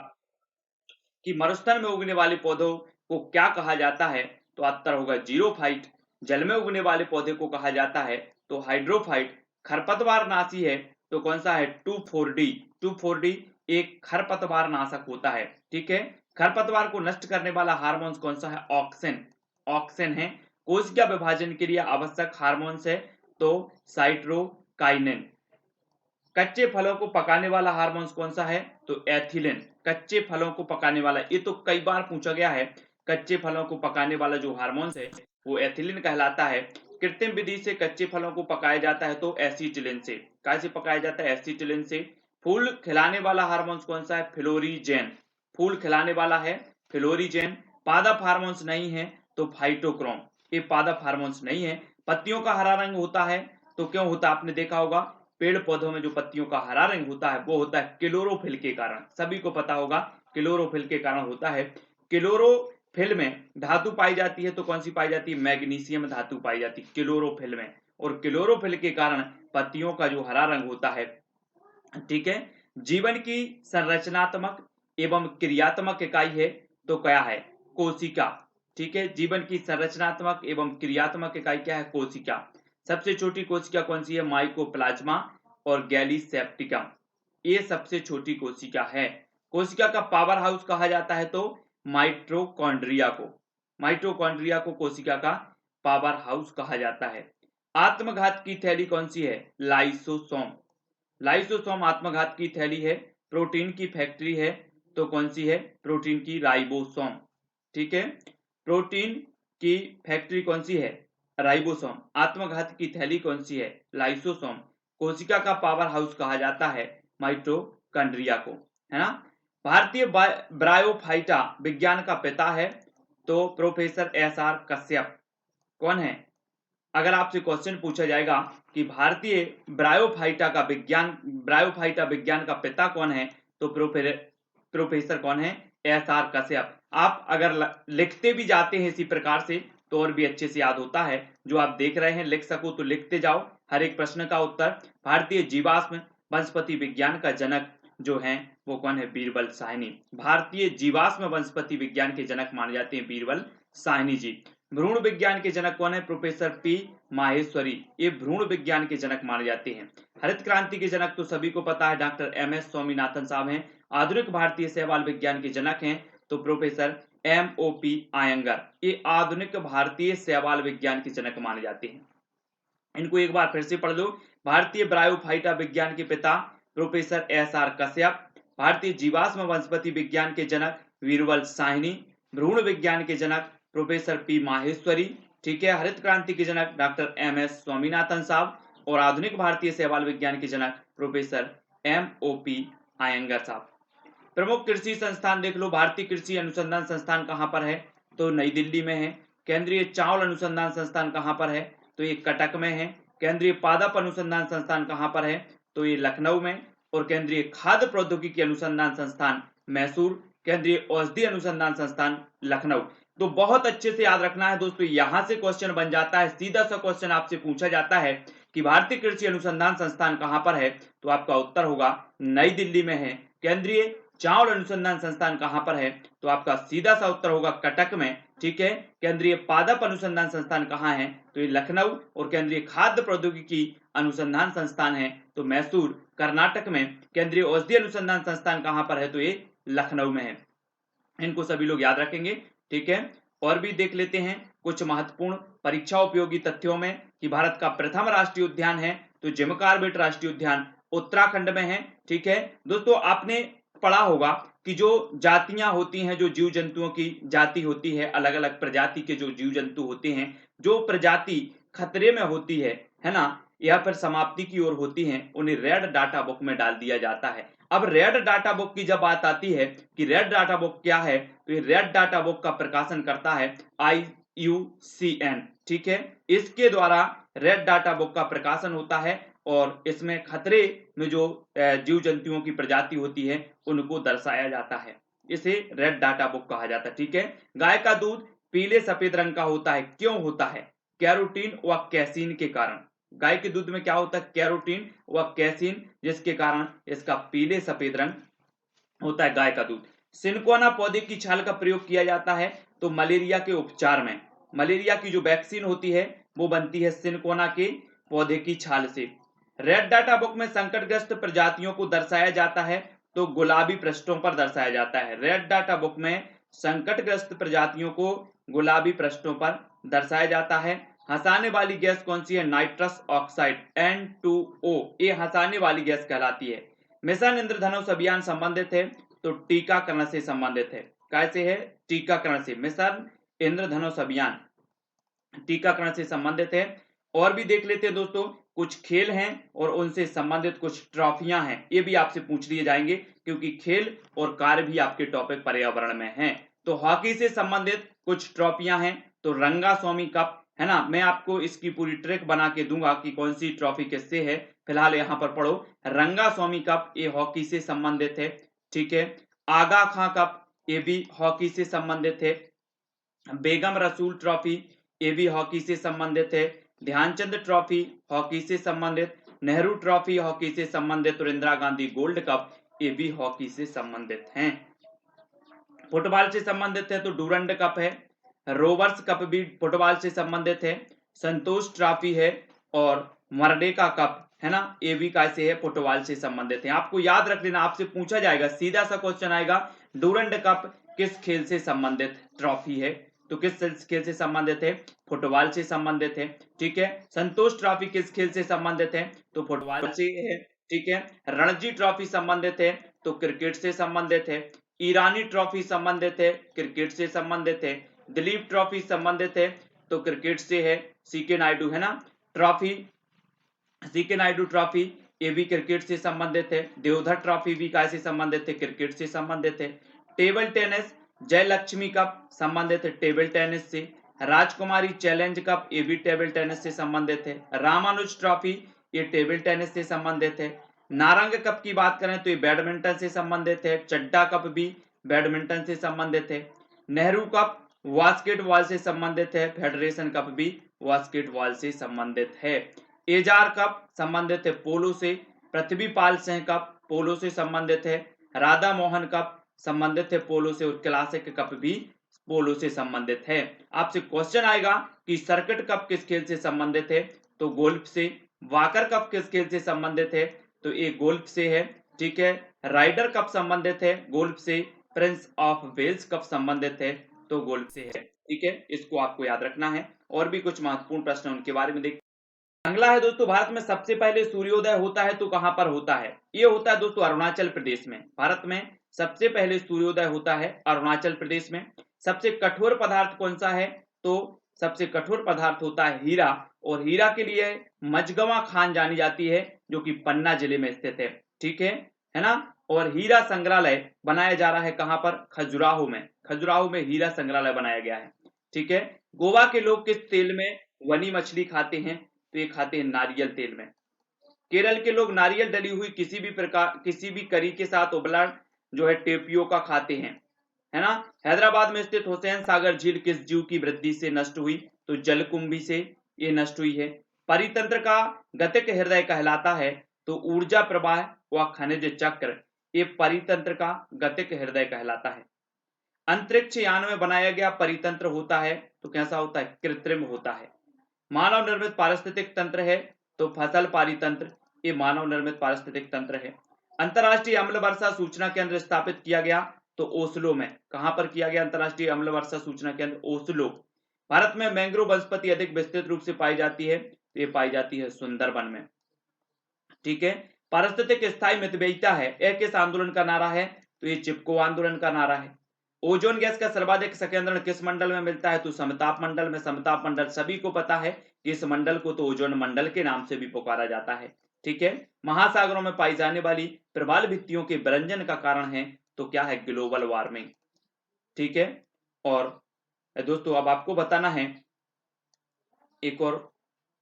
[SPEAKER 1] कि मरुस्थल में उगने वाले पौधों को क्या कहा जाता है, तो उत्तर होगा जीरोफाइट। जल में उगने वाले पौधे को कहा जाता है तो हाइड्रोफाइट। खरपतवार नाशी है तो कौन सा है, 2,4-D। 2,4-D एक खरपतवार नाशक होता है। ठीक है, खरपतवार को नष्ट करने वाला हार्मोन कौन सा है, ऑक्सिन। ऑक्सिन है। कोशिका विभाजन के लिए आवश्यक हार्मोन्स है तो साइटोकाइनिन। कच्चे फलों को पकाने वाला हार्मोन कौन सा है, तो एथिलीन। कच्चे फलों को पकाने वाला, ये तो कई बार पूछा गया है, कच्चे फलों को पकाने वाला जो हार्मोन है वो एथिलीन कहलाता है। कृत्रिम विधि से कच्चे फलों को पकाया जाता है तो एसिटिलीन से। कैसे पकाया जाता है, एसिटिलीन से। फूल खिलाने वाला हार्मोन कौन सा है, फ्लोरीजेन। फूल खिलाने वाला है फ्लोरीजेन। पादप हार्मोन्स नहीं है तो फाइटोक्रोम, ये पादप हार्मोन्स नहीं है। पत्तियों का हरा रंग होता है तो क्यों होता है, आपने देखा होगा पेड़ पौधों में जो पत्तियों का हरा रंग होता है वो होता है क्लोरोफिल के कारण। सभी को पता होगा क्लोरोफिल के कारण होता है। क्लोरोफिल में धातु पाई जाती है तो कौन सी पाई जाती है, मैग्नीशियम धातु पाई जाती है क्लोरोफिल में, और क्लोरोफिल के कारण पत्तियों का जो हरा रंग होता है। ठीक है, जीवन की संरचनात्मक एवं क्रियात्मक इकाई है तो क्या है, कोशिका। ठीक है, जीवन की संरचनात्मक एवं क्रियात्मक इकाई क्या है, कोशिका। सबसे छोटी कोशिका कौन सी है, माइकोप्लाज्मा और गैलीसेप्टिकम, ये सबसे छोटी कोशिका है। कोशिका का पावर हाउस कहा जाता है तो माइटोकॉन्ड्रिया को। माइटोकॉन्ड्रिया को कोशिका का पावर हाउस कहा जाता है। आत्मघात की थैली कौन सी है, लाइसोसोम। लाइसोसोम आत्मघात की थैली है। प्रोटीन की फैक्ट्री है तो कौन सी है, प्रोटीन की राइबोसोम। ठीक है, प्रोटीन की फैक्ट्री कौन सी है, राइबोसोम। आत्मघात की थैली कौन सी है? लाइसोसोम। कोशिका का पावर हाउस कहा जाता है माइटोकॉन्ड्रिया को, है ना। भारतीय ब्रायोफाइटा विज्ञान का पिता है तो प्रोफेसर एस.आर. कश्यप। कौन है? अगर आपसे क्वेश्चन पूछा जाएगा कि भारतीय ब्रायोफाइटा विज्ञान का पिता कौन है, तो प्रोफेसर कौन है? एस.आर. कश्यप। आप अगर लिखते भी जाते हैं इसी प्रकार से तो और भी अच्छे से याद होता है। जो आप देख रहे हैं लिख सको तो लिखते जाओ हर एक प्रश्न का उत्तर। भारतीय जीवाश्म वनस्पति विज्ञान का जनक जो है वो कौन है? बीरबल साहनी। भारतीय जीवाश्म वनस्पति विज्ञान के जनक माने जाते हैं बीरबल साहनी जी। भ्रूण विज्ञान के जनक कौन है? Professor P Maheshwari. ये भ्रूण विज्ञान के जनक माने जाते हैं। हरित क्रांति के जनक तो सभी को पता है डॉक्टर एम.एस. स्वामीनाथन साहब हैं। आधुनिक भारतीय शैवाल विज्ञान के जनक हैं तो प्रोफेसर M.O.P. आयंगर। ये आधुनिक भारतीय शैवाल विज्ञान के जनक माने जाते हैं। इनको एक बार फिर से पढ़ लो। भारतीय ब्रायोफाइटा विज्ञान के पिता प्रोफेसर एस.आर. कश्यप। भारतीय जीवाश्म वनस्पति विज्ञान के जनक बीरबल साहनी। भ्रूण विज्ञान के जनक प्रोफेसर पी माहेश्वरी। ठीक है। हरित क्रांति के जनक डॉक्टर M.S. स्वामीनाथन साहब और आधुनिक भारतीय शैवाल विज्ञान के जनक प्रोफेसर M.O.P. आयंगर साहब। प्रमुख कृषि संस्थान देख लो। भारतीय कृषि अनुसंधान संस्थान कहां पर है? तो नई दिल्ली में है। केंद्रीय चावल अनुसंधान संस्थान कहां पर है? तो ये कटक में है। केंद्रीय पादप अनुसंधान संस्थान कहां पर है? तो ये लखनऊ में। और केंद्रीय खाद्य प्रौद्योगिकी अनुसंधान संस्थान मैसूर। केंद्रीय औषधि अनुसंधान संस्थान लखनऊ। तो बहुत अच्छे से याद रखना है दोस्तों। यहां से क्वेश्चन बन जाता है, सीधा सा क्वेश्चन आपसे पूछा जाता है कि भारतीय कृषि अनुसंधान संस्थान कहां पर है, तो आपका उत्तर होगा नई दिल्ली में है। केंद्रीय चावल अनुसंधान संस्थान कहां पर है, तो आपका सीधा सा उत्तर होगा कटक में। ठीक है। केंद्रीय पादप अनुसंधान संस्थान कहां है, तो ये लखनऊ। और केंद्रीय खाद्य प्रौद्योगिकी अनुसंधान संस्थान है तो मैसूर कर्नाटक में। केंद्रीय औषधि अनुसंधान संस्थान कहां पर है, तो ये लखनऊ में है। इनको सभी लोग याद रखेंगे। ठीक है। और भी देख लेते हैं कुछ महत्वपूर्ण परीक्षा उपयोगी तथ्यों में कि भारत का प्रथम राष्ट्रीय उद्यान है तो जिम कॉर्बेट राष्ट्रीय उद्यान उत्तराखंड में है। ठीक है दोस्तों, आपने पढ़ा होगा कि जो जातियां होती हैं, जो जीव जंतुओं की जाति होती है, अलग अलग प्रजाति के जो जीव जंतु होते हैं, जो प्रजाति खतरे में होती है ना, या फिर समाप्ति की ओर होती हैं, उन्हें रेड डाटा बुक में डाल दिया जाता है। अब रेड डाटा बुक की जब बात आती है कि रेड डाटा बुक क्या है, तो ये रेड डाटा बुक का प्रकाशन करता है IUCN। ठीक है। इसके द्वारा रेड डाटा बुक का प्रकाशन होता है और इसमें खतरे में जो जीव जंतुओं की प्रजाति होती है उनको दर्शाया जाता है। इसे रेड डाटा बुक कहा जाता है। ठीक है। गाय का दूध पीले सफेद रंग का होता है, क्यों होता है? कैरोटीन व कैसीन के कारण। गाय के दूध में क्या होता है? कैरोटीन व कैसीन, जिसके कारण इसका पीले सफेद रंग होता है गाय का दूध। सिनकोना पौधे की छाल का प्रयोग किया जाता है तो मलेरिया के उपचार में। मलेरिया की जो वैक्सीन होती है वो बनती है सिनकोना के पौधे की छाल से। रेड डाटा बुक में संकटग्रस्त प्रजातियों को दर्शाया जाता है तो गुलाबी पृष्ठों पर दर्शाया जाता है। रेड डाटा बुक में संकटग्रस्त प्रजातियों को गुलाबी पृष्ठों पर दर्शाया जाता है। हंसाने वाली गैस कौन सी है? नाइट्रस ऑक्साइड N2O, ये हंसाने वाली गैस कहलाती है। मिशन इंद्रधनुष अभियान संबंधित है तो टीकाकरण से संबंधित है। कैसे है? टीकाकरण से। मिशन इंद्रधनुष अभियान टीकाकरण से संबंधित है। और भी देख लेते हैं दोस्तों, कुछ खेल हैं और उनसे संबंधित कुछ ट्रॉफियां हैं, ये भी आपसे पूछ लिए जाएंगे क्योंकि खेल और कार्य भी आपके टॉपिक पर्यावरण में हैं। तो हॉकी से संबंधित कुछ ट्रॉफियां हैं तो रंगास्वामी कप, है ना। मैं आपको इसकी पूरी ट्रैक बना के दूंगा कि कौन सी ट्रॉफी किससे है। फिलहाल यहाँ पर पढ़ो रंगास्वामी कप, ये हॉकी से संबंधित है। ठीक है। आगा खां कप, ये भी हॉकी से संबंधित है। बेगम रसूल ट्रॉफी, ये भी हॉकी से संबंधित है। ध्यानचंद ट्रॉफी हॉकी से संबंधित। नेहरू ट्रॉफी हॉकी से संबंधित और इंदिरा गांधी गोल्ड कप, ये भी हॉकी से संबंधित हैं। फुटबॉल से संबंधित है तो डूरंड कप है। रोवर्स कप भी फुटबॉल से संबंधित है। संतोष ट्रॉफी है और मर्डेका कप, है ना, ये भी कैसे है? फुटबॉल से संबंधित है। आपको याद रख लेना, आपसे पूछा जाएगा, सीधा सा क्वेश्चन आएगा, डूरंड कप किस खेल से संबंधित ट्रॉफी है? तो किस खेल से संबंधित है? फुटबॉल से संबंधित है। ठीक है। संतोष ट्रॉफी किस खेल से संबंधित है? तो फुटबॉल से है। ठीक है। रणजी ट्रॉफी संबंधित है तो क्रिकेट से संबंधित है। ईरानी ट्रॉफी संबंधित है, क्रिकेट से संबंधित है। दिलीप ट्रॉफी संबंधित है तो क्रिकेट से है। सीके नायडू है ना ट्रॉफी, सीके नायडू ट्रॉफी ये भी क्रिकेट से संबंधित है। देवधर ट्रॉफी भी कैसे संबंधित है, क्रिकेट से संबंधित है। टेबल टेनिस जयलक्ष्मी कप संबंधित है टेबल टेनिस से। राजकुमारी चैलेंज कप ये भी टेबल टेनिस से संबंधित है। रामानुज ट्रॉफी ये टेबल टेनिस से संबंधित है। नारंग कप की बात करें तो ये बैडमिंटन से संबंधित है। चड्डा कप भी बैडमिंटन से संबंधित है। नेहरू कप बास्केटबॉल से संबंधित है। फेडरेशन कप भी बास्केटबॉल से संबंधित है। एजार कप संबंधित है पोलो से। पृथ्वीपाल सिंह कप पोलो से संबंधित है। राधा मोहन कप संबंधित है पोलो से। और क्लासिक कप भी पोलो से संबंधित है। आपसे क्वेश्चन आएगा कि सर्किट कप किस खेल से संबंधित है, तो गोल्फ से। वाकर कप किस खेल से संबंधित है, तो ये गोल्फ से है। ठीक है, राइडर कप संबंधित है गोल्फ से। प्रिंस ऑफ वेल्स कप संबंधित है तो गोल्फ से है। ठीक है, इसको आपको याद रखना है। और भी कुछ महत्वपूर्ण प्रश्न उनके बारे में देख। अगला है दोस्तों, भारत में सबसे पहले सूर्योदय होता है तो कहां पर होता है, ये होता है दोस्तों अरुणाचल प्रदेश में। भारत में सबसे पहले सूर्योदय होता है अरुणाचल प्रदेश में। सबसे कठोर पदार्थ कौन सा है, तो सबसे कठोर पदार्थ होता है हीरा। और हीरा के लिए मजगवा खान जानी जाती है जो कि पन्ना जिले में स्थित है। ठीक है ना। और हीरा संग्रहालय बनाया जा रहा है कहां पर, खजुराहो में। खजुराहो में हीरा संग्रहालय बनाया गया है। ठीक है, गोवा के लोग किस तेल में वनी मछली खाते हैं, तो ये खाते हैं नारियल तेल में। केरल के लोग नारियल डली हुई किसी भी करी के साथ उबला जो है टेपियोका खाते हैं, है ना। हैदराबाद में स्थित हुसैन सागर झील किस जीव की वृद्धि से नष्ट हुई, तो जलकुंभी से ये नष्ट हुई है। परितंत्र का गतिक हृदय कहलाता है, तो ऊर्जा प्रवाह व खनिज चक्र ये परितंत्र का गतिक हृदय कहलाता है। अंतरिक्ष यान में बनाया गया परितंत्र होता है तो कैसा होता है, कृत्रिम होता है। मानव निर्मित पारिस्थितिक तंत्र है तो फसल पारितंत्र ये मानव निर्मित पारिस्थितिक तंत्र है। अंतरराष्ट्रीय अम्ल वर्षा सूचना केंद्र स्थापित किया गया तो ओस्लो में। कहां पर किया गया अंतरराष्ट्रीय अम्ल वर्षा सूचना केंद्र, ओस्लो। भारत में मैंग्रोव वनस्पति अधिक विस्तृत रूप से पाई जाती है, ये पाई जाती है सुंदरबन में। ठीक है, पारिस्थितिक स्थायी मितव्ययिता है यह किस आंदोलन का नारा है, तो ये चिपको आंदोलन का नारा है। ओजोन गैस का सर्वाधिक संकेंद्रण किस मंडल में मिलता है, तो समताप मंडल में। समताप मंडल सभी को पता है कि इस मंडल को तो ओजोन मंडल के नाम से भी पुकारा जाता है। ठीक है, महासागरों में पाई जाने वाली प्रवाल भित्तियों के विरंजन का कारण है तो क्या है, ग्लोबल वार्मिंग। ठीक है, और दोस्तों अब आपको बताना है एक और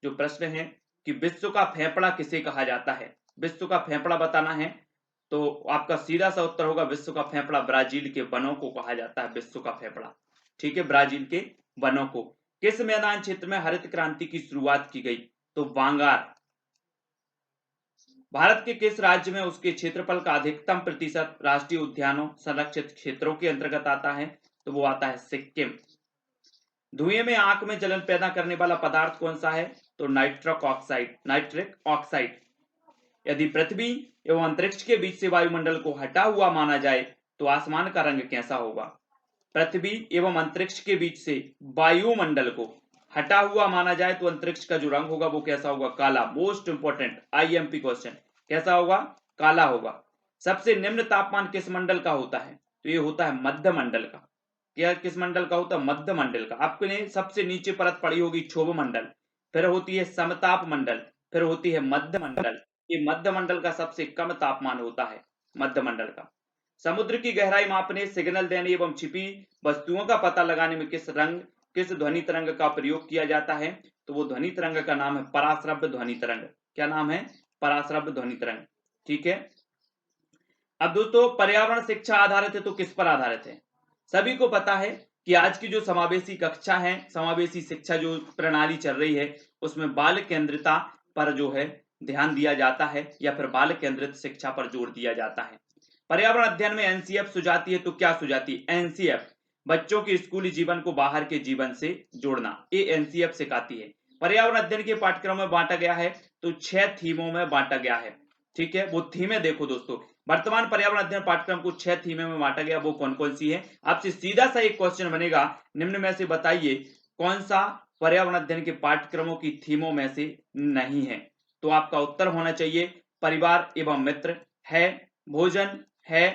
[SPEAKER 1] जो प्रश्न है कि विश्व का फेफड़ा किसे कहा जाता है। विश्व का फेफड़ा बताना है तो आपका सीधा सा उत्तर होगा विश्व का फेफड़ा ब्राजील के वनों को कहा जाता है, विश्व का फेफड़ा। ठीक है, ब्राजील के वनों को। किस मैदान क्षेत्र में हरित क्रांति की शुरुआत की गई, तो वांगार। भारत के किस राज्य में उसके क्षेत्रफल का अधिकतम प्रतिशत राष्ट्रीय उद्यानों संरक्षित क्षेत्रों के अंतर्गत आता है, तो वो आता है सिक्किम। धुएं में आंख में जलन पैदा करने वाला पदार्थ कौन सा है, तो नाइट्रिक ऑक्साइड। Nitric oxide. यदि पृथ्वी एवं अंतरिक्ष के बीच से वायुमंडल को हटा हुआ माना जाए तो आसमान का रंग कैसा होगा। पृथ्वी एवं अंतरिक्ष के बीच से वायुमंडल को हटा हुआ माना जाए तो अंतरिक्ष का जो रंग होगा वो कैसा होगा, काला। मोस्ट इंपोर्टेंट आईएमपी क्वेश्चन, कैसा होगा, काला होगा। सबसे निम्न तापमान किस मंडल का होता है, तो ये होता है मध्य मंडल का। क्या किस मंडल का होता है, मध्य मंडल का। आपने सबसे नीचे परत पड़ी होगी क्षोभ मंडल, फिर होती है समताप मंडल, फिर होती है मध्य मंडल। ये मध्य मंडल का सबसे कम तापमान होता है, मध्य मंडल का। समुद्र की गहराई मापने, सिग्नल देने एवं छिपी वस्तुओं का पता लगाने में किस ध्वनि तरंग का प्रयोग किया जाता है, तो वो ध्वनि तरंग का नाम है पराश्रव्य ध्वनि तरंग। क्या नाम है, पराश्रव्य ध्वनि तरंग। ठीक है, अब दोस्तों पर्यावरण शिक्षा आधारित है तो किस पर आधारित है। सभी को पता है कि आज की जो समावेशी कक्षा है, समावेशी शिक्षा जो प्रणाली चल रही है उसमें बाल केंद्रिता पर जो है ध्यान दिया जाता है या फिर बाल केंद्रित शिक्षा पर जोर दिया जाता है। पर्यावरण अध्ययन में एनसीएफ सुझाती है तो क्या सुझाती है, एनसीएफ बच्चों के स्कूली जीवन को बाहर के जीवन से जोड़ना, ये एनसीएफ सिखाती है। पर्यावरण अध्ययन के पाठ्यक्रम में बांटा गया है तो 6 थीमों में बांटा गया है। ठीक है, वो थीमें देखो दोस्तों, वर्तमान पर्यावरण अध्ययन पाठ्यक्रम को 6 थीमें में बांटा गया, वो कौन कौन सी है। आपसे सीधा सा एक क्वेश्चन बनेगा, निम्न में से बताइए कौन सा पर्यावरण अध्ययन के पाठ्यक्रमों की थीमों में से नहीं है, तो आपका उत्तर होना चाहिए परिवार एवं मित्र है, भोजन है,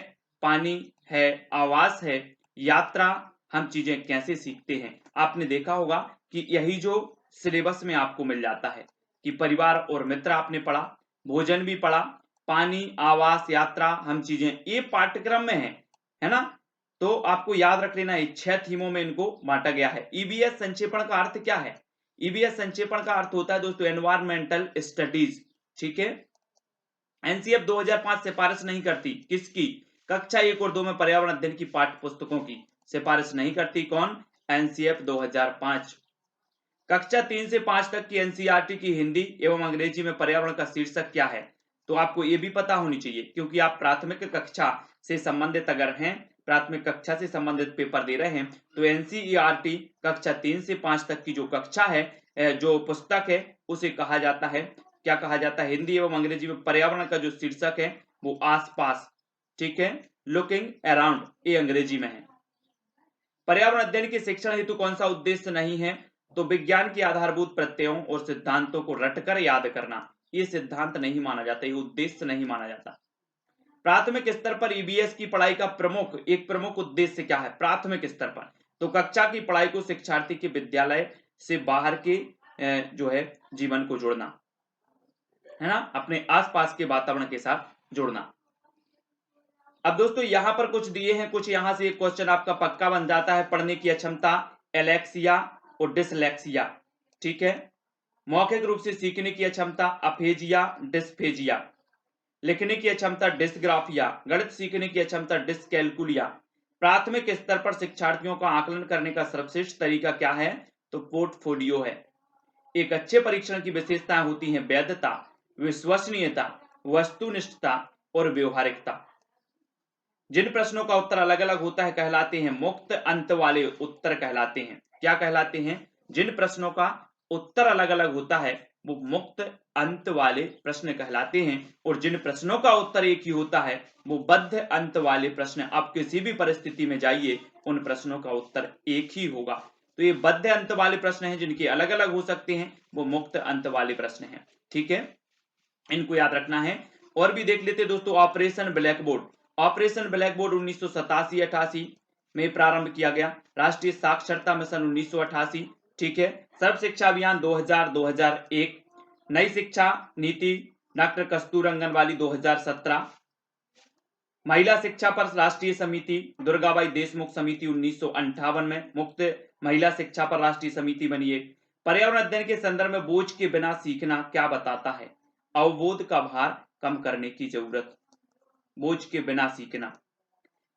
[SPEAKER 1] पानी है, आवास है, यात्रा, हम चीजें कैसे सीखते हैं। आपने देखा होगा कि यही जो सिलेबस में आपको मिल जाता है कि परिवार और मित्र आपने पढ़ा, भोजन भी पढ़ा, पानी, आवास, यात्रा, हम चीजें, ये पाठ्यक्रम में है ना। तो आपको याद रख लेना, 6 थीमों में इनको बांटा गया है। ईबीएस संक्षेपण का अर्थ क्या है? ईबीएस संक्षेपण का अर्थ होता है दोस्तों एनवायरमेंटल स्टडीज, ठीक है। एनसीएफ 2005 सिफारिश नहीं करती, किसकी? कक्षा 1 और 2 में पर्यावरण अध्ययन की पाठ्य पुस्तकों की सिफारिश नहीं करती। कौन? एनसीएफ 2005। कक्षा 3 से 5 तक की एनसीईआरटी की हिंदी एवं अंग्रेजी में पर्यावरण का शीर्षक क्या है? तो आपको ये भी पता होनी चाहिए, क्योंकि आप प्राथमिक कक्षा से संबंधित अगर हैं, प्राथमिक कक्षा से संबंधित पेपर दे रहे हैं, तो एनसीईआरटी कक्षा 3 से 5 तक की जो कक्षा है, जो पुस्तक है, उसे कहा जाता है, क्या कहा जाता है? हिंदी एवं अंग्रेजी में पर्यावरण का जो शीर्षक है वो आसपास, ठीक है, लुकिंग अराउंड, ये अंग्रेजी में है। पर्यावरण अध्ययन के शिक्षण हेतु कौन सा उद्देश्य नहीं है? तो विज्ञान के आधारभूत प्रत्ययों और सिद्धांतों को रटकर याद करना, ये सिद्धांत नहीं माना जाता, ये उद्देश्य नहीं माना जाता। प्राथमिक स्तर पर ईबीएस की पढ़ाई का एक प्रमुख उद्देश्य क्या है प्राथमिक स्तर पर? तो कक्षा की पढ़ाई को शिक्षार्थी के विद्यालय से बाहर के जो है जीवन को जोड़ना, है ना, अपने आसपास के वातावरण के साथ जोड़ना। अब दोस्तों यहां पर कुछ दिए हैं, कुछ यहां से एक क्वेश्चन आपका पक्का बन जाता है। पढ़ने की अक्षमता, एलेक्सिया और डिसलेक्सिया, ठीक है। मौखिक रूप से सीखने की अक्षमता, अफेजिया, डिस्फेजिया। लिखने की अक्षमता, डिस्ग्राफिया। गणित सीखने की अक्षमता, डिस्कैल्कुलिया। प्राथमिक स्तर पर शिक्षार्थियों का आकलन करने का सर्वश्रेष्ठ तरीका क्या है? तो पोर्टफोलियो है। एक अच्छे परीक्षण की विशेषताएं होती हैं वैधता, विश्वसनीयता, वस्तुनिष्ठता और व्यवहारिकता। जिन प्रश्नों का उत्तर अलग अलग होता है कहलाते हैं मुक्त अंत वाले उत्तर कहलाते हैं। क्या कहलाते हैं? जिन प्रश्नों का उत्तर अलग अलग होता है वो मुक्त अंत वाले प्रश्न कहलाते हैं, और जिन प्रश्नों का उत्तर एक ही होता है वो बद्ध अंत वाले प्रश्न। आप किसी भी परिस्थिति में जाइए, उन प्रश्नों का उत्तर एक ही होगा। तो ये बद्ध अंत वाले प्रश्न हैं, जिनके अलग अलग हो सकते हैं, वो मुक्त अंत वाले प्रश्न हैं, ठीक है, इनको याद रखना है। और भी देख लेते दोस्तों, operation black board. Operation black board 1987-88 में प्रारंभ किया गया। राष्ट्रीय साक्षरता मिशन 1988, ठीक है। सर्व शिक्षा अभियान 2000-2001। नई शिक्षा नीति डॉक्टर कस्तूररंगन वाली 2017। महिला शिक्षा पर राष्ट्रीय समिति दुर्गाबाई देशमुख समिति 1958 में मुक्त महिला शिक्षा पर राष्ट्रीय समिति बनी है। पर्यावरण अध्ययन के संदर्भ में बोझ के बिना सीखना क्या बताता है? अवबोध का भार कम करने की जरूरत, बोझ के बिना सीखना।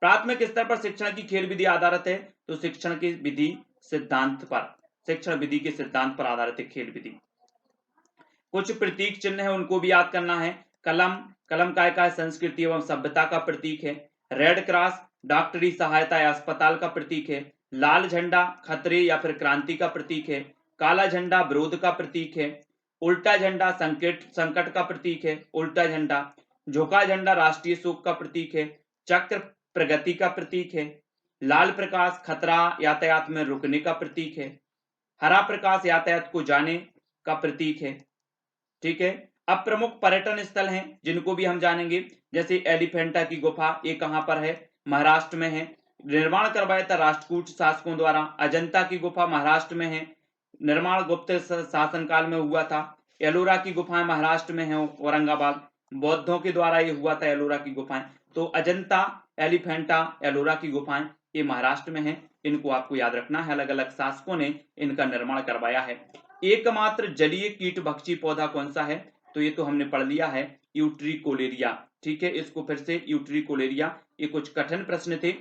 [SPEAKER 1] प्राथमिक स्तर पर शिक्षण की खेल विधि आधारित है, तो शिक्षण की विधि सिद्धांत पर, शिक्षण विधि के सिद्धांत पर आधारित है खेल विधि। कुछ प्रतीक चिन्ह है, उनको भी याद करना है। कलम, कलम काय का संस्कृति एवं सभ्यता का प्रतीक है। रेड क्रॉस डॉक्टरी सहायता या अस्पताल का प्रतीक है। लाल झंडा खतरे या फिर क्रांति का प्रतीक है। काला झंडा विरोध का प्रतीक है। उल्टा झंडा संकट का प्रतीक है। उल्टा झंडा, झुका झंडा राष्ट्रीय शोक का प्रतीक है। चक्र प्रगति का प्रतीक है। लाल प्रकाश खतरा यातायात में रुकने का प्रतीक है। हरा प्रकाश यातायात को जाने का प्रतीक है, ठीक है। अब प्रमुख पर्यटन स्थल हैं जिनको भी हम जानेंगे, जैसे एलिफेंटा की गुफा, ये कहां पर है? महाराष्ट्र में है। निर्माण करवाया था राष्ट्रकूट शासकों द्वारा। अजंता की गुफा महाराष्ट्र में है, निर्माण गुप्त शासनकाल में हुआ था। एलोरा की गुफाएं महाराष्ट्र में है, औरंगाबाद, बौद्धों के द्वारा ये हुआ था एलोरा की गुफाएं। तो अजंता, एलिफेंटा, एलोरा की गुफाएं ये महाराष्ट्र में है, इनको आपको याद रखना है, अलग अलग शासकों ने इनका निर्माण करवाया है। एकमात्र जलीय कीट भक्षी पौधा कौन सा है? तो ये तो हमने पढ़ लिया है, यूट्रिकोलेरिया, ठीक है। इसको फिर से, यूट्रिकोलेरिया, ये कुछ कठिन प्रश्न थे,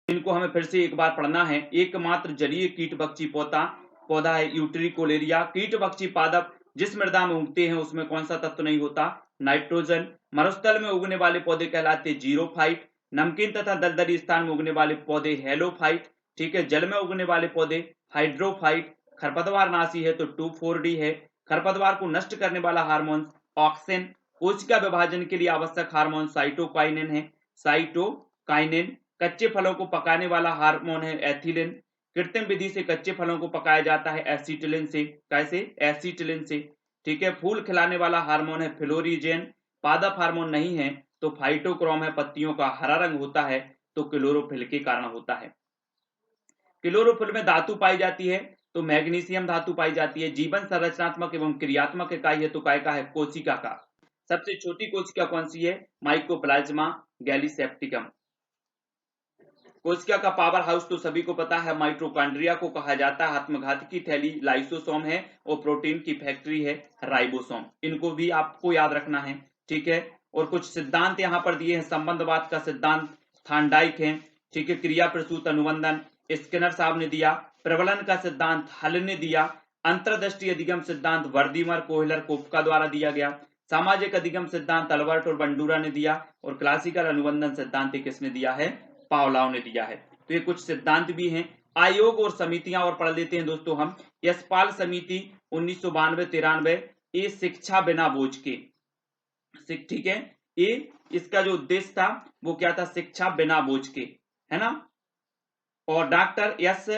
[SPEAKER 1] इनको हमें फिर से एक बार पढ़ना है। एकमात्र जलीय कीट भक्षी पौधा है यूट्रिकोलेरिया। कीट भक्षी पादप जिस मृदा में उगते हैं उसमें कौन सा तत्व नहीं होता? नाइट्रोजन। मरुस्थल में उगने वाले पौधे कहलाते जीरोफाइट। नमकीन तथा दलदली स्थान में उगने वाले पौधे हेलोफाइट, ठीक है। जल में उगने वाले पौधे हाइड्रोफाइट। खरपतवार नाशी है तो 2,4-D है। खरपतवार को नष्ट करने वाला हार्मोन ऑक्सिन। कोशिका विभाजन के लिए आवश्यक हार्मोन साइटोकाइनिन है, साइटोकाइनिन। कच्चे फलों को पकाने वाला हार्मोन है एथिलीन। कृत्रिम विधि से कच्चे फलों को पकाया जाता है एसिटिलिन से। कैसे? एसिटिलिन से, ठीक है। फूल खिलाने वाला हार्मोन है फ्लोरिजेन। पादप हार्मोन नहीं है तो फाइटोक्रोम है, पत्तियों का हरा रंग होता है तो क्लोरोफिल के कारण होता है। क्लोरोफिल में धातु पाई जाती है तो मैग्नीशियम धातु पाई जाती है। जीवन संरचनात्मक एवं क्रियात्मक इकाई है तो काय का है, कोशिका का। सबसे छोटी कोशिका कौन सी है, माइकोप्लाज्मा गैलीसेप्टिकम। कोशिका का पावर हाउस तो सभी को पता है, माइटोकॉन्ड्रिया को कहा जाता है। आत्मघाती की थैली लाइसोसोम है और प्रोटीन की फैक्ट्री है राइबोसोम। इनको भी आपको याद रखना है, ठीक है। और कुछ सिद्धांत यहाँ पर दिए हैं, संबंधवाद का सिद्धांत थांडाइक है, ठीक है। क्रिया प्रसूत अनुबंधन स्किनर साहब ने दिया। प्रबलन का सिद्धांत हल ने दिया। अंतर्दृष्टि अधिगम सिद्धांत वर्दीमर कोहलर कोपका द्वारा दिया गया। सामाजिक अधिगम सिद्धांत अल्बर्ट और बंडूरा ने दिया। और क्लासिकल अनुबंधन सिद्धांत किसने दिया है, पावलाव ने दिया है। तो ये कुछ सिद्धांत भी हैं। आयोग और समितियां और पढ़ लेते हैं दोस्तों हम। यशपाल समिति 1992-93, ये शिक्षा बिना बोझ के, ठीक है। ये इसका जो उद्देश्य था वो क्या था, शिक्षा बिना बोझ के, है ना। और डॉक्टर एस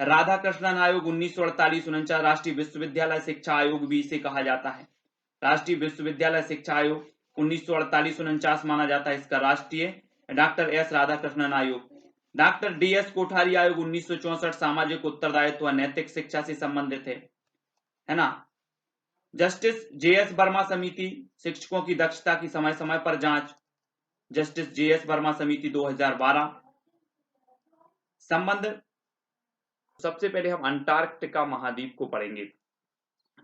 [SPEAKER 1] राधाकृष्णन आयोग 1948-49, राष्ट्रीय विश्वविद्यालय शिक्षा आयोग भी इसे कहा जाता है। राष्ट्रीय विश्वविद्यालय शिक्षा आयोग 1948-49 माना जाता है इसका राष्ट्रीय। डॉक्टर एस राधाकृष्णन आयोग। डॉक्टर डी एस कोठारी आयोग 1964, सामाजिक उत्तरदायित्व व नैतिक शिक्षा से संबंधित है ना। जस्टिस जे एस वर्मा समिति, शिक्षकों की दक्षता की समय समय पर जांच, जस्टिस जे एस वर्मा समिति 2012। संबंध, सबसे पहले हम अंटार्कटिका महाद्वीप को पढ़ेंगे,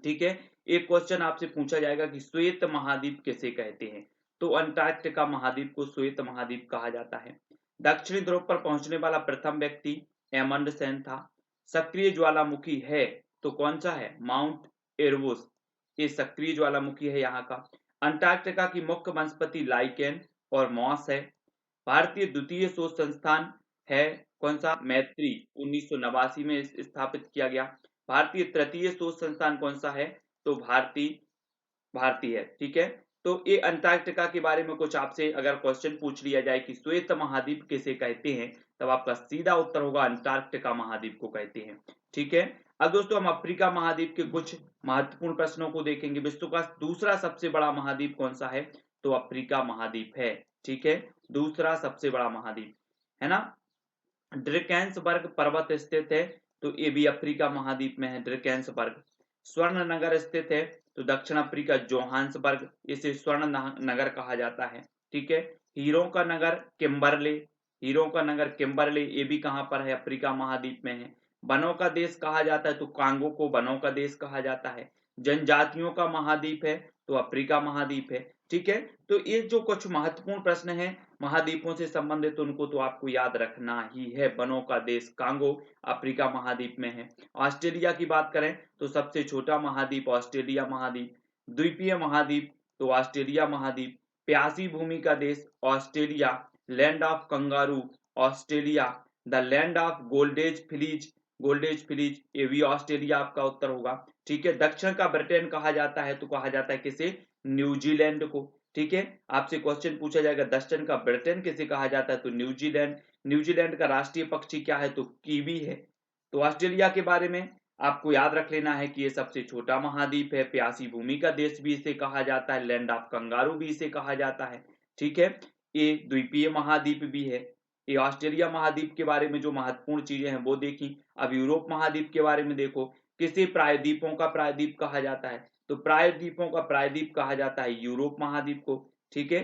[SPEAKER 1] ठीक है। एक क्वेश्चन आपसे पूछा जाएगा कि श्वेत महाद्वीप किसे कहते हैं, तो अंटार्कटिका महाद्वीप को श्वेत महाद्वीप कहा जाता है। दक्षिणी ध्रुव पर पहुंचने वाला प्रथम व्यक्ति एमंडसेन था। सक्रिय ज्वालामुखी है तो कौन सा है, माउंट एरबुस, ये सक्रिय ज्वालामुखी है यहाँ का। अंटार्कटिका की मुख्य वनस्पति लाइकेन और मॉस है। भारतीय द्वितीय शोध संस्थान है कौन सा, मैत्री, 1989 में स्थापित किया गया। भारतीय तृतीय शोध संस्थान कौन सा है, तो भारतीय है, ठीक है। तो ये अंटार्कटिका के बारे में कुछ आपसे अगर क्वेश्चन पूछ लिया जाए कि श्वेत महाद्वीप किसे कहते हैं, तब आपका सीधा उत्तर होगा अंटार्कटिका महाद्वीप को कहते हैं, ठीक है। अब दोस्तों हम अफ्रीका महाद्वीप के कुछ महत्वपूर्ण प्रश्नों को देखेंगे। विश्व का दूसरा सबसे बड़ा महाद्वीप कौन सा है, तो अफ्रीका महाद्वीप है, ठीक है। दूसरा सबसे बड़ा महाद्वीप, है ना। ड्रकेंसबर्ग पर्वत स्थित है तो ये भी अफ्रीका महाद्वीप में है, ड्रकेंसबर्ग। स्वर्ण नगर स्थित है तो दक्षिण अफ्रीका जोहान्सबर्ग, इसे स्वर्ण नगर कहा जाता है, ठीक है। हीरो का नगर किम्बरले, हीरो का नगर किम्बरले, ये भी कहां पर है, अफ्रीका महाद्वीप में है। वनों का देश कहा जाता है तो कांगो को वनों का देश कहा जाता है। जनजातियों का महाद्वीप है तो अफ्रीका महाद्वीप है, ठीक है। तो ये जो कुछ महत्वपूर्ण प्रश्न है महाद्वीपों से संबंधित, उनको तो आपको याद रखना ही है। वनों का देश कांगो अफ्रीका महाद्वीप में है। ऑस्ट्रेलिया की बात करें तो सबसे छोटा महाद्वीप ऑस्ट्रेलिया महाद्वीप। द्वीपीय महाद्वीप तो ऑस्ट्रेलिया महाद्वीप। प्यासी भूमि का देश Australia. Land of kangaroo Australia. The land of golden fleece ये भी ऑस्ट्रेलिया आपका उत्तर होगा, ठीक है। दक्षिण का ब्रिटेन कहा जाता है तो कहा जाता है किसे, न्यूजीलैंड को, ठीक है। आपसे क्वेश्चन पूछा जाएगा दक्षिण का ब्रिटेन किसे कहा जाता है, तो न्यूजीलैंड। न्यूजीलैंड का राष्ट्रीय पक्षी क्या है, तो कीवी है। तो ऑस्ट्रेलिया के बारे में आपको याद रख लेना है कि ये सबसे छोटा महाद्वीप है। प्यासी भूमि का देश भी इसे कहा जाता है। लैंड ऑफ कंगारू भी इसे कहा जाता है, ठीक है। ये द्वीपीय महाद्वीप भी है। ये ऑस्ट्रेलिया महाद्वीप के बारे में जो महत्वपूर्ण चीजें हैं वो देखी। अब यूरोप महाद्वीप के बारे में देखो, किसे प्रायद्वीपों का प्रायद्वीप कहा जाता है, तो प्रायद्वीपों का प्रायद्वीप कहा जाता है यूरोप महाद्वीप को, ठीक है।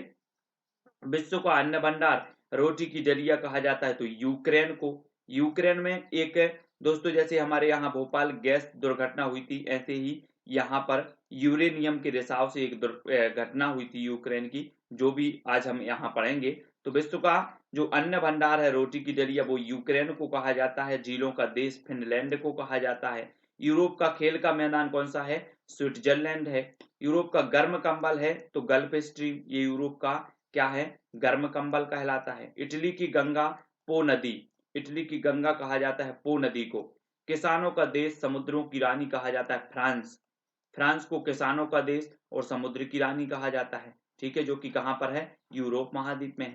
[SPEAKER 1] विश्व का अन्न भंडार रोटी की डलिया कहा जाता है तो यूक्रेन को। यूक्रेन में एक दोस्तों जैसे हमारे यहाँ भोपाल गैस दुर्घटना हुई थी, ऐसे ही यहाँ पर यूरेनियम के रिसाव से एक घटना हुई थी यूक्रेन की, जो भी आज हम यहाँ पढ़ेंगे। तो विश्व का जो अन्न भंडार है रोटी की डलिया वो यूक्रेन को कहा जाता है। झीलों का देश फिनलैंड को कहा जाता है। यूरोप का खेल का मैदान कौन सा है, स्विट्जरलैंड है। यूरोप का गर्म कंबल है तो गल्फ स्ट्रीम, ये यूरोप का क्या है, गर्म कंबल कहलाता है। इटली की गंगा पो नदी, इटली की गंगा कहा जाता है पो नदी को। किसानों का देश समुद्रों की रानी कहा जाता है फ्रांस, फ्रांस को किसानों का देश और समुद्र की रानी कहा जाता है, ठीक है, जो कि कहां पर है, यूरोप महाद्वीप में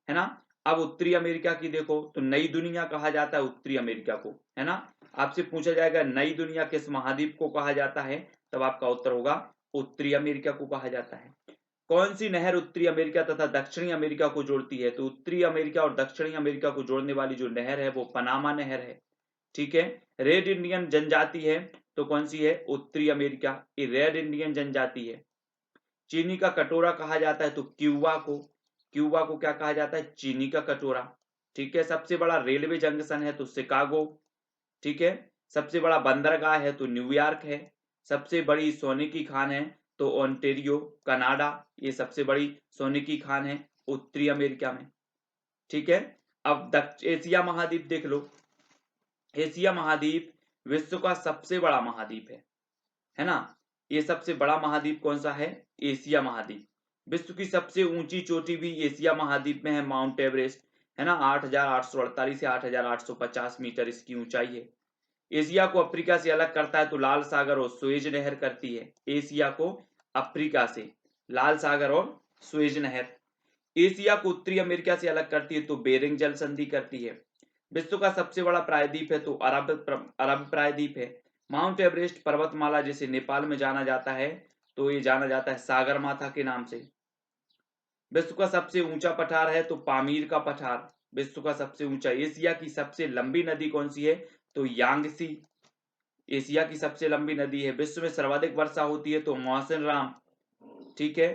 [SPEAKER 1] है ना। अब उत्तरी अमेरिका की देखो तो नई दुनिया कहा जाता है उत्तरी अमेरिका को, है ना। आपसे पूछा जाएगा नई दुनिया किस महाद्वीप को कहा जाता है, तब आपका उत्तर होगा उत्तरी अमेरिका को कहा जाता है। कौन सी नहर उत्तरी अमेरिका तथा दक्षिणी अमेरिका को जोड़ती है? तो उत्तरी अमेरिका और दक्षिणी अमेरिका को जोड़ने वाली जो नहर है वो पनामा नहर है। ठीक है। रेड इंडियन जनजाति है तो कौन सी है? उत्तरी अमेरिका, ये रेड इंडियन जनजाति है। चीनी का कटोरा कहा जाता है तो क्यूबा को, क्यूबा को क्या कहा जाता है? चीनी का कटोरा। ठीक है। सबसे बड़ा रेलवे जंक्शन है तो शिकागो। ठीक है। सबसे बड़ा बंदरगाह है तो न्यूयॉर्क है। सबसे बड़ी सोने की खान है तो ओंटेरियो कनाडा, ये सबसे बड़ी सोने की खान है उत्तरी अमेरिका में। ठीक है। अब एशिया महाद्वीप देख लो। एशिया महाद्वीप विश्व का सबसे बड़ा महाद्वीप है ना। ये सबसे बड़ा महाद्वीप कौन सा है? एशिया महाद्वीप। विश्व की सबसे ऊंची चोटी भी एशिया महाद्वीप में है, माउंट एवरेस्ट, है ना। 8,848 से 8,850 मीटर इसकी ऊंचाई है। एशिया को अफ्रीका से अलग करता है तो लाल सागर और सुएज नहर करती है। एशिया को अफ्रीका से लाल सागर और सुएज नहर। एशिया को उत्तरी अमेरिका से अलग करती है तो बेरिंग जल संधि करती है। विश्व का सबसे बड़ा प्रायद्वीप है तो अरब प्रायद्वीप है। माउंट एवरेस्ट पर्वतमाला जिसे नेपाल में जाना जाता है तो ये जाना जाता है सागरमाथा के नाम से। विश्व का सबसे ऊंचा पठार है तो पामीर का पठार, विश्व का सबसे ऊंचा। एशिया की सबसे लंबी नदी कौन सी है? तो यांगसी एशिया की सबसे लंबी नदी है। विश्व में सर्वाधिक वर्षा होती है तो मौसिन राम। ठीक है।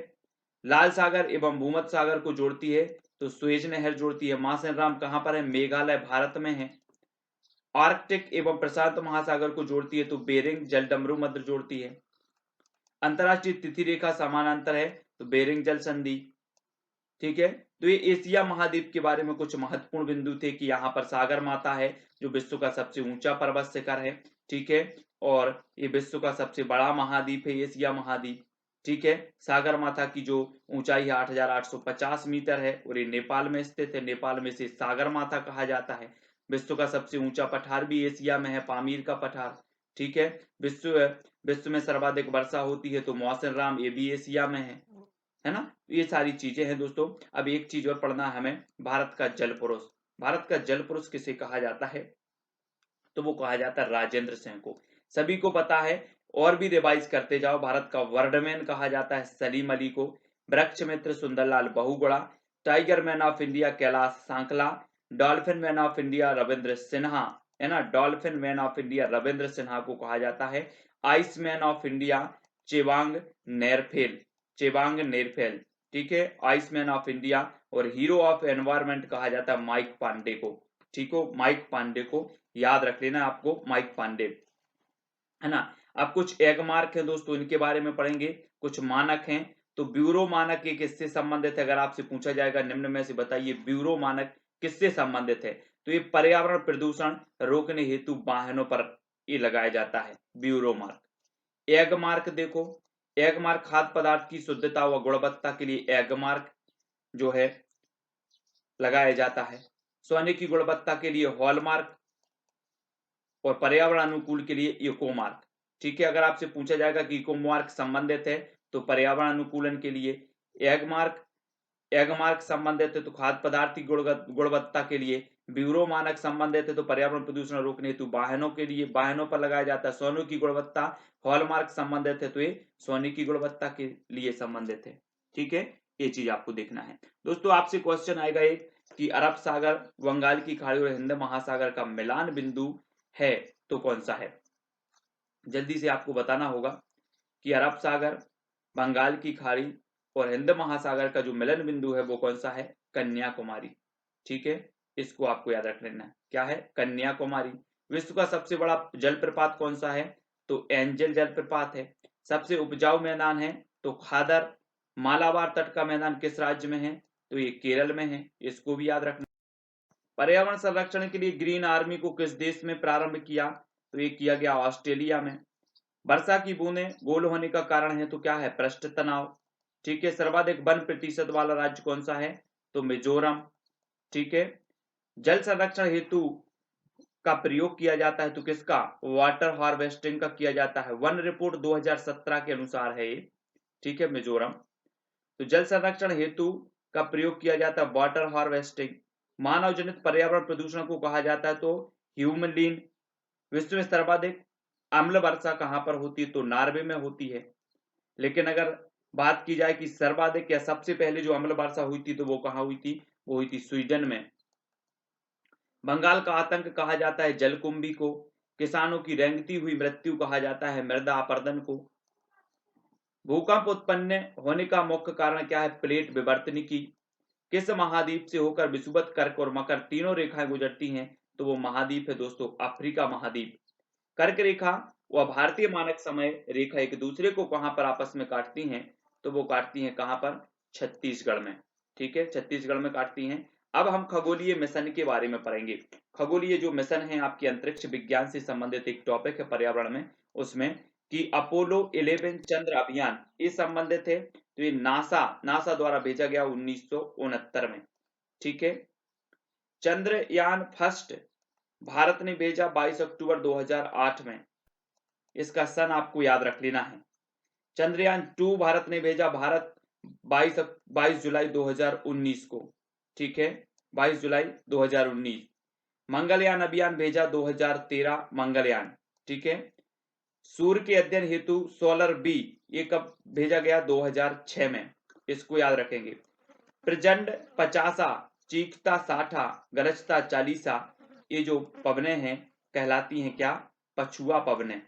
[SPEAKER 1] लाल सागर एवं भूमध्य सागर को जोड़ती है तो सुएज नहर जोड़ती है। मौसिन राम कहां पर है? मेघालय भारत में है। आर्कटिक एवं प्रशांत महासागर को जोड़ती है तो बेरिंग जलडमरू मध्य जोड़ती है। अंतरराष्ट्रीय तिथि रेखा समानांतर है तो बेरिंग जल संधि। ठीक है। तो ये एशिया महाद्वीप के बारे में कुछ महत्वपूर्ण बिंदु थे कि यहाँ पर सागर माता है जो विश्व का सबसे ऊंचा पर्वत शिखर है। ठीक है। और ये विश्व का सबसे बड़ा महाद्वीप है एशिया महाद्वीप। ठीक है। सागर माता की जो ऊंचाई है 8,850 मीटर है और ये नेपाल में स्थित है। नेपाल में से सागर माता कहा जाता है। विश्व का सबसे ऊंचा पठार भी एशिया में है, पामीर का पठार। ठीक है। विश्व में सर्वाधिक वर्षा होती है तो मौसिन राम, ये भी एशिया में है ना। ये सारी चीजें हैं दोस्तों। अब एक चीज और पढ़ना है हमें, भारत का जल पुरुष। भारत का जल पुरुष किसे कहा जाता है? तो वो कहा जाता है राजेंद्र सिंह को। सभी को पता है, और भी रिवाइज करते जाओ। भारत का वर्डमैन कहा जाता है सलीम अली को। वृक्ष मित्र Sunderlal Bahuguna. Tiger man of India Kailash Sankhala. Dolphin man of India Ravindra Sinha, है ना। Dolphin man of India Ravindra Sinha को कहा जाता है। Ice man of India Chewang Norphel, Chewang Norphel. ठीक है। Ice man of India. और हीरो ऑफ एनवायरमेंट कहा जाता है माइक पांडे को। ठीक हो, माइक पांडे को याद रख लेना आपको, माइक पांडे, है ना। अब कुछ एग मार्क है दोस्तों, इनके बारे में पढ़ेंगे। कुछ मानक हैं तो ब्यूरो मानक ये किससे संबंधित है? अगर आपसे पूछा जाएगा निम्न में से बताइए ब्यूरो मानक किससे संबंधित है, तो ये पर्यावरण प्रदूषण रोकने हेतु वाहनों पर ये लगाया जाता है ब्यूरो मार्क। एग मार्क देखो, एग मार्क खाद्य पदार्थ की शुद्धता व गुणवत्ता के लिए एग मार्क जो है लगाया जाता है। सोने की गुणवत्ता के लिए हॉलमार्क और पर्यावरण अनुकूल के लिए इको मार्क। ठीक है। अगर आपसे पूछा जाएगा कि इको मार्क संबंधित है तो पर्यावरण अनुकूलन के लिए। एग मार्क संबंधित है तो खाद्य पदार्थ की गुणवत्ता के लिए। ब्यूरो मानक संबंधित है तो पर्यावरण प्रदूषण रोकने हेतु वाहनों के लिए, वाहनों पर लगाया जाता है। सोने की गुणवत्ता हॉलमार्क संबंधित है तो ये सोने की गुणवत्ता के लिए संबंधित है। ठीक है। ये चीज आपको देखना है दोस्तों। आपसे क्वेश्चन आएगा एक कि अरब सागर, बंगाल की खाड़ी और हिंद महासागर का मिलान बिंदु है तो कौन सा है? जल्दी से आपको बताना होगा कि अरब सागर, बंगाल की खाड़ी और हिंद महासागर का जो मिलन बिंदु है वो कौन सा है? कन्याकुमारी। ठीक है। इसको आपको याद रख लेना है, क्या है? कन्याकुमारी। विश्व का सबसे बड़ा जलप्रपात कौन सा है? तो एंजल जलप्रपात है। सबसे उपजाऊ मैदान है तो खादर। मालाबार तट का मैदान किस राज्य में है? तो ये केरल में है, इसको भी याद रखना। पर्यावरण संरक्षण के लिए ग्रीन आर्मी को किस देश में प्रारंभ किया? तो ये किया गया ऑस्ट्रेलिया में। वर्षा की बूंदें गोल होने का कारण है तो क्या है? पृष्ठ तनाव। ठीक है। सर्वाधिक वन प्रतिशत वाला राज्य कौन सा है? तो मिजोरम। ठीक है। जल संरक्षण हेतु का प्रयोग किया जाता है तो किसका? वाटर हार्वेस्टिंग का किया जाता है। वन रिपोर्ट 2017 के अनुसार है ये। ठीक है। मिजोरम। तो जल संरक्षण हेतु का प्रयोग किया जाता है वाटर हार्वेस्टिंग। मानव जनित पर्यावरण प्रदूषण को कहा जाता है तो ह्यूमलिन। विश्व में सर्वाधिक अम्ल वर्षा कहां पर होती है? तो नॉर्वे में होती है। लेकिन अगर बात की जाए कि सर्वाधिक या सबसे पहले जो अम्ल वर्षा हुई थी तो वो कहाँ हुई थी, वो हुई थी स्वीडन में। बंगाल का आतंक कहा जाता है जलकुंभी को। किसानों की रेंगती हुई मृत्यु कहा जाता है मृदा अपरदन को। भूकंप उत्पन्न होने का मुख्य कारण क्या है, प्लेट विवर्तनिकी। किस महाद्वीप से होकर विषुवत, कर्क और मकर तीनों रेखाएं गुजरती हैं, तो वो महाद्वीप है दोस्तों अफ्रीका महाद्वीप। कर्क रेखा व भारतीय मानक समय रेखा एक दूसरे को कहां पर आपस में काटती हैं, तो वो काटती हैं कहां पर, छत्तीसगढ़ में। ठीक है, छत्तीसगढ़ में काटती हैं। अब हम खगोलीय मिशन के बारे में पढ़ेंगे। खगोलीय जो मिशन है आपके अंतरिक्ष विज्ञान से संबंधित एक टॉपिक है पर्यावरण में, उसमें कि अपोलो 11 चंद्र अभियान ये संबंधित है, तो ये नासा नासा द्वारा भेजा गया 1969 में। ठीक है, चंद्रयान फर्स्ट भारत ने भेजा 22 अक्टूबर 2008 में, इसका सन आपको याद रख लेना है। चंद्रयान 2 भारत ने भेजा 22 जुलाई 2019 को। ठीक है, 22 जुलाई 2019। मंगलयान अभियान भेजा 2013 मंगलयान। ठीक है, सूर्य के अध्ययन हेतु सोलर बी ये कब भेजा गया, 2006 में, इसको याद रखेंगे। प्रचंड 50, चीखता 60, गरजता 40, ये जो पवने हैं कहलाती हैं क्या, पछुआ पवने।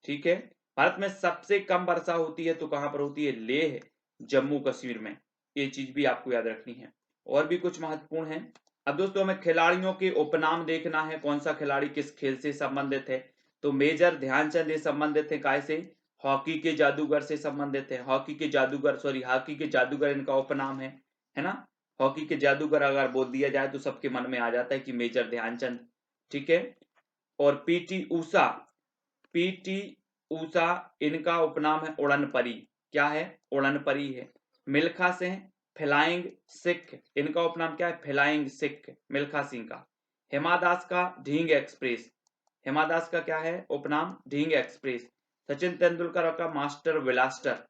[SPEAKER 1] ठीक है, भारत में सबसे कम वर्षा होती है तो कहां पर होती है, लेह जम्मू कश्मीर में। ये चीज भी आपको याद रखनी है। और भी कुछ महत्वपूर्ण है। अब दोस्तों हमें खिलाड़ियों के उपनाम देखना है, कौन सा खिलाड़ी किस खेल से संबंधित है। तो मेजर ध्यानचंद ये संबंधित है काय से, हॉकी के जादूगर से संबंधित है। हॉकी के जादूगर इनका उपनाम है ना। हॉकी के जादूगर अगर बोल दिया जाए तो सबके मन में आ जाता है कि मेजर ध्यानचंद। ठीक है, और पीटी ऊषा इनका उपनाम है उड़न परी। क्या है, उड़न परी है। मिल्खा सिंह फ्लाइंग सिख, इनका उपनाम क्या है, फ्लाइंग सिख, मिल्खा सिंह का। हिमा दास का ढींग एक्सप्रेस, हिमा दास का क्या है उपनाम, ढींग एक्सप्रेस। सचिन तेंदुलकर का मास्टर ब्लास्टर।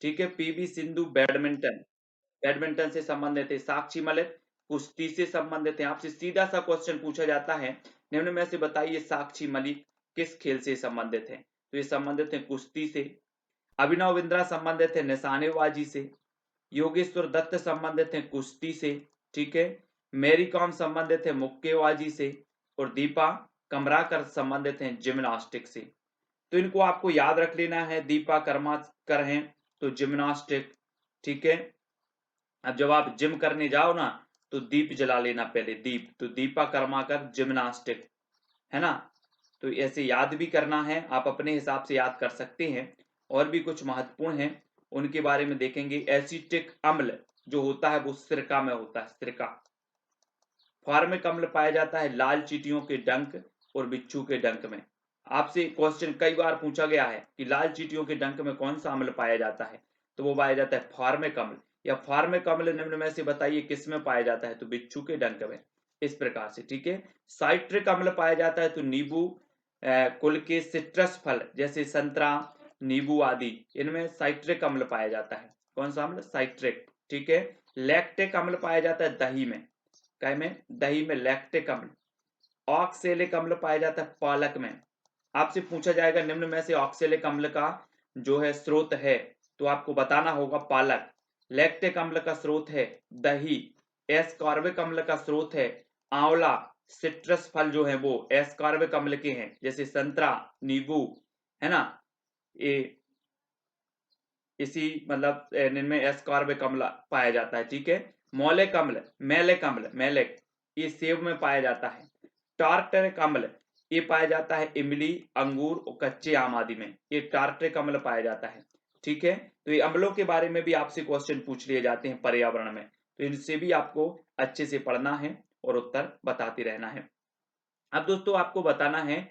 [SPEAKER 1] ठीक है, पीवी सिंधु बैडमिंटन से संबंधित है। साक्षी मलिक कुश्ती से संबंधित है। आपसे सीधा सा क्वेश्चन पूछा जाता है, निम्न में से बताइए साक्षी मलिक किस खेल से संबंधित है, तो ये संबंधित है कुश्ती से। अभिनव बिंद्रा संबंधित है निशानेबाजी से। योगेश्वर दत्त संबंधित है कुश्ती से। ठीक है, मैरी कॉम संबंधित है मुक्केबाजी से। और दीपा कमराकर संबंधित है जिम्नास्टिक से। तो इनको आपको याद रख लेना है। दीपा कर्माकर हैं तो जिम्नास्टिक। ठीक है, अब जब आप जिम करने जाओ ना तो दीप जला लेना पहले, दीप। तो दीपा कर्माकर जिम्नास्टिक, है ना। तो ऐसे याद भी करना है, आप अपने हिसाब से याद कर सकते हैं। और भी कुछ महत्वपूर्ण है उनके बारे में देखेंगे। एसिटिक अम्ल जो होता है वो सिरका में होता है, सिरका। फॉर्मिक अम्ल पाया जाता है लाल चींटियों के डंक और बिच्छू के डंक में। आपसे क्वेश्चन कई बार पूछा गया है कि लाल चींटियों के डंक में कौन सा अम्ल पाया जाता है, तो वो पाया जाता है फॉर्मिक अम्ल। या फॉर्मिक अम्ल निम्न में से बताइए किस में पाया जाता है, तो बिच्छू के डंक में। इस प्रकार से। ठीक है, साइट्रिक अम्ल पाया जाता है तो नींबू कुल के सिट्रस फल जैसे संतरा, नींबू आदि, इनमें साइट्रिक अम्ल पाया जाता है। कौन सा अम्ल, साइट्रिक। ठीक है, लैक्टिक अम्ल पाया जाता है दही में, काय में, दही में लैक्टिक अम्ल। ऑक्सेलिक अम्ल पाया जाता है पालक में। आपसे पूछा जाएगा निम्न में से ऑक्सेलिक अम्ल का जो है स्रोत है, तो आपको बताना होगा पालक। लैक्टिक अम्ल का स्रोत है दही। एस्कॉर्बिक अम्ल का स्रोत है आंवला। सिट्रस फल जो है वो एस्कॉर्बिक अम्ल के हैं, जैसे संतरा, नींबू, है ना। ये इसी मतलब इनमें एस्कॉर्बिक अम्ल पाया जाता है। ठीक है, मौलिक अम्ल, मैलिक ये सेब में पाया जाता है। टार्टरिक अम्ल ये पाया जाता है इमली, अंगूर और कच्चे आम आदि में, ये टार्टरिक अम्ल पाया जाता है। ठीक है, तो ये अम्लों के बारे में भी आपसे क्वेश्चन पूछ लिए जाते हैं पर्यावरण में, तो इनसे भी आपको अच्छे से पढ़ना है और उत्तर बताते रहना है। अब दोस्तों आपको बताना है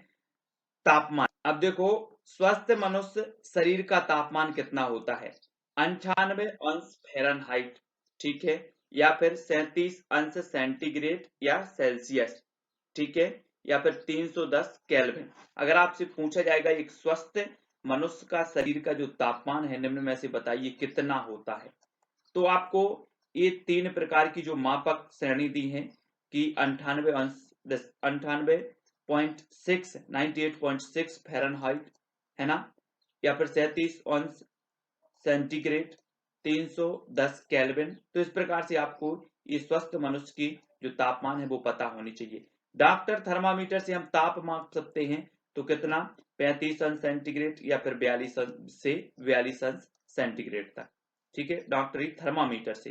[SPEAKER 1] तापमान। अब देखो, स्वस्थ मनुष्य शरीर का तापमान कितना होता है, 98 अंश फ़ारेनहाइट। ठीक है, या फिर 37 अंश सेंटीग्रेड या सेल्सियस। ठीक है, या फिर 310 केल्विन। अगर आपसे पूछा जाएगा एक स्वस्थ मनुष्य का शरीर का जो तापमान है निम्न में से बताइए कितना होता है, तो आपको ये 3 प्रकार की जो मापक श्रेणी दी है कि 98.6 फ़ारेनहाइट, है ना, या फिर 37 अंश सेंटीग्रेड, 310 केल्विन। तो इस प्रकार से आपको ये स्वस्थ मनुष्य की जो तापमान है वो पता होनी चाहिए। डॉक्टर थर्मामीटर से हम ताप माप सकते हैं, तो कितना, 35 अंश सेंटीग्रेड या फिर 42 से 42 अंश सेंटीग्रेड तक, ठीक है, डॉक्टरी थर्मामीटर से।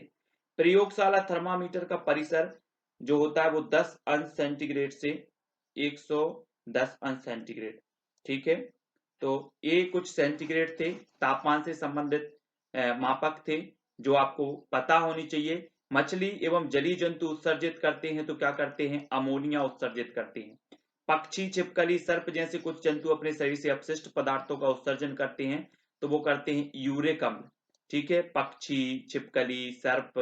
[SPEAKER 1] प्रयोगशाला थर्मामीटर का परिसर जो होता है वो 10 अंश सेंटीग्रेड से 110 अंश सेंटीग्रेड, ठीक है। तो ये कुछ सेंटीग्रेड थे, तापमान से संबंधित मापक थे जो आपको पता होनी चाहिए। मछली एवं जलीय जंतु उत्सर्जित करते हैं तो क्या करते हैं, अमोनिया उत्सर्जित करते हैं। पक्षी, छिपकली, सर्प जैसे कुछ जंतु अपने शरीर से अपशिष्ट पदार्थों का उत्सर्जन करते हैं, तो वो करते हैं यूरिक अम्ल, ठीक है। पक्षी, छिपकली, सर्प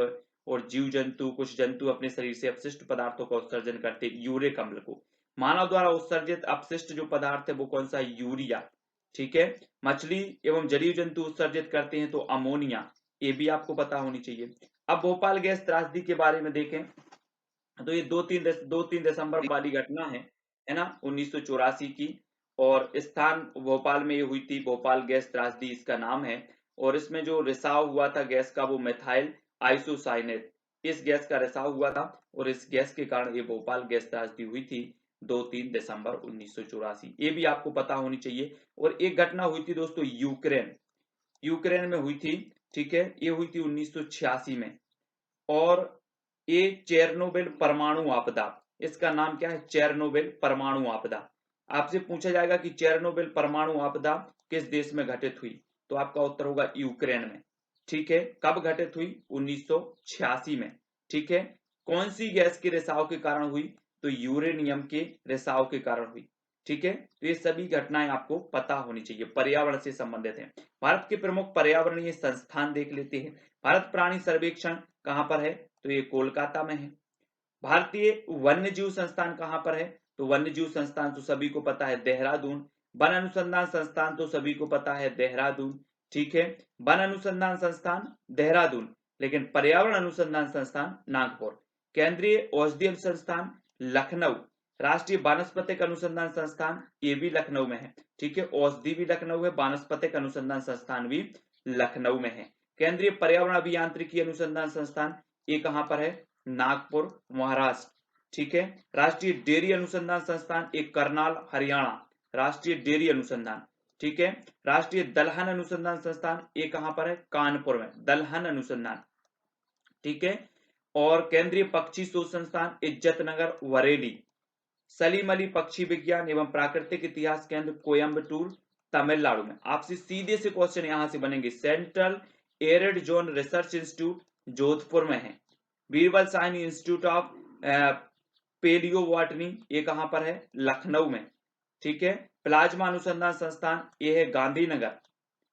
[SPEAKER 1] और जीव जंतु, कुछ जंतु अपने शरीर से अपशिष्ट पदार्थों का उत्सर्जन करते हैं, यूरिक अम्ल को। मानव द्वारा उत्सर्जित अपशिष्ट जो पदार्थ है वो कौन सा है, यूरिया, ठीक है। मछली एवं जलीय जंतु उत्सर्जित करते हैं तो अमोनिया, ये भी आपको पता होनी चाहिए। अब भोपाल गैस त्रासदी के बारे में देखें तो ये 2-3 दिसंबर वाली घटना है ना, 1984 की। और स्थान भोपाल में ये हुई थी, भोपाल गैस त्रासदी इसका नाम है। और इसमें जो रिसाव हुआ था गैस का वो मेथाइल आइसोसाइनेट, इस गैस का रिसाव हुआ था और इस गैस के कारण ये भोपाल गैस त्रासदी हुई थी 2-3 दिसंबर 1984, ये भी आपको पता होनी चाहिए। और एक घटना हुई थी दोस्तों यूक्रेन में हुई थी, ठीक है, ये हुई थी 1986 में। और ये चेरनोबिल परमाणु आपदा, इसका नाम क्या है, चेरनोबिल परमाणु आपदा। आपसे पूछा जाएगा कि चेरनोबिल परमाणु आपदा किस देश में घटित हुई, तो आपका उत्तर होगा यूक्रेन में, ठीक है। कब घटित हुई, 1986 में, ठीक है। कौन सी गैस के रिसाव के कारण हुई, तो यूरेनियम के रिसाव के कारण हुई, ठीक है। तो ये सभी घटनाएं आपको पता होनी चाहिए, पर्यावरण से संबंधित है। भारत के प्रमुख पर्यावरणीय संस्थान देख लेते हैं। भारत प्राणी सर्वेक्षण कहां पर है, तो ये कोलकाता में है। भारतीय वन्य जीव संस्थान कहां पर है, तो वन्य जीव संस्थान तो सभी को पता है, देहरादून। वन अनुसंधान संस्थान तो सभी को पता है, देहरादून, ठीक है। वन अनुसंधान संस्थान देहरादून, लेकिन पर्यावरण अनुसंधान संस्थान नागपुर। केंद्रीय औषधि संस्थान लखनऊ। राष्ट्रीय वानस्पतिक अनुसंधान संस्थान ये भी लखनऊ में है, ठीक है। औषधि भी लखनऊ है, वानस्पतिक अनुसंधान संस्थान भी लखनऊ में है। केंद्रीय पर्यावरण अभियांत्रिकी अनुसंधान संस्थान ये कहां पर है, नागपुर, महाराष्ट्र, ठीक है। राष्ट्रीय डेयरी अनुसंधान संस्थान एक करनाल, हरियाणा, राष्ट्रीय डेयरी अनुसंधान, ठीक है। राष्ट्रीय दलहन अनुसंधान संस्थान ये कहां पर है, कानपुर में, दलहन अनुसंधान, ठीक है। और केंद्रीय पक्षी शोध संस्थान इज्जतनगर, वरेली। सलीम अली पक्षी विज्ञान एवं प्राकृतिक इतिहास केंद्र कोयम्बटूर, तमिलनाडु में। आपसे सीधे से क्वेश्चन यहां से बनेंगे, central arid zone research institute Jodhpur में है। Birbal Sahni institute of paleo botany ये कहां पर है, लखनऊ में, ठीक है। प्लाज्मा अनुसंधान संस्थान ये है गांधीनगर,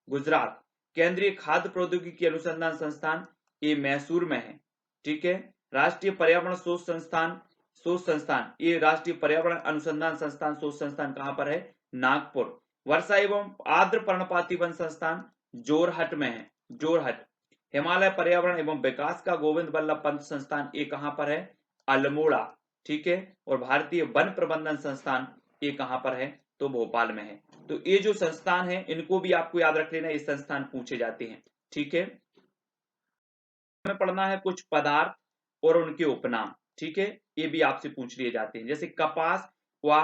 [SPEAKER 1] गुजरात। केंद्रीय खाद्य प्रौद्योगिकी अनुसंधान संस्थान ये मैसूर में है, ठीक है। राष्ट्रीय पर्यावरण शोध संस्थान ये राष्ट्रीय पर्यावरण अनुसंधान संस्थान शोध संस्थान कहां पर है, नागपुर। वर्षा एवं आर्द्र पर्णपाती वन संस्थान जोरहट में है, जोरहट। हिमालय पर्यावरण एवं विकास का गोविंद बल्लभ पंत संस्थान ये कहां पर है, अल्मोड़ा, ठीक है। और भारतीय वन प्रबंधन संस्थान ये कहां पर है, तो भोपाल में है। तो ये जो संस्थान है इनको भी आपको याद रख लेना, ये संस्थान पूछे जाते हैं, ठीक है। हमें पढ़ना है कुछ पदार्थ और उनके उपनाम, ठीक है, ये भी आपसे पूछ लिए जाते हैं। जैसे कपास व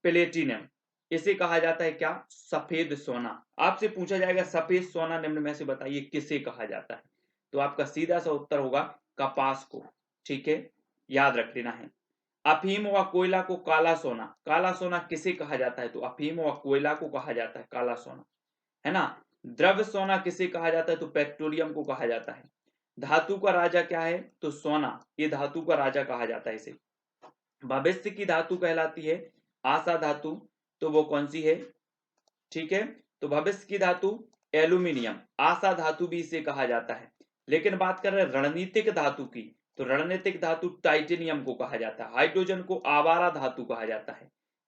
[SPEAKER 1] प्लेटिनम, इसे कहा जाता है क्या, सफेद सोना। आपसे पूछा जाएगा सफेद सोना निम्न में से बताइए किसे कहा जाता है, तो आपका सीधा सा उत्तर होगा कपास को, ठीक है, याद रख लेना है। अफीम व कोयला को काला सोना, काला सोना किसे कहा जाता है, तो अफीम व कोयला को कहा जाता है काला सोना, है ना। द्रव्य सोना किसे कहा जाता है, तो पेट्रोलियम को कहा जाता है। धातु का राजा क्या है, तो सोना, ये धातु का राजा कहा जाता है इसे। भविष्य की धातु कहलाती है आशा धातु, तो वो कौन सी है, ठीक है। तो भविष्य की धातु एल्यूमिनियम, आशा धातु भी इसे कहा जाता है। लेकिन बात कर रहे हैं रणनीतिक धातु की, तो रणनीतिक धातु टाइटेनियम को कहा जाता है। हाइड्रोजन को आवारा धातु कहा जाता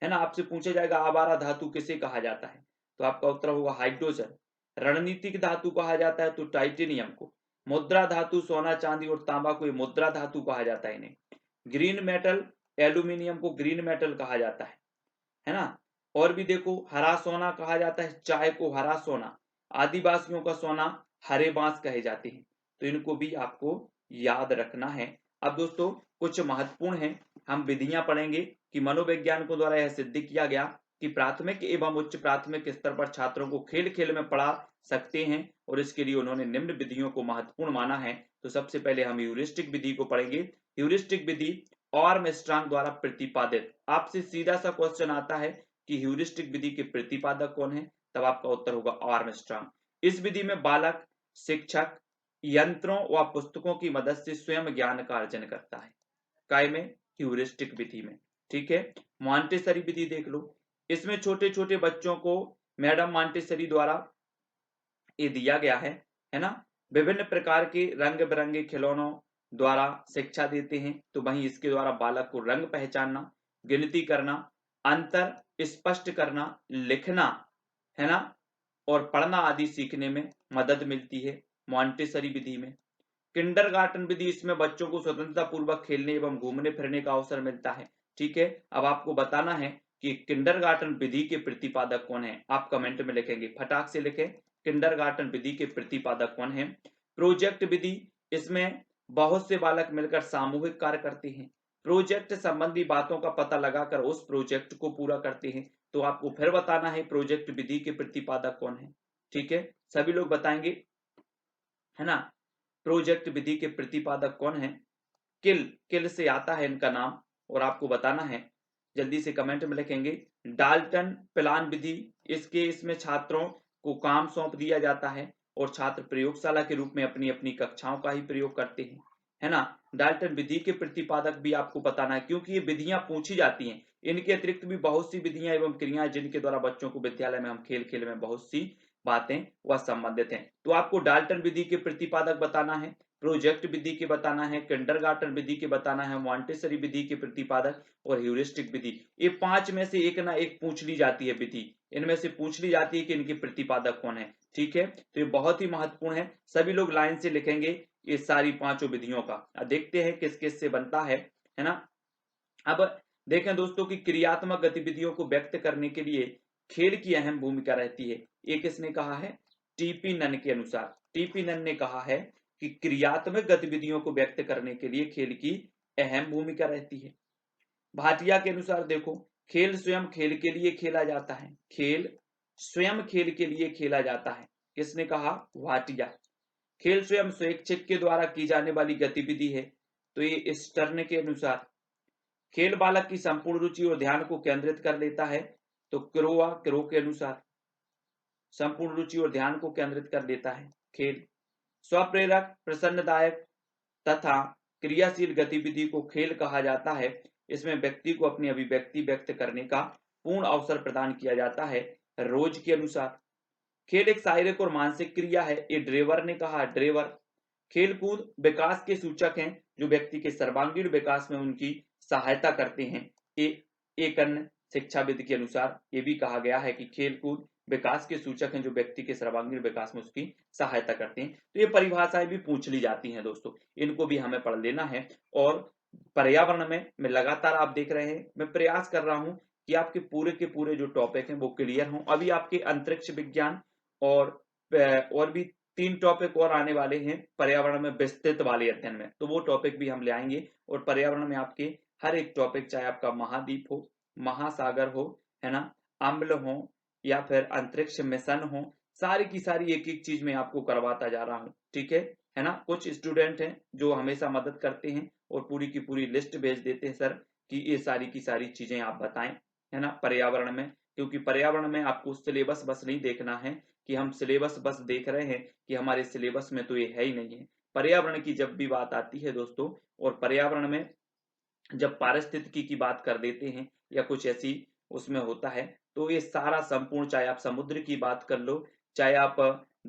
[SPEAKER 1] है ना। आपसे पूछा जाएगा आवारा धातु किसे कहा जाता है, तो आपका उत्तर होगा हाइड्रोजन। रणनीतिक धातु कहा जाता है तो टाइटेनियम को। मुद्रा धातु सोना, चांदी और तांबा को मुद्रा धातु कहा जाता है इन्हें। ग्रीन मेटल एल्यूमिनियम को ग्रीन मेटल कहा जाता है ना। और भी देखो, हरा सोना कहा जाता है चाय को हरा सोना। आदिवासियों का सोना हरे बांस कहे जाते हैं। तो इनको भी आपको याद रखना है। अब दोस्तों कुछ महत्वपूर्ण है, हम विधियां पढ़ेंगे कि मनोवैज्ञानिकों द्वारा यह सिद्ध किया गया कि प्राथमिक एवं उच्च प्राथमिक स्तर पर छात्रों को खेल खेल में पढ़ा सकते हैं और इसके लिए उन्होंने निम्न विधियों को महत्वपूर्ण माना है। तो सबसे पहले हम ह्यूरिस्टिक विधि को पढ़ेंगे। ह्यूरिस्टिक विधि आर्मस्ट्रांग द्वारा प्रतिपादित। आपसे सीधा सा क्वेश्चन आता है कि ह्यूरिस्टिक विधि के प्रतिपादक कौन है, तब आपका उत्तर होगा आर्मस्ट्रांग। इस विधि में बालक शिक्षक यंत्रों व पुस्तकों की मदद से स्वयं ज्ञान का अर्जन करता है। काय में? ह्यूरिस्टिक विधि में। ठीक है। मॉन्टेसरी विधि देख लो, इसमें छोटे छोटे बच्चों को मैडम मॉन्टेसरी द्वारा ये दिया गया है ना, विभिन्न प्रकार के रंग बिरंगे खिलौनों द्वारा शिक्षा देते हैं। तो वहीं इसके द्वारा बालक को रंग पहचानना, गिनती करना, अंतर स्पष्ट करना, लिखना, है ना, और पढ़ना आदि सीखने में मदद मिलती है मॉन्टेसरी विधि में। किंडरगार्टन विधि, इसमें बच्चों को स्वतंत्रता पूर्वक खेलने एवं घूमने फिरने का अवसर मिलता है। ठीक है। अब आपको बताना है कि किंडरगार्टन विधि के प्रतिपादक कौन है, आप कमेंट में लिखेंगे, फटाक से लिखें किंडरगार्टन विधि के प्रतिपादक कौन है। प्रोजेक्ट विधि, इसमें बहुत से बालक मिलकर सामूहिक कार्य करते हैं, प्रोजेक्ट संबंधी बातों का पता लगाकर उस प्रोजेक्ट को पूरा करते हैं। तो आपको फिर बताना है प्रोजेक्ट विधि के प्रतिपादक कौन है। ठीक है, सभी लोग बताएंगे, है ना। प्रोजेक्ट विधि के प्रतिपादक कौन है? किल से आता है इनका नाम, और आपको बताना है, जल्दी से कमेंट में लिखेंगे। डाल्टन प्लान विधि, इसमें छात्रों को काम सौंप दिया जाता है और छात्र प्रयोगशाला के रूप में अपनी अपनी कक्षाओं का ही प्रयोग करते हैं, है ना। डाल्टन विधि के प्रतिपादक भी आपको बताना है, क्योंकि ये विधियां पूछी जाती हैं। इनके अतिरिक्त भी बहुत सी विधियां एवं क्रियाएं जिनके द्वारा बच्चों को विद्यालय में हम खेल खेल में बहुत सी बातें वह संबंधित हैं। तो आपको डाल्टन विधि के प्रतिपादक बताना है, प्रोजेक्ट विधि के बताना है, किंडरगार्टन विधि के बताना है, मॉन्टेसरी विधि के प्रतिपादक और ह्यूरिस्टिक विधि। ये 5 में से एक ना एक पूछ ली जाती है विधि, इनमें से पूछ ली जाती है कि इनके प्रतिपादक कौन है। ठीक है, तो ये बहुत ही महत्वपूर्ण है, सभी लोग लाइन से लिखेंगे ये सारी पांचों विधियों का। देखते हैं किस किस से बनता है ना। अब देखें दोस्तों कि क्रियात्मक गतिविधियों को व्यक्त करने के लिए खेल की अहम भूमिका रहती है। ये किसने कहा है? टीपी नन के अनुसार, टीपी नन ने कहा है कि क्रियात्मक गतिविधियों को व्यक्त करने के लिए खेल की अहम भूमिका रहती है। भाटिया के अनुसार देखो, खेल स्वयं खेल के लिए खेला जाता है, खेल स्वयं खेल के लिए खेला जाता है। किसने कहा? भाटिया। खेल स्वयं स्वैच्छिक के द्वारा की जाने वाली गतिविधि है। तो ये स्टर्न के अनुसार खेल बालक की संपूर्ण रुचि और ध्यान को केंद्रित कर लेता है। तो क्रो के अनुसार संपूर्ण रुचि और ध्यान को केंद्रित कर लेता है खेल। स्वप्रेरक, प्रसन्नदायक तथा क्रियाशील गतिविधि को खेल कहा जाता है। इसमें व्यक्ति को अपनी अभिव्यक्ति व्यक्त करने का पूर्ण अवसर प्रदान किया जाता है। रोज के अनुसार खेल एक शारीरिक और मानसिक क्रिया है, ये ड्रेवर ने कहा। ड्रेवर, खेलकूद विकास के सूचक हैं जो व्यक्ति के सर्वांगीण विकास में उनकी सहायता करते हैं। एक अन्य शिक्षाविद के अनुसार ये भी कहा गया है कि खेलकूद विकास के सूचक हैं जो व्यक्ति के सर्वांगीण विकास में उसकी सहायता करते हैं। तो ये परिभाषाएं भी पूछ ली जाती हैं दोस्तों, इनको भी हमें पढ़ लेना है। और पर्यावरण में मैं लगातार, आप देख रहे हैं, मैं प्रयास कर रहा हूं कि आपके पूरे के पूरे जो टॉपिक हैं वो क्लियर हों। अभी आपके अंतरिक्ष विज्ञान और भी 3 टॉपिक और आने वाले हैं पर्यावरण में विस्तृत वाले अध्ययन में, तो वो टॉपिक भी हम ले आएंगे। और पर्यावरण में आपके हर एक टॉपिक, चाहे आपका महाद्वीप हो, महासागर हो, है ना, अम्ल हो या फिर अंतरिक्ष मिशन हो, सारी की सारी एक एक चीज मैं आपको करवाता जा रहा हूँ। ठीक है ना। कुछ स्टूडेंट हैं जो हमेशा मदद करते हैं और पूरी की पूरी लिस्ट भेज देते हैं सर कि ये सारी की सारी चीजें आप बताएं, है ना, पर्यावरण में। क्योंकि पर्यावरण में आपको सिलेबस बस नहीं देखना है कि हम सिलेबस बस देख रहे हैं कि हमारे सिलेबस में तो ये है ही नहीं है। पर्यावरण की जब भी बात आती है दोस्तों, और पर्यावरण में जब पारिस्थितिकी की बात कर देते हैं या कुछ ऐसी उसमें होता है, तो ये सारा संपूर्ण, चाहे आप समुद्र की बात कर लो, चाहे आप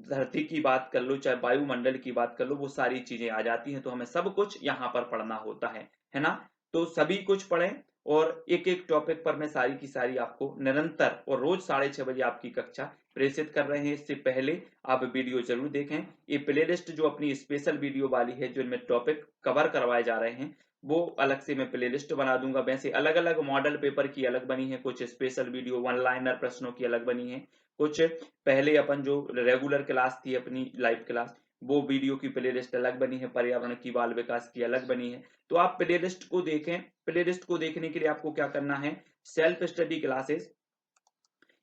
[SPEAKER 1] धरती की बात कर लो, चाहे वायुमंडल की बात कर लो, वो सारी चीजें आ जाती हैं। तो हमें सब कुछ यहाँ पर पढ़ना होता है ना। तो सभी कुछ पढ़ें और एक एक टॉपिक पर मैं सारी की सारी आपको निरंतर और रोज 6:30 बजे आपकी कक्षा प्रेषित कर रहे हैं। इससे पहले आप वीडियो जरूर देखें। ये प्लेलिस्ट जो अपनी स्पेशल वीडियो वाली है, जो इनमें टॉपिक कवर करवाए जा रहे हैं, वो अलग से मैं प्लेलिस्ट बना दूंगा। वैसे अलग अलग मॉडल पेपर की अलग बनी है, कुछ स्पेशल वीडियो वन लाइनर प्रश्नों की अलग बनी है, कुछ पहले अपन जो रेगुलर क्लास थी अपनी लाइव क्लास, वो वीडियो की प्लेलिस्ट अलग बनी है, पर्यावरण की, बाल विकास की अलग बनी है। तो आप प्लेलिस्ट को देखें। प्लेलिस्ट को देखने के लिए आपको क्या करना है, सेल्फ स्टडी क्लासेस,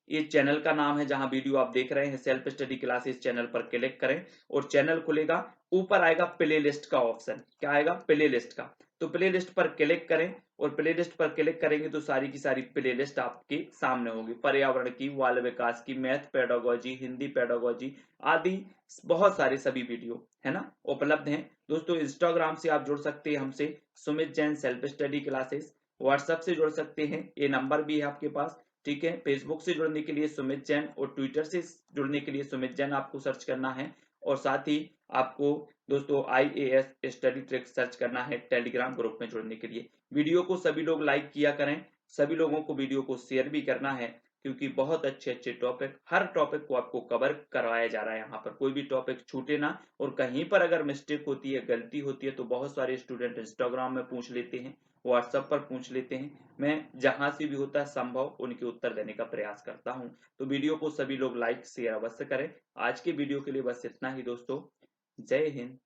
[SPEAKER 1] ये चैनल का नाम है जहां वीडियो आप देख रहे हैं, सेल्फ स्टडी क्लासेस चैनल पर क्लिक करें और चैनल खुलेगा। ऊपर आएगा प्लेलिस्ट का ऑप्शन, क्या आएगा, प्लेलिस्ट का। तो प्लेलिस्ट पर क्लिक करें और प्लेलिस्ट पर क्लिक करेंगे तो सारी की सारी प्लेलिस्ट आपके सामने होगी, पर्यावरण की, बाल विकास की, मैथ पेडागोजी, हिंदी पेडागोजी आदि बहुत सारे सभी वीडियो है ना उपलब्ध हैं। दोस्तों इंस्टाग्राम से आप जुड़ सकते हैं हमसे, Sumit Jain self study classes. WhatsApp से जुड़ सकते हैं, ये नंबर भी है आपके पास, ठीक है। फेसबुक से जुड़ने के लिए सुमित जैन और ट्विटर से जुड़ने के लिए सुमित जैन आपको सर्च करना है। और साथ ही आपको दोस्तों IAS स्टडी ट्रिक सर्च करना है टेलीग्राम ग्रुप में जुड़ने के लिए। वीडियो को सभी लोग लाइक किया करें, सभी लोगों को वीडियो को शेयर भी करना है, क्योंकि बहुत अच्छे अच्छे टॉपिक, हर टॉपिक को आपको कवर करवाया जा रहा है यहाँ पर, कोई भी टॉपिक छूटे ना। और कहीं पर अगर मिस्टेक होती है, गलती होती है, तो बहुत सारे स्टूडेंट इंस्टाग्राम में पूछ लेते हैं, व्हाट्सएप पर पूछ लेते हैं, मैं जहां से भी होता है संभव उनके उत्तर देने का प्रयास करता हूं। तो वीडियो को सभी लोग लाइक शेयर अवश्य करें। आज के वीडियो के लिए बस इतना ही दोस्तों। जय हिंद।